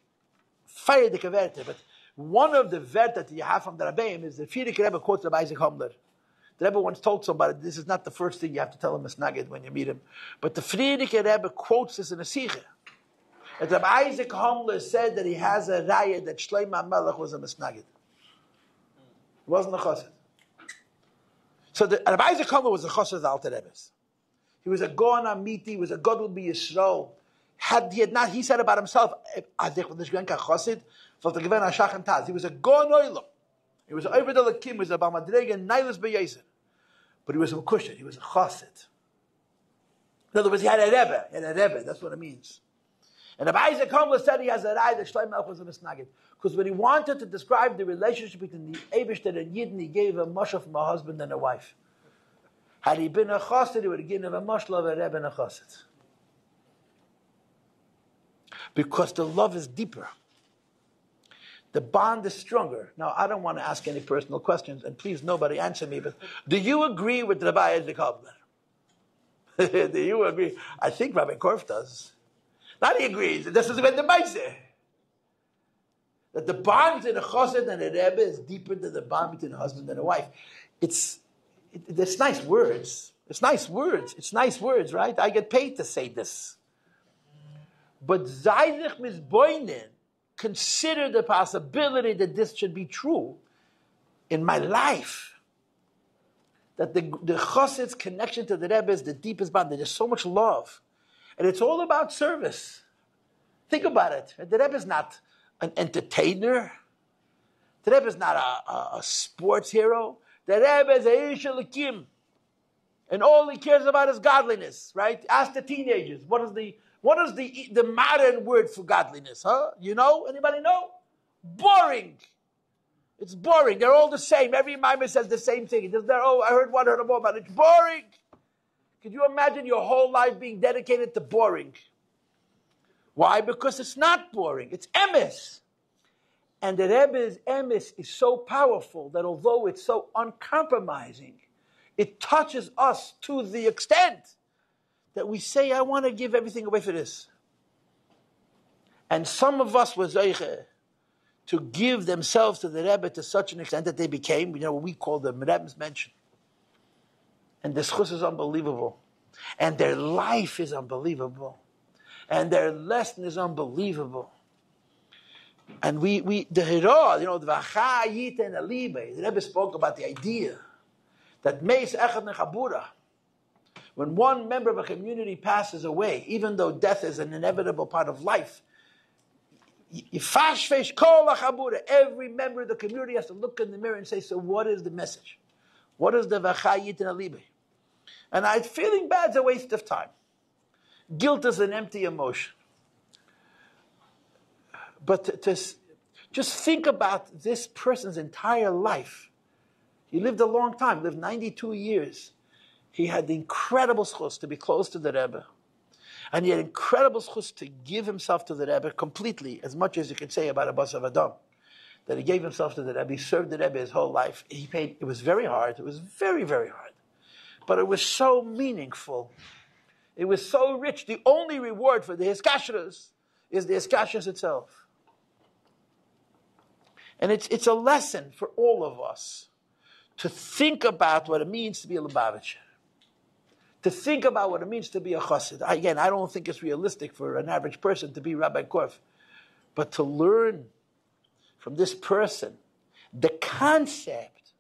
feierdige verte. But one of the verte that you have from the Rabbeim is the Friedrich Rebbe quotes Rabbi Isaac Homler. The Rebbe once told somebody, this is not the first thing you have to tell him a snagid when you meet him, but the Friedrich Rebbe quotes this in a sikha. That Rabbi Isaac Homler said that he has a raya that Shlomo HaMelech was a misnagid. He wasn't a chassid. So Rabbi Isaac Homler was a chassid of the Alter Rebbe's. He was a Goan Amiti, he was a Godel B'Yisrael. He said about himself, he was a Goan Oilam. He was an Oived Elokim, he was a Balmadrega, Nailas B'Yeser. But he was a Kushan, he was a chassid. In other words, he had a Rebbe, that's what it means. And Rabbi Isaac Homler said he has a rai that Shlomo HaMelech was a misnagid. Because when he wanted to describe the relationship between the Eibishter and Yidden, he gave a mashal from a husband and a wife. Had he been a chassid, he would have given a mashal of a Rebbe and a chassid. Because the love is deeper. The bond is stronger. Now, I don't want to ask any personal questions, and please nobody answer me, but do you agree with Rabbi Isaac Homler? Do you agree? I think Rabbi Korf does. Not he agrees. This is when the Beis. That the bond between a chassid and a Rebbe is deeper than the bond between a husband and a wife. It's nice words. It's nice words, right? I get paid to say this. But Zaydich Mizboinen, consider the possibility that this should be true. in my life that the Chassid's connection to the Rebbe is the deepest bond. There's so much love. And it's all about service. Think about it. The Rebbe is not an entertainer. The Rebbe is not a sports hero. The Rebbe is a Ish Elikim. And all he cares about is godliness, right? Ask the teenagers, what is the modern word for godliness, huh? You know? Anybody know? Boring. It's boring. They're all the same. Every mimer says the same thing. I heard one, heard more, but it's boring. Could you imagine your whole life being dedicated to boring? Why? Because it's not boring. It's emes. And the Rebbe's emes is so powerful that although it's so uncompromising, it touches us to the extent that we say, I want to give everything away for this. And some of us were zeiche to give themselves to the Rebbe to such an extent that they became, what we call the Rebbe's mention. And the schus is unbelievable. And their life is unbelievable. And their lesson is unbelievable. And the hero, the vacha yit and alibe, the Rebbe spoke about the idea that meis echad nechabura, when one member of a community passes away, even though death is an inevitable part of life, every member of the community has to look in the mirror and say, so what is the message? What is the v'chayit and alibe? And feeling bad is a waste of time. Guilt is an empty emotion. But just think about this person's entire life. He lived a long time, lived 92 years. He had the incredible schus to be close to the Rebbe. And he had incredible schus to give himself to the Rebbe completely, as much as you could say about a Basav Adam. That he gave himself to the Rebbe, he served the Rebbe his whole life. It was very hard, it was very, very hard. But it was so meaningful. It was so rich. The only reward for the Hiskashras is the Hiskashras itself. And it's a lesson for all of us to think about what it means to be a Lubavitcher. To think about what it means to be a chassid. Again, I don't think it's realistic for an average person to be Rabbi Korf. But to learn from this person the concept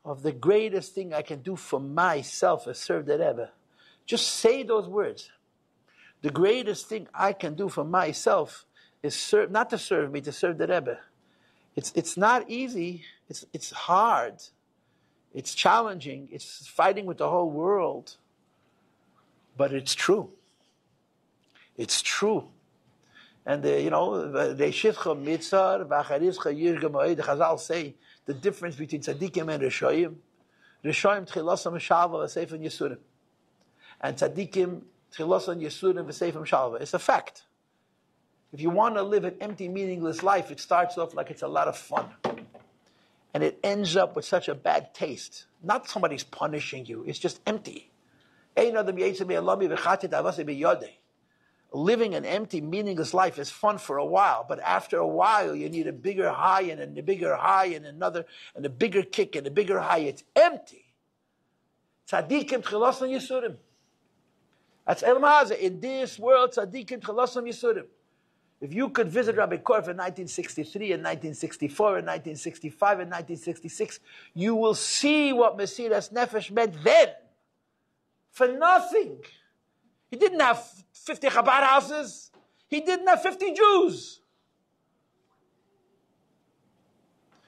of the greatest thing I can do for myself is serve the Rebbe. Just say those words. The greatest thing I can do for myself is not to serve me, to serve the Rebbe. It's not easy. It's hard. It's challenging. It's fighting with the whole world. But it's true. It's true. And the Chazal say the difference between tzaddikim and reshoyim. Reshoyim tchilasam shalva v'seifim yisurim. And tzaddikim tchilasam yisurim v'seifim shalva. It's a fact. If you want to live an empty, meaningless life, it starts off like it's a lot of fun. And it ends up with such a bad taste. Not somebody's punishing you. It's just empty. Living an empty, meaningless life is fun for a while, but after a while, you need a bigger high and a bigger high and another, and a bigger kick and a bigger high. It's empty. Tzadikim tchilasam yisurim. That's El Maza. In this world, tzadikim tchilasam yisurim. If you could visit Rabbi Korf in 1963 and 1964 and 1965 and 1966, you will see what Mesiras Nefesh meant then. For nothing. He didn't have 50 Chabad houses. He didn't have 50 Jews.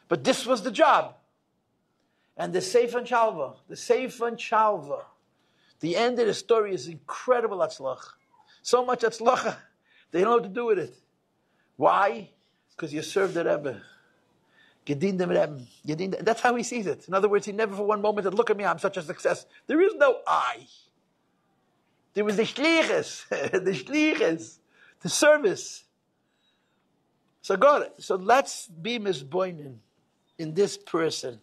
But this was the job. And the Seif and Shalva, the end of the story is incredible atzlach. So much atzlach, they don't know what to do with it. Why? Because you served the Rebbe. Gedin dem Rebbe. That's how he sees it. In other words, he never for one moment said, look at me, I'm such a success. There is no I. There was the shliches, the service. So God, let's be misboinen in this person.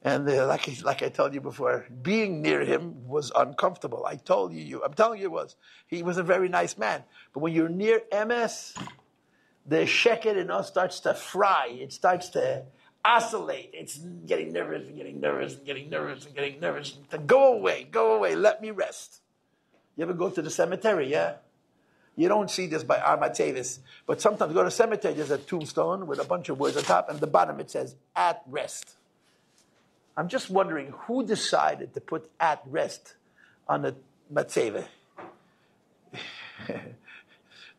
And like I told you before, being near him was uncomfortable. I'm telling you it was. He was a very nice man. But when you're near MS, the sheket in us starts to fry. It starts to oscillate. It's getting nervous. Go away, let me rest. You ever go to the cemetery, yeah? You don't see this by Armatavis, but sometimes you go to a cemetery, there's a tombstone with a bunch of words on top, and at the bottom it says, at rest. I'm just wondering who decided to put at rest on the matzeva.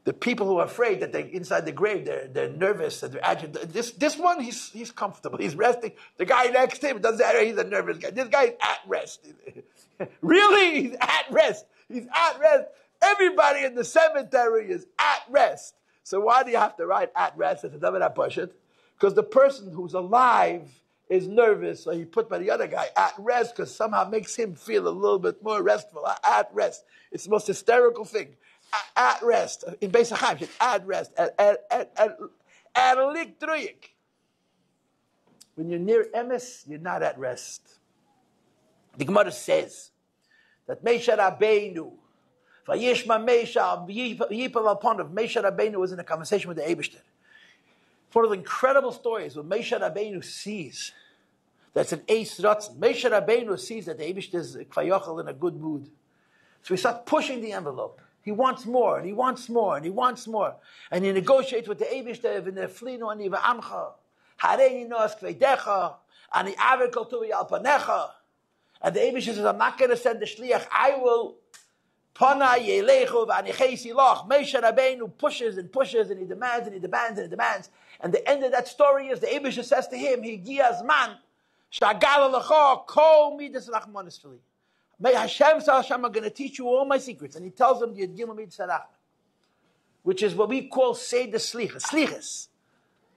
The people who are afraid that they're inside the grave, they're nervous and they're agitated. This one, he's comfortable. He's resting. The guy next to him doesn't matter. He's a nervous guy. This guy is at rest. Really, he's at rest. He's at rest. Everybody in the cemetery is at rest. So why do you have to write at rest? Because the person who's alive is nervous, so he put by the other guy at rest because somehow makes him feel a little bit more restful. At rest. It's the most hysterical thing. At rest. In Beis HaChaim, at rest. At liktruyik. When you're near emes, you're not at rest. The Gemara says that Moshe Rabbeinu, Vayishma Moshe, Yipal upon of Moshe Rabbeinu was in a conversation with the Eibishter. One of the incredible stories when Moshe Rabbeinu sees that's an Eis Ratzon. Moshe Rabbeinu sees that the Eibishter is Kvayochel in a good mood. So he starts pushing the envelope. He wants more, and he wants more, and he wants more. And he negotiates with the Eibishter, v'neflinu ani v'amcha, hareini noas kveidecha, ani aver kol tuvi al panecha. And the Eibishter says, I'm not going to send the shliach, I will pana yelechu v'anichesi loch. Moshe Rabbeinu pushes and pushes, and he demands, and he demands, and he demands. And the end of that story is the Eibishter says to him, Higias man, shagala lecha, kol midas rachmanis fili. Hashem says, Hashem, I'm going to teach you all my secrets. And he tells them, Gimmel mitzarach, which is what we call Seder Slichas,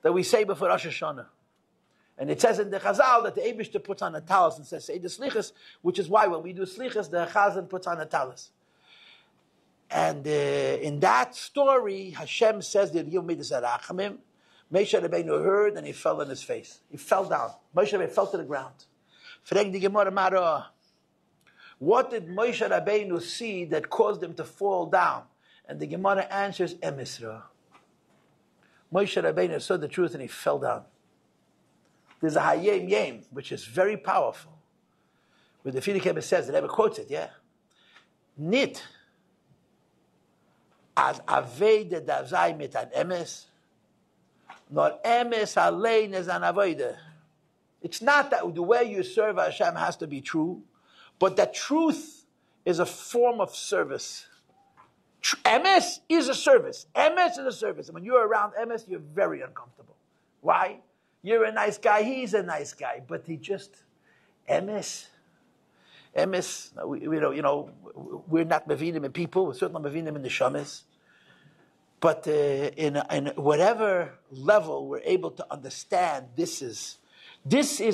that we say before Rosh Hashanah. And it says in the Chazal that the Eibishter puts on a talis and says Seder Slichas, which is why when we do Slichas, the Chazan puts on a talis. And in that story, Hashem says that Gimmel mitzarach. Moshe Rabbeinu heard and he fell on his face. He fell down. Moshe Rabbeinu fell to the ground. Frag the Gemara Mara. What did Moshe Rabbeinu see that caused him to fall down? And the Gemara answers, Emisra. Moshe Rabbeinu saw the truth and he fell down. There's a Hayem Yem, which is very powerful. Where the Fidik says, the Rebbe quotes it, yeah? Nit as aveda davzai mit an emes, nor emes alein as an aveda. It's not that the way you serve Hashem has to be true, but that truth is a form of service. Emes is a service. Emes is a service. And when you're around Emes, you're very uncomfortable. Why? You're a nice guy, he's a nice guy, but he just, Emes, we're not Mevinim in people, we're certainly Mevinim in the Shamis. But in whatever level we're able to understand, this is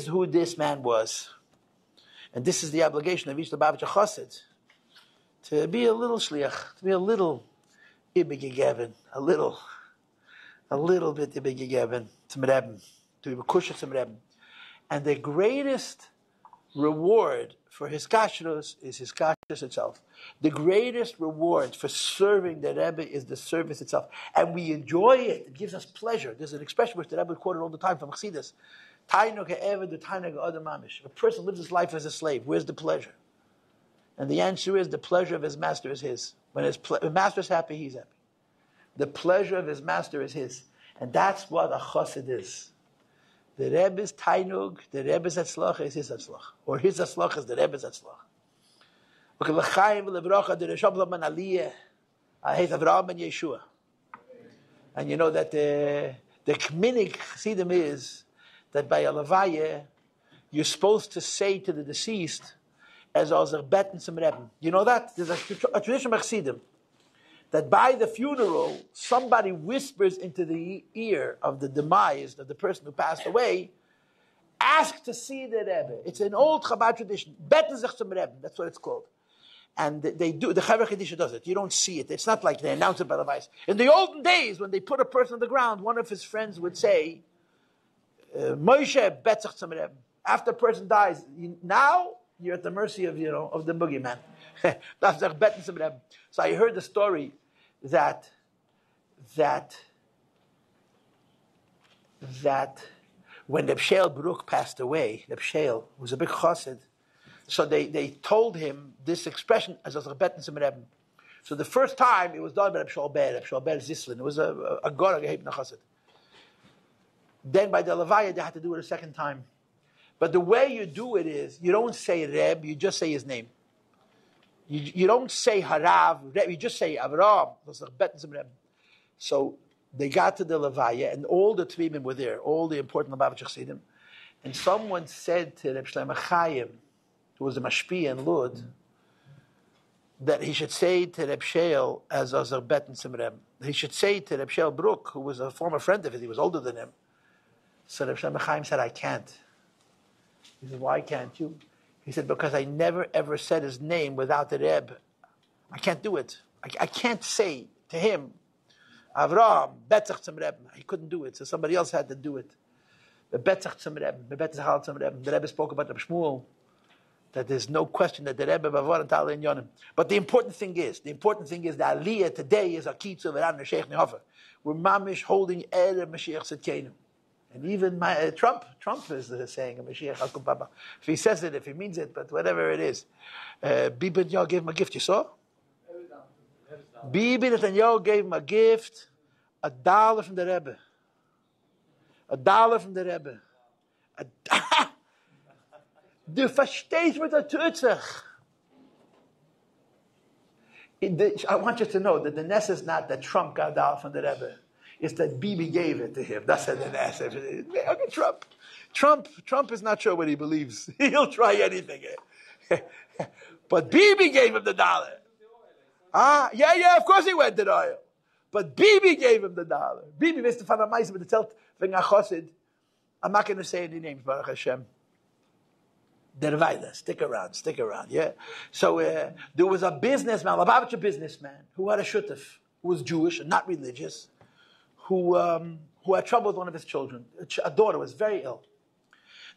who this man was. And this is the obligation of each Lubavitcher Chassid, to be a little shliach, to be a little ibigegeben, a little bit ibigegeben to Rebbe, to be mekushach to Rebbe. And the greatest reward for his kashrus is his kashrus itself. The greatest reward for serving the Rebbe is the service itself. And we enjoy it. It gives us pleasure. There's an expression which the Rebbe quoted all the time from Chassidus. A person lives his life as a slave. Where's the pleasure? And the answer is the pleasure of his master is his. When his master is happy, he's happy. The pleasure of his master is his. And that's what a chassid is. The Rebbe's tainug, the Rebbe's atzlach is his atzlach. Or his atzlach is the Rebbe's atzlach. Okay, l'chaim v'levrocha, the Reshov Laman Aliyah, Ahez Avraham ben Yeshua. And you know that the kminig chassidim is that by a levaya, you're supposed to say to the deceased, as Ozer beten zum Rebbe. You know that? There's a tradition of chassidim, that by the funeral, somebody whispers into the ear of the demise of the person who passed away, ask to see the Rebbe. It's an old Chabad tradition. Beten sich zum Rebbe. That's what it's called. And they do, the Chaver Chedisha does it. You don't see it. It's not like they announce it by the Beis. In the olden days, when they put a person on the ground, one of his friends would say, Moshe bet sich zum Rebbe. After a person dies, now you're at the mercy of, of the boogeyman. So I heard the story that when the Pshel Baruch passed away, the Pshel was a big chassid, so they told him this expression as a beten zum Rebbe. So the first time it was done by the Pshel Ber Zislin. It was a Gorag Chassid. Then by the Levaya they had to do it a second time. But the way you do it is, you don't say Reb, you just say his name. You don't say Harav, Reb, you just say Avraham. So they got to the Levaya, and all the Tvimim were there, all the important Lubavitch Chassidim. And someone said to Reb Shlomo Chaim, who was a Mashpi in Lud, that he should say to Reb Sheil as Azar Bet and Simrem. He should say to Reb Sheil Brook, who was a former friend of his, he was older than him. So Reb Shlomo Chaim said, I can't. He said, why can't you? He said, because I never ever said his name without the Reb. I can't do it. I can't say to him, Avraham, Betzach Tzimreb. He couldn't do it, so somebody else had to do it. The Betzach Tzimreb, the Betzach Tzimreb. The Rebbe spoke about the Shmuel, that there's no question that the Rebbe Bavor and Tal in Yonim. But the important thing is the Aliyah today is Akitzu V'ran Sheikh Nehofer. We're mamish holding Erev Mashiach Tzidkenu. And even Trump is saying a Mashiach Hakum Baba. If he says it, if he means it, but whatever it is. Bibi Netanyahu gave him a gift, you saw? Bibi Netanyahu gave him a gift, $1 from the Rebbe. $1 from the Rebbe. Du verstehst mit der Tutzach. I want you to know that the Ness is not that Trump got $1 from the Rebbe. It's that Bibi gave it to him. That's the Ness. Okay, Trump is not sure what he believes. He'll try anything. But Bibi gave him the $1. Yeah, of course he went to the oil. But Bibi gave him the $1. Bibi was the father Meisel with the Zelt wegen Achosid. I'm not going to say any names, Baruch Hashem. Dervaila, stick around, yeah? So there was a businessman, a Lubavitcher businessman, who had a shutef, who was Jewish and not religious, who had trouble with one of his children. A daughter was very ill.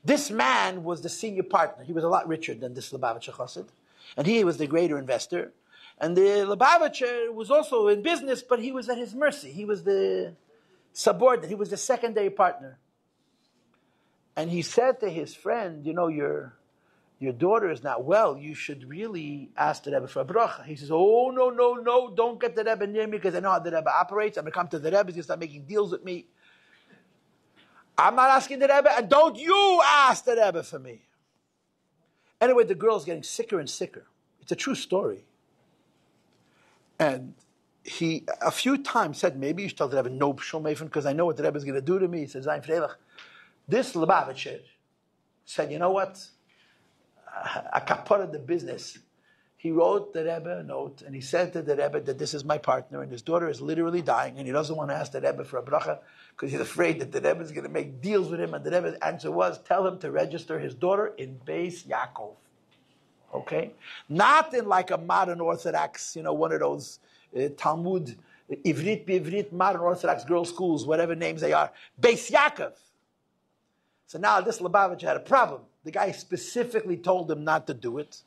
This man was the senior partner. He was a lot richer than this Lubavitcher chassid, and he was the greater investor. And the Lubavitcher was also in business, but he was at his mercy. He was the subordinate. He was the secondary partner. And he said to his friend, you know, your daughter is not well. You should really ask the Rebbe for a bracha. He says, oh, no, don't get the Rebbe near me because I know how the Rebbe operates. I'm going to come to the Rebbe. He's going to start making deals with me. I'm not asking the Rebbe, and don't you ask the Rebbe for me. Anyway, the girl's getting sicker and sicker. It's a true story. And he, a few times, said, maybe you should tell the Rebbe, no, Shulmefen, because I know what the Rebbe is going to do to me. He says, Zayin Freilach. This Lubavitcher said, you know what? A kapara of the business. He wrote the Rebbe a note, and he said to the Rebbe that this is my partner, and his daughter is literally dying, and he doesn't want to ask the Rebbe for a bracha, because he's afraid that the Rebbe is going to make deals with him, and the Rebbe's answer was, tell him to register his daughter in Beis Yaakov. Okay? Not in like a modern Orthodox, one of those Talmud, Ivrit B'Ivrit, modern Orthodox girls' schools, whatever names they are. Beis Yaakov. So now this Lubavitch had a problem. The guy specifically told him not to do it.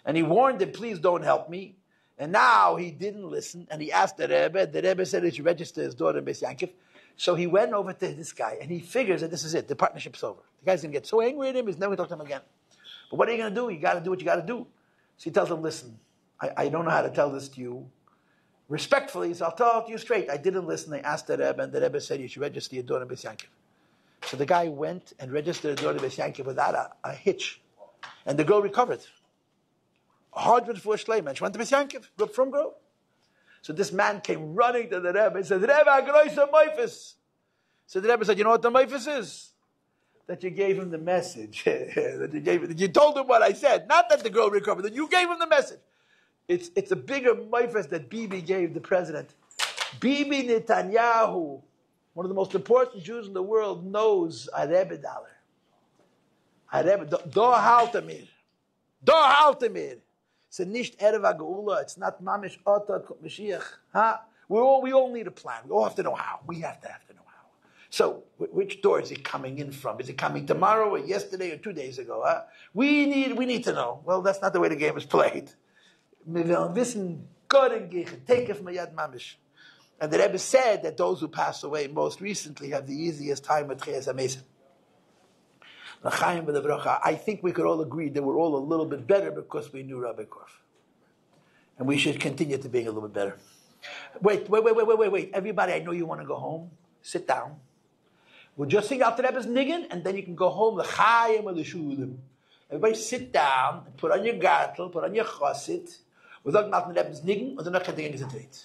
And he warned him, please don't help me. And now he didn't listen. And he asked the Rebbe. The Rebbe said he should register his daughter in Beis Yaakov. So he went over to this guy. And he figures that this is it. The partnership's over. The guy's going to get so angry at him, he's never going to talk to him again. But what are you going to do? You got to do what you got to do. So he tells him, listen, I don't know how to tell this to you. Respectfully, so I'll tell it to you straight. I didn't listen. I asked the Rebbe. And the Rebbe said you should register your daughter in Beis Yaakov. So the guy went and registered the daughter Beis Yaakov without a hitch. And the girl recovered. 100 for Shleima. And she went to Beis Yaakov from Grove. So this man came running to the Rebbe and said, Rebbe, Agroisa Moifis. So the Rebbe said, you know what the Moifis is? That you gave him the message. that you told him what I said. Not that the girl recovered, that you gave him the message. It's a bigger Moifis that Bibi gave the president. Bibi Netanyahu, one of the most important Jews in the world, knows a Rebbe dollar. A Rebbe, do haltemir. Do haltemir. It's nicht Erev HaGeula. It's not Mamish Otot Mashiach. Huh? We all need a plan. We all have to know how. We have to know how. So, which door is he coming in from? Is he coming tomorrow or yesterday or 2 days ago? Huh? We need to know. Well, that's not the way the game is played. We will wissen, take it from Yad Mamish. And the Rebbe said that those who pass away most recently have the easiest time with Chayes HaMesim. I think we could all agree that we're all a little bit better because we knew Rabbi Korf. And we should continue to being a little bit better. Wait. Everybody, I know you want to go home. Sit down. We'll just sing out the Rebbe's niggin, and then you can go home. L'chaim or l'shulim. Everybody sit down, and put on your gartel, put on your chosit. We'll talk about the Rebbe's niggin, or the next thing is a tweet.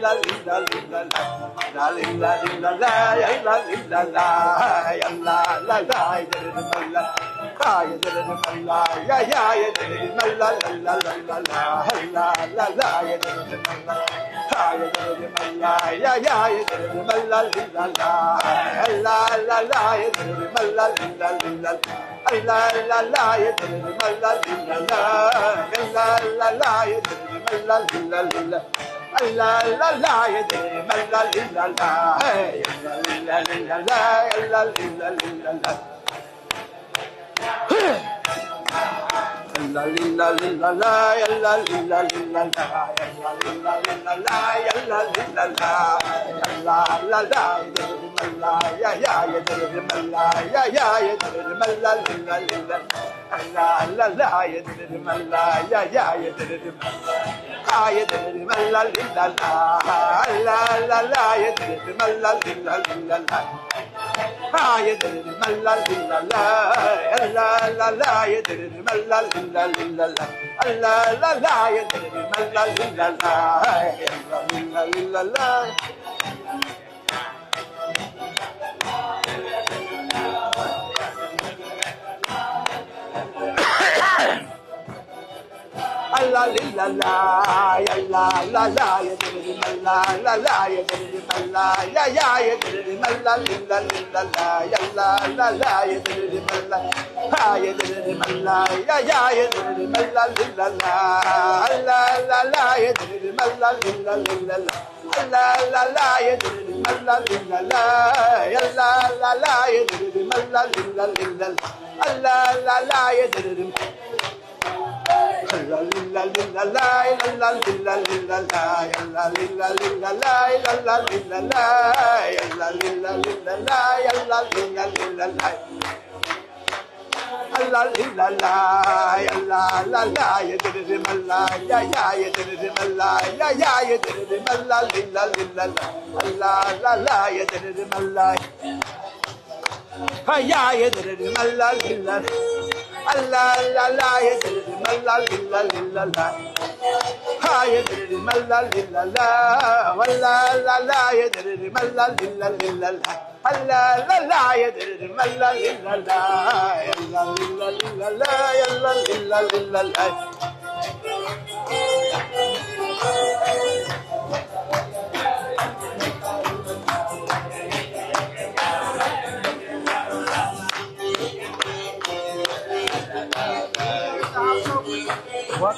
What?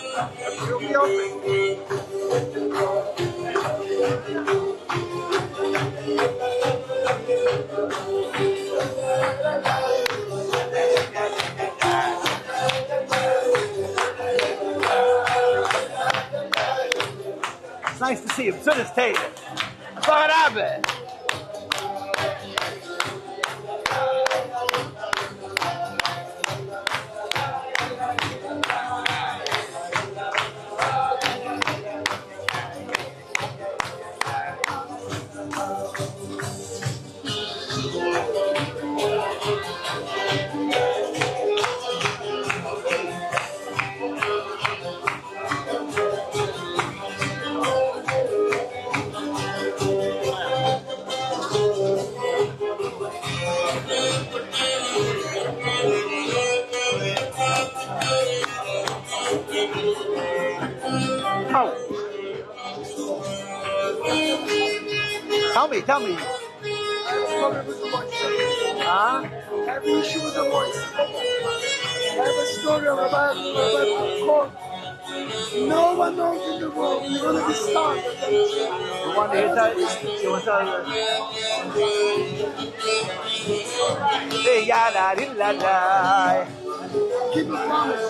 It's nice to see you. So does Taylor. Rabbi. Tell me. Huh? Every issue with the voice. I have a story of about court. No one knows in the world. You're going to be stunned. You want to hear that? You want to tell Keep it promise.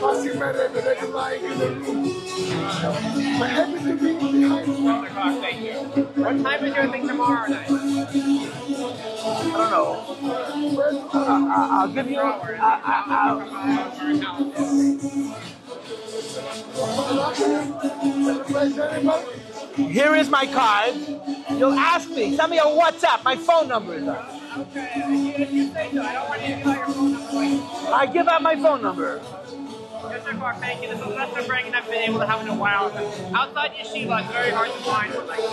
Passing my red and lying in the room. I happen to be behind you. Thank you. What time is your thing tomorrow night? I don't know. I'll give you. Here is my card. You'll ask me. Send me a WhatsApp. My phone number is on. Okay. If you say so, I don't want you to give out your phone number. I give out my phone number. Mr. Clark, thank you. This is the best Fabrengen I've been able to have in a while. Outside yeshiva, it's very hard to find one like this.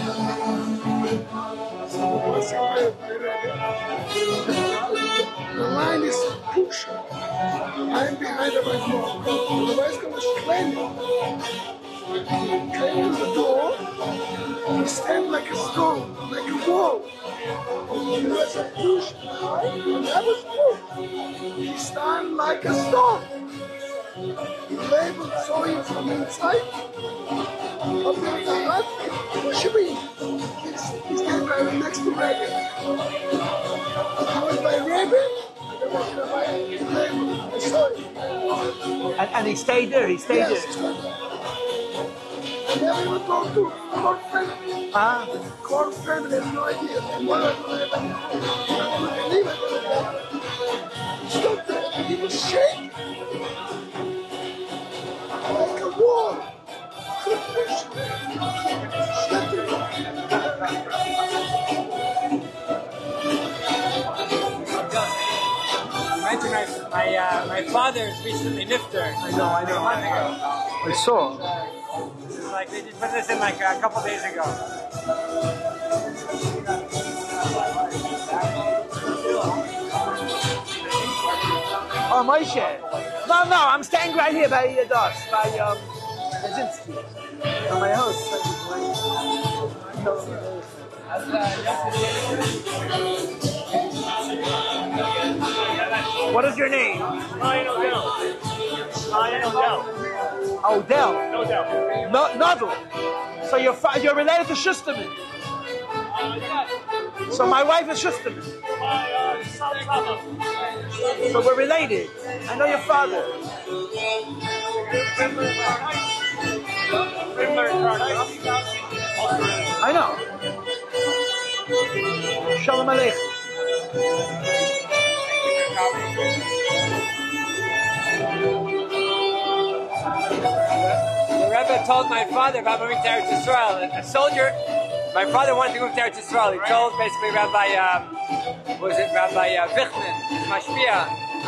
The line is push. I'm behind the microphone. The Beis going to claim it. Came to the door. He stand like a stone, like a wall. He was a push. And that was good. He stand like a stone. He labeled sewing from inside. Up there in the hut, what should be? He's standing right next to Rabbi. I was by Rabbi, and I was by label, the sewing. And he stayed there, he stayed Yes, there. I never even talked to Corp family. Ah. Corp family has no idea. And what I believe it. He stood there, and he was shaking. Like a wall. My father is recently nifter. I know. I saw. This is like they just put this in like a couple days ago. Oh, Moshe. No, I'm standing right here by Das, by Kaczynski. On my house. What is your name? Ryan Odell. Odell. No. Nodel. So you're related to Schusterman. So my wife is Schusterman. So we're related. I know your father. I know. Shalom Aleichem. The Rebbe told my father about moving to Eretz Yisrael. A soldier, my father wanted to move to Eretz Yisrael. He told basically Rabbi Vichman, his mashpia.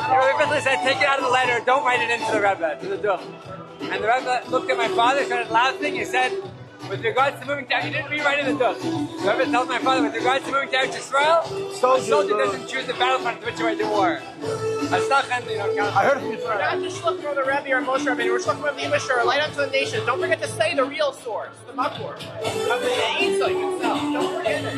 Rabbi Vichman said, take it out of the letter, don't write it into the Rebbe, to the Duch. And the Rebbe looked at my father, started laughing, he said, with regards to moving to, he didn't rewrite it in the Duch. The Rebbe told my father, with regards to moving to Eretz Yisrael, a soldier doesn't choose the battlefront to which way to war. I heard from you. We're not just looking for the Rabbi or Moshe Rabbeinu. We're looking for the Yibusher, a light unto the nations. Don't forget to say the real source, the Makor. Of the Eitzah yourself. Don't forget it.